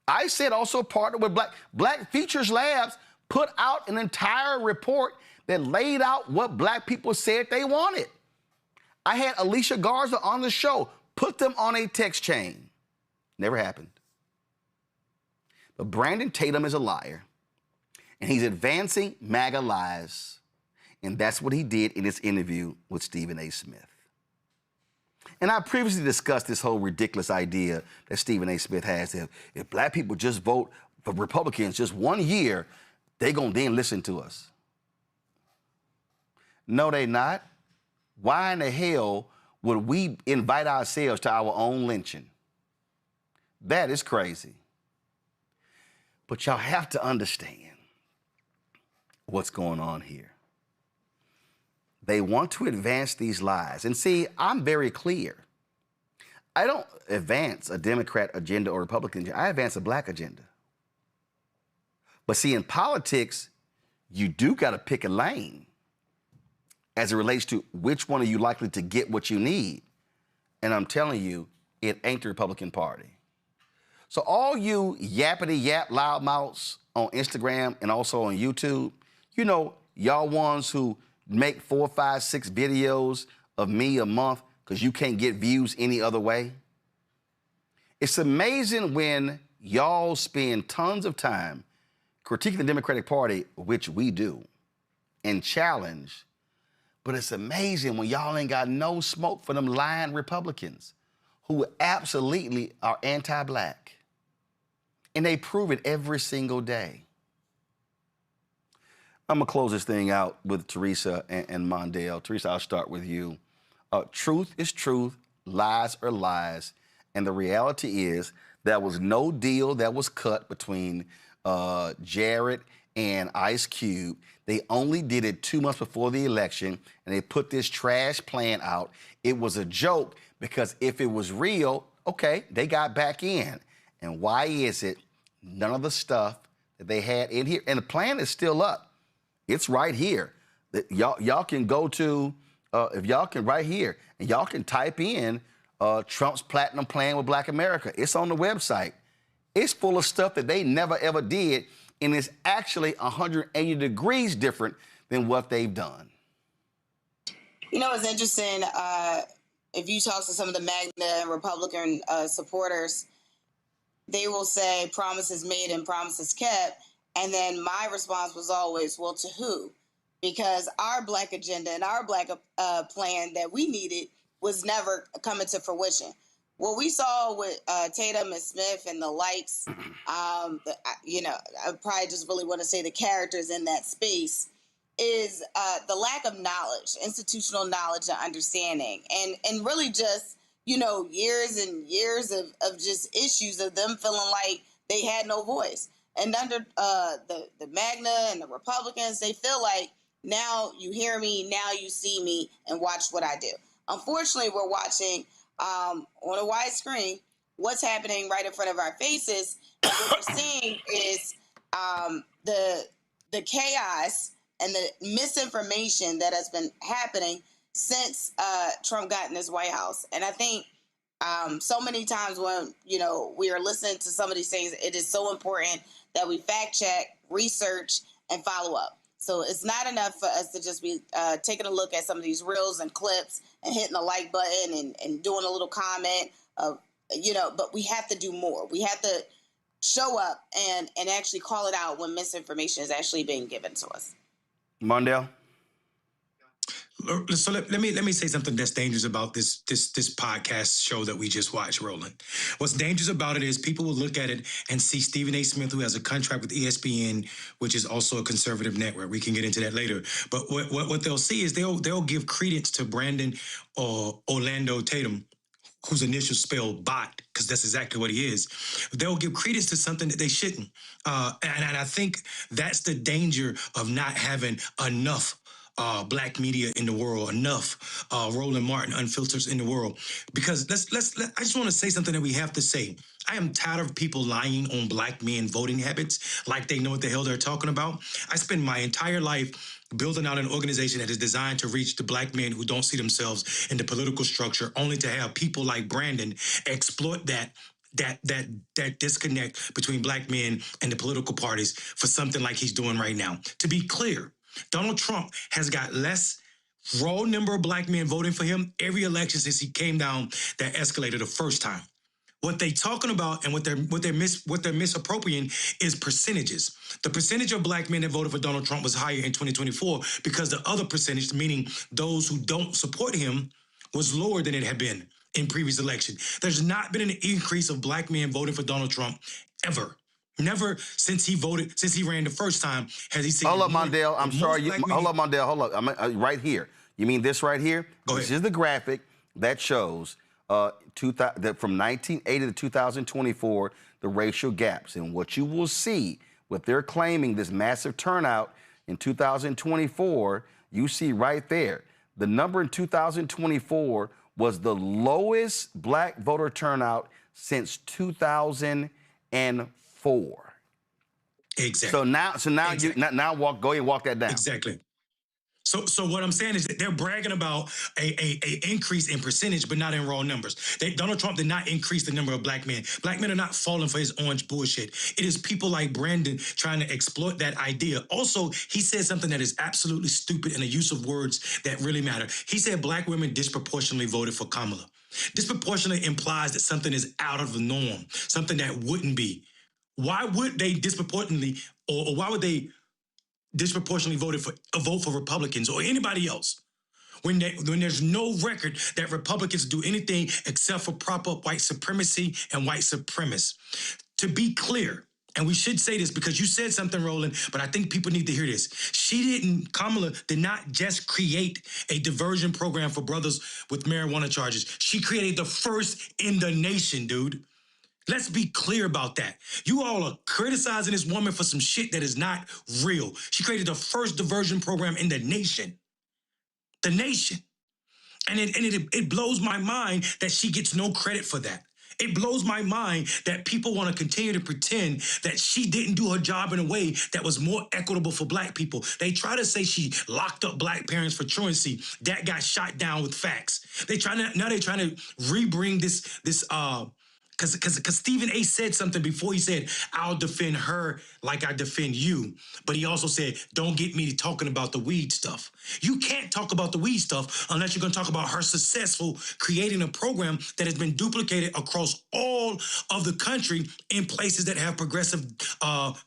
I said also partner with Black Features Labs, put out an entire report that laid out what black people said they wanted. I had Alicia Garza on the show, put them on a text chain. Never happened. But Brandon Tatum is a liar, and he's advancing MAGA lies, and that's what he did in his interview with Stephen A. Smith. And I previously discussed this whole ridiculous idea that Stephen A. Smith has that if black people just vote for Republicans just 1 year, they're going to then listen to us. No, they not. Why in the hell would we invite ourselves to our own lynching? That is crazy. But y'all have to understand what's going on here. They want to advance these lies. And see, I'm very clear. I don't advance a Democrat agenda or Republican agenda. I advance a black agenda. But see, in politics, you do got to pick a lane as it relates to which one are you likely to get what you need. And I'm telling you, it ain't the Republican Party. So all you yappity-yap loudmouths on Instagram and also on YouTube, you know, y'all ones who make 4, 5, 6 videos of me a month because you can't get views any other way. It's amazing when y'all spend tons of time critiquing the Democratic Party, which we do, and challenge, but it's amazing when y'all ain't got no smoke for them lying Republicans who absolutely are anti-black. And they prove it every single day. I'm going to close this thing out with Teresa and Mondale. Teresa, I'll start with you. Truth is truth, lies are lies, and the reality is there was no deal that was cut between Jared and Ice Cube. They only did it 2 months before the election, and they put this trash plan out. It was a joke because if it was real, okay, they got back in. And why is it none of the stuff that they had in here, and the plan is still up. It's right here. Y'all can go to, if y'all can right here, and y'all can type in Trump's platinum plan with Black America. It's on the website. It's full of stuff that they never, ever did, and it's actually 180 degrees different than what they've done. You know, it's interesting. If you talk to some of the MAGA and Republican supporters, they will say promises made and promises kept. And then my response was always, well, to who? Because our Black agenda and our Black plan that we needed was never coming to fruition. What we saw with Tatum and Smith and the likes, you know, I probably just really want to say the characters in that space, is the lack of knowledge, institutional knowledge and understanding, and really just, you know, years and years of just issues of them feeling like they had no voice. And under the MAGA and the Republicans, they feel like now you hear me, now you see me, and watch what I do. Unfortunately, we're watching on a wide screen what's happening right in front of our faces. And what we're seeing is the chaos and the misinformation that has been happening since Trump got in his White House. And I think so many times when, you know, we are listening to some of these things, it is so important that we fact check, research, and follow up. So it's not enough for us to just be taking a look at some of these reels and clips and hitting the like button and doing a little comment of, you know, but we have to do more. We have to show up and actually call it out when misinformation is actually being given to us. Mondale? So let me say something that's dangerous about this podcast show that we just watched, Roland. What's dangerous about it is people will look at it and see Stephen A. Smith, who has a contract with ESPN, which is also a conservative network. We can get into that later. But what they'll see is they'll give credence to Brandon or Orlando Tatum, whose initials spell bot, because that's exactly what he is. They'll give credence to something that they shouldn't. And I think that's the danger of not having enough Black media in the world, enough Roland Martin unfiltered in the world. Because I just want to say something that we have to say. I am tired of people lying on Black men voting habits like they know what the hell they're talking about. I spend my entire life building out an organization that is designed to reach the Black men who don't see themselves in the political structure, only to have people like Brandon exploit that disconnect between Black men and the political parties for something like he's doing right now. To be clear, Donald Trump has got less raw number of Black men voting for him every election since he came down that escalated the first time. What they talking about and what they're misappropriating is percentages. The percentage of Black men that voted for Donald Trump was higher in 2024 because the other percentage, meaning those who don't support him, was lower than it had been in previous elections. There's not been an increase of Black men voting for Donald Trump ever. Never since he ran the first time has he seen. Hold up, Mondale. I'm sorry. Hold up, Mondale. Hold up. I'm right here. You mean this right here? Go ahead. This is the graphic that shows from 1980 to 2024 the racial gaps. And what you will see, what they're claiming, this massive turnout in 2024, you see right there. The number in 2024 was the lowest Black voter turnout since 2004. Exactly. So now exactly. Go ahead and walk that down. Exactly. So what I'm saying is that they're bragging about a increase in percentage, but not in raw numbers. Donald Trump did not increase the number of Black men. Black men are not falling for his orange bullshit. It is people like Brandon trying to exploit that idea. Also, he said something that is absolutely stupid in the use of words that really matter. He said Black women disproportionately voted for Kamala. Disproportionately implies that something is out of the norm, something that wouldn't be. Why would they disproportionately, or why would they disproportionately vote for Republicans or anybody else when there's no record that Republicans do anything except for prop up white supremacy and white supremacists? To be clear, and we should say this because you said something, Roland, but I think people need to hear this. Kamala did not just create a diversion program for brothers with marijuana charges. She created the first in the nation, dude. Let's be clear about that. You all are criticizing this woman for some shit that is not real. She created the first diversion program in the nation. The nation. And it blows my mind that she gets no credit for that. It blows my mind that people want to continue to pretend that she didn't do her job in a way that was more equitable for black people. They try to say she locked up black parents for truancy. That got shot down with facts. They're trying to rebring this because Stephen A. said something before. He said, I'll defend her like I defend you. But he also said, don't get me talking about the weed stuff. You can't talk about the weed stuff unless you're going to talk about her successful creating a program that has been duplicated across all of the country in places that have progressive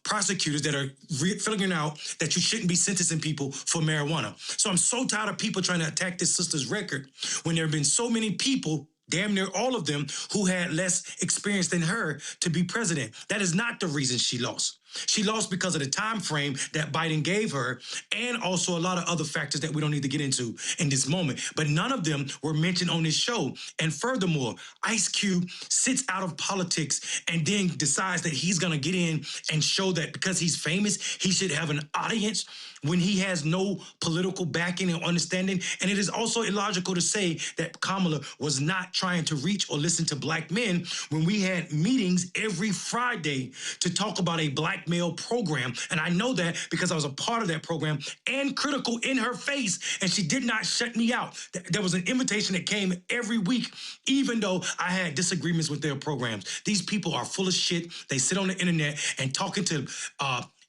prosecutors that are figuring out that you shouldn't be sentencing people for marijuana. So I'm so tired of people trying to attack this sister's record when there have been so many people, damn near all of them, who had less experience than her to be president. That is not the reason she lost. She lost because of the time frame that Biden gave her and also a lot of other factors that we don't need to get into in this moment. But none of them were mentioned on this show. And furthermore, Ice Cube sits out of politics and then decides that he's going to get in and show that because he's famous, he should have an audience when he has no political backing and understanding. And it is also illogical to say that Kamala was not trying to reach or listen to black men when we had meetings every Friday to talk about a black male program. And I know that because I was a part of that program and critical in her face, and she did not shut me out. There was an invitation that came every week, even though I had disagreements with their programs. These people are full of shit. They sit on the internet and talking to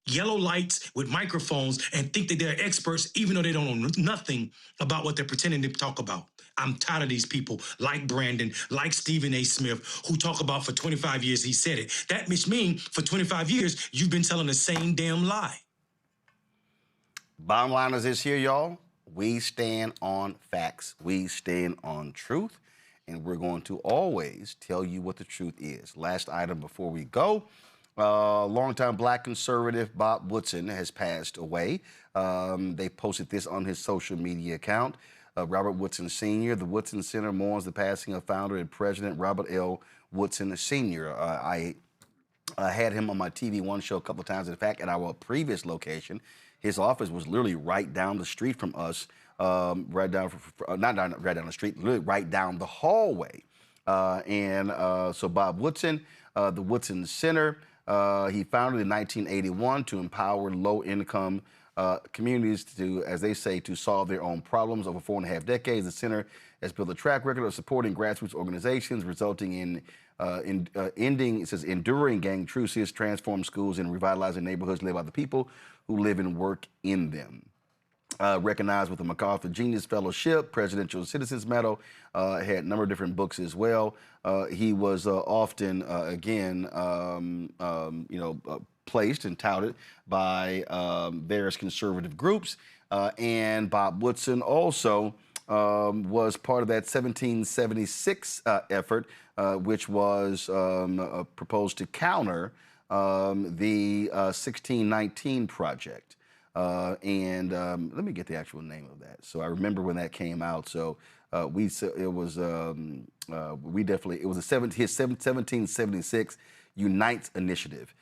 yellow lights with microphones and think that they're experts, even though they don't know nothing about what they're pretending to talk about. I'm tired of these people like Brandon, like Stephen A. Smith, who talk about for 25 years he said it. That means for 25 years, you've been telling the same damn lie. Bottom line is this here, y'all. We stand on facts. We stand on truth. And we're going to always tell you what the truth is. Last item before we go. Longtime black conservative Bob Woodson has passed away. They posted this on his social media account. Robert Woodson Sr., the Woodson Center mourns the passing of founder and president Robert L. Woodson Sr. I had him on my TV One show a couple of times. In fact, at our previous location, his office was literally right down the street from us, not right down the street, literally right down the hallway. So Bob Woodson, the Woodson Center, he founded in 1981 to empower low-income communities to, as they say, to solve their own problems. Over 4.5 decades, the center has built a track record of supporting grassroots organizations, resulting in enduring gang truces, transform schools, and revitalizing neighborhoods led by the people who live and work in them. Recognized with the MacArthur Genius Fellowship, Presidential Citizens Medal, had a number of different books as well. He was often, placed and touted by various conservative groups. And Bob Woodson also was part of that 1776 effort, which was proposed to counter the 1619 Project. Let me get the actual name of that. So I remember when that came out. So it was his 1776 Unites Initiative.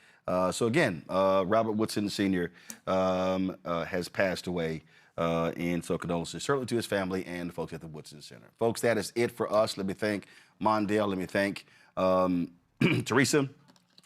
So again, Robert Woodson Sr. Has passed away, and so condolences certainly to his family and the folks at the Woodson Center. Folks, that is it for us. Let me thank Mondale. Let me thank Teresa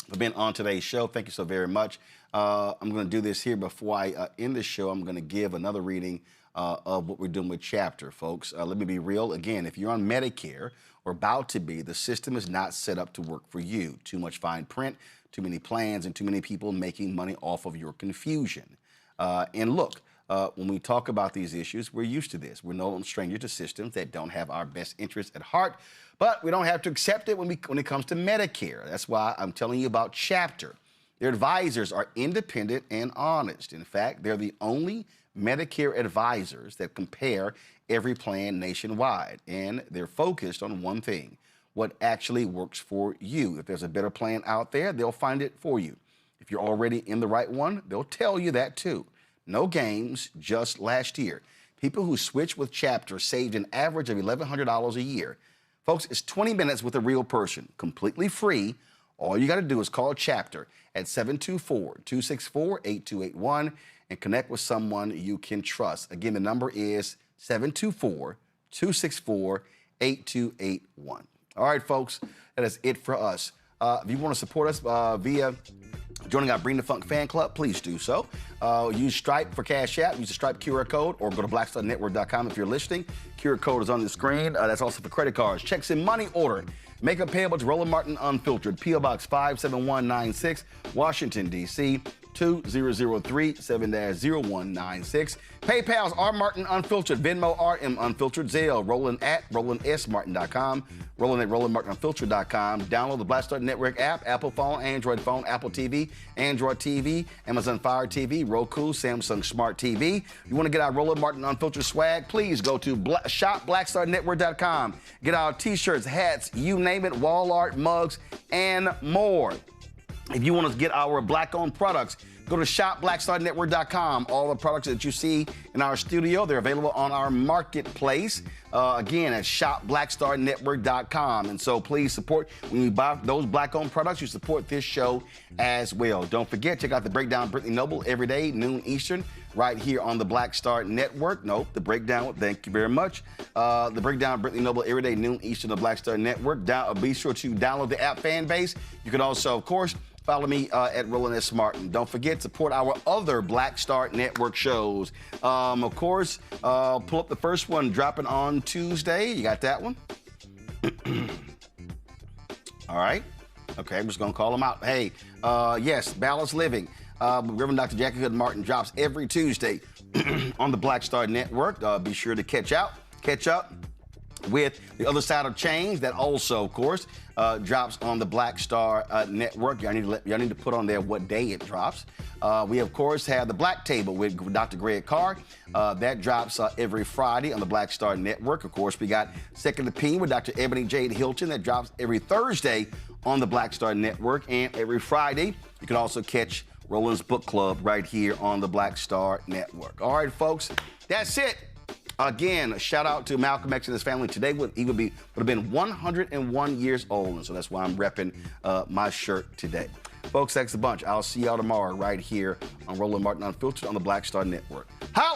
for being on today's show. Thank you so very much. I'm going to do this here before I end the show. I'm going to give another reading of what we're doing with Chapter, folks. Let me be real. Again, if you're on Medicare or about to be, the system is not set up to work for you. Too much fine print, too many plans, and too many people making money off of your confusion. And look, when we talk about these issues, we're used to this. We're no stranger to systems that don't have our best interests at heart, but we don't have to accept it when it comes to Medicare. That's why I'm telling you about Chapter. Their advisors are independent and honest. In fact, they're the only Medicare advisors that compare every plan nationwide, and they're focused on one thing: what actually works for you. If there's a better plan out there, they'll find it for you. If you're already in the right one, they'll tell you that too. No games, just last year. People who switched with Chapter saved an average of $1,100 a year. Folks, it's 20 minutes with a real person, completely free. All you got to do is call Chapter at 724-264-8281 and connect with someone you can trust. Again, the number is 724-264-8281. All right, folks, that is it for us. If you want to support us via joining our Bring the Funk fan club, please do so. Use Stripe for Cash App. Use the Stripe QR code or go to blackstarnetwork.com if you're listening. QR code is on the screen. That's also for credit cards, checks, and money order. Makeup payable to Roland Martin Unfiltered, P.O. Box 57196, Washington, D.C. 2037-0196. PayPal's R Martin Unfiltered, Venmo RM Unfiltered, Zelle, Roland at RolandSMartin.com, Roland at RolandMartinUnfiltered.com. Download the Black Star Network app, Apple phone, Android phone, Apple TV, Android TV, Amazon Fire TV, Roku, Samsung Smart TV. You want to get our Roland Martin Unfiltered swag? Please go to shopblackstarnetwork.com. Get our t-shirts, hats, you name it, wall art, mugs, and more. If you want to get our black-owned products, go to shopblackstarnetwork.com. All the products that you see in our studio, they're available on our marketplace. Again, at shopblackstarnetwork.com. And so please support, when you buy those black-owned products, you support this show as well. Don't forget, check out The Breakdown with Brittany Noble every day, noon Eastern, right here on the Black Star Network. Nope, The Breakdown, thank you very much. The Breakdown with Brittany Noble every day, noon Eastern, the Black Star Network. Be sure to download the app Fan Base. You can also, of course, follow me at Roland S. Martin. Don't forget, support our other Black Star Network shows. Of course, pull up the first one dropping on Tuesday. You got that one? All right. Okay, I'm just going to call them out. Hey, yes, Balanced Living. Reverend Dr. Jackie Hood Martin drops every Tuesday on the Black Star Network. Be sure to catch up with The Other Side of Change. That also, of course, drops on the Black Star Network. Y'all need to put on there what day it drops. We, of course, have The Black Table with Dr. Greg Carr. That drops every Friday on the Black Star Network. Of course, we got Second Opinion with Dr. Ebony Jade Hilton. That drops every Thursday on the Black Star Network. And every Friday, you can also catch Roland's Book Club right here on the Black Star Network. All right, folks, that's it. Again, a shout out to Malcolm X and his family. Today, he would have been 101 years old, and so that's why I'm repping my shirt today. Folks, thanks a bunch. I'll see y'all tomorrow right here on Roland Martin Unfiltered on the Black Star Network. How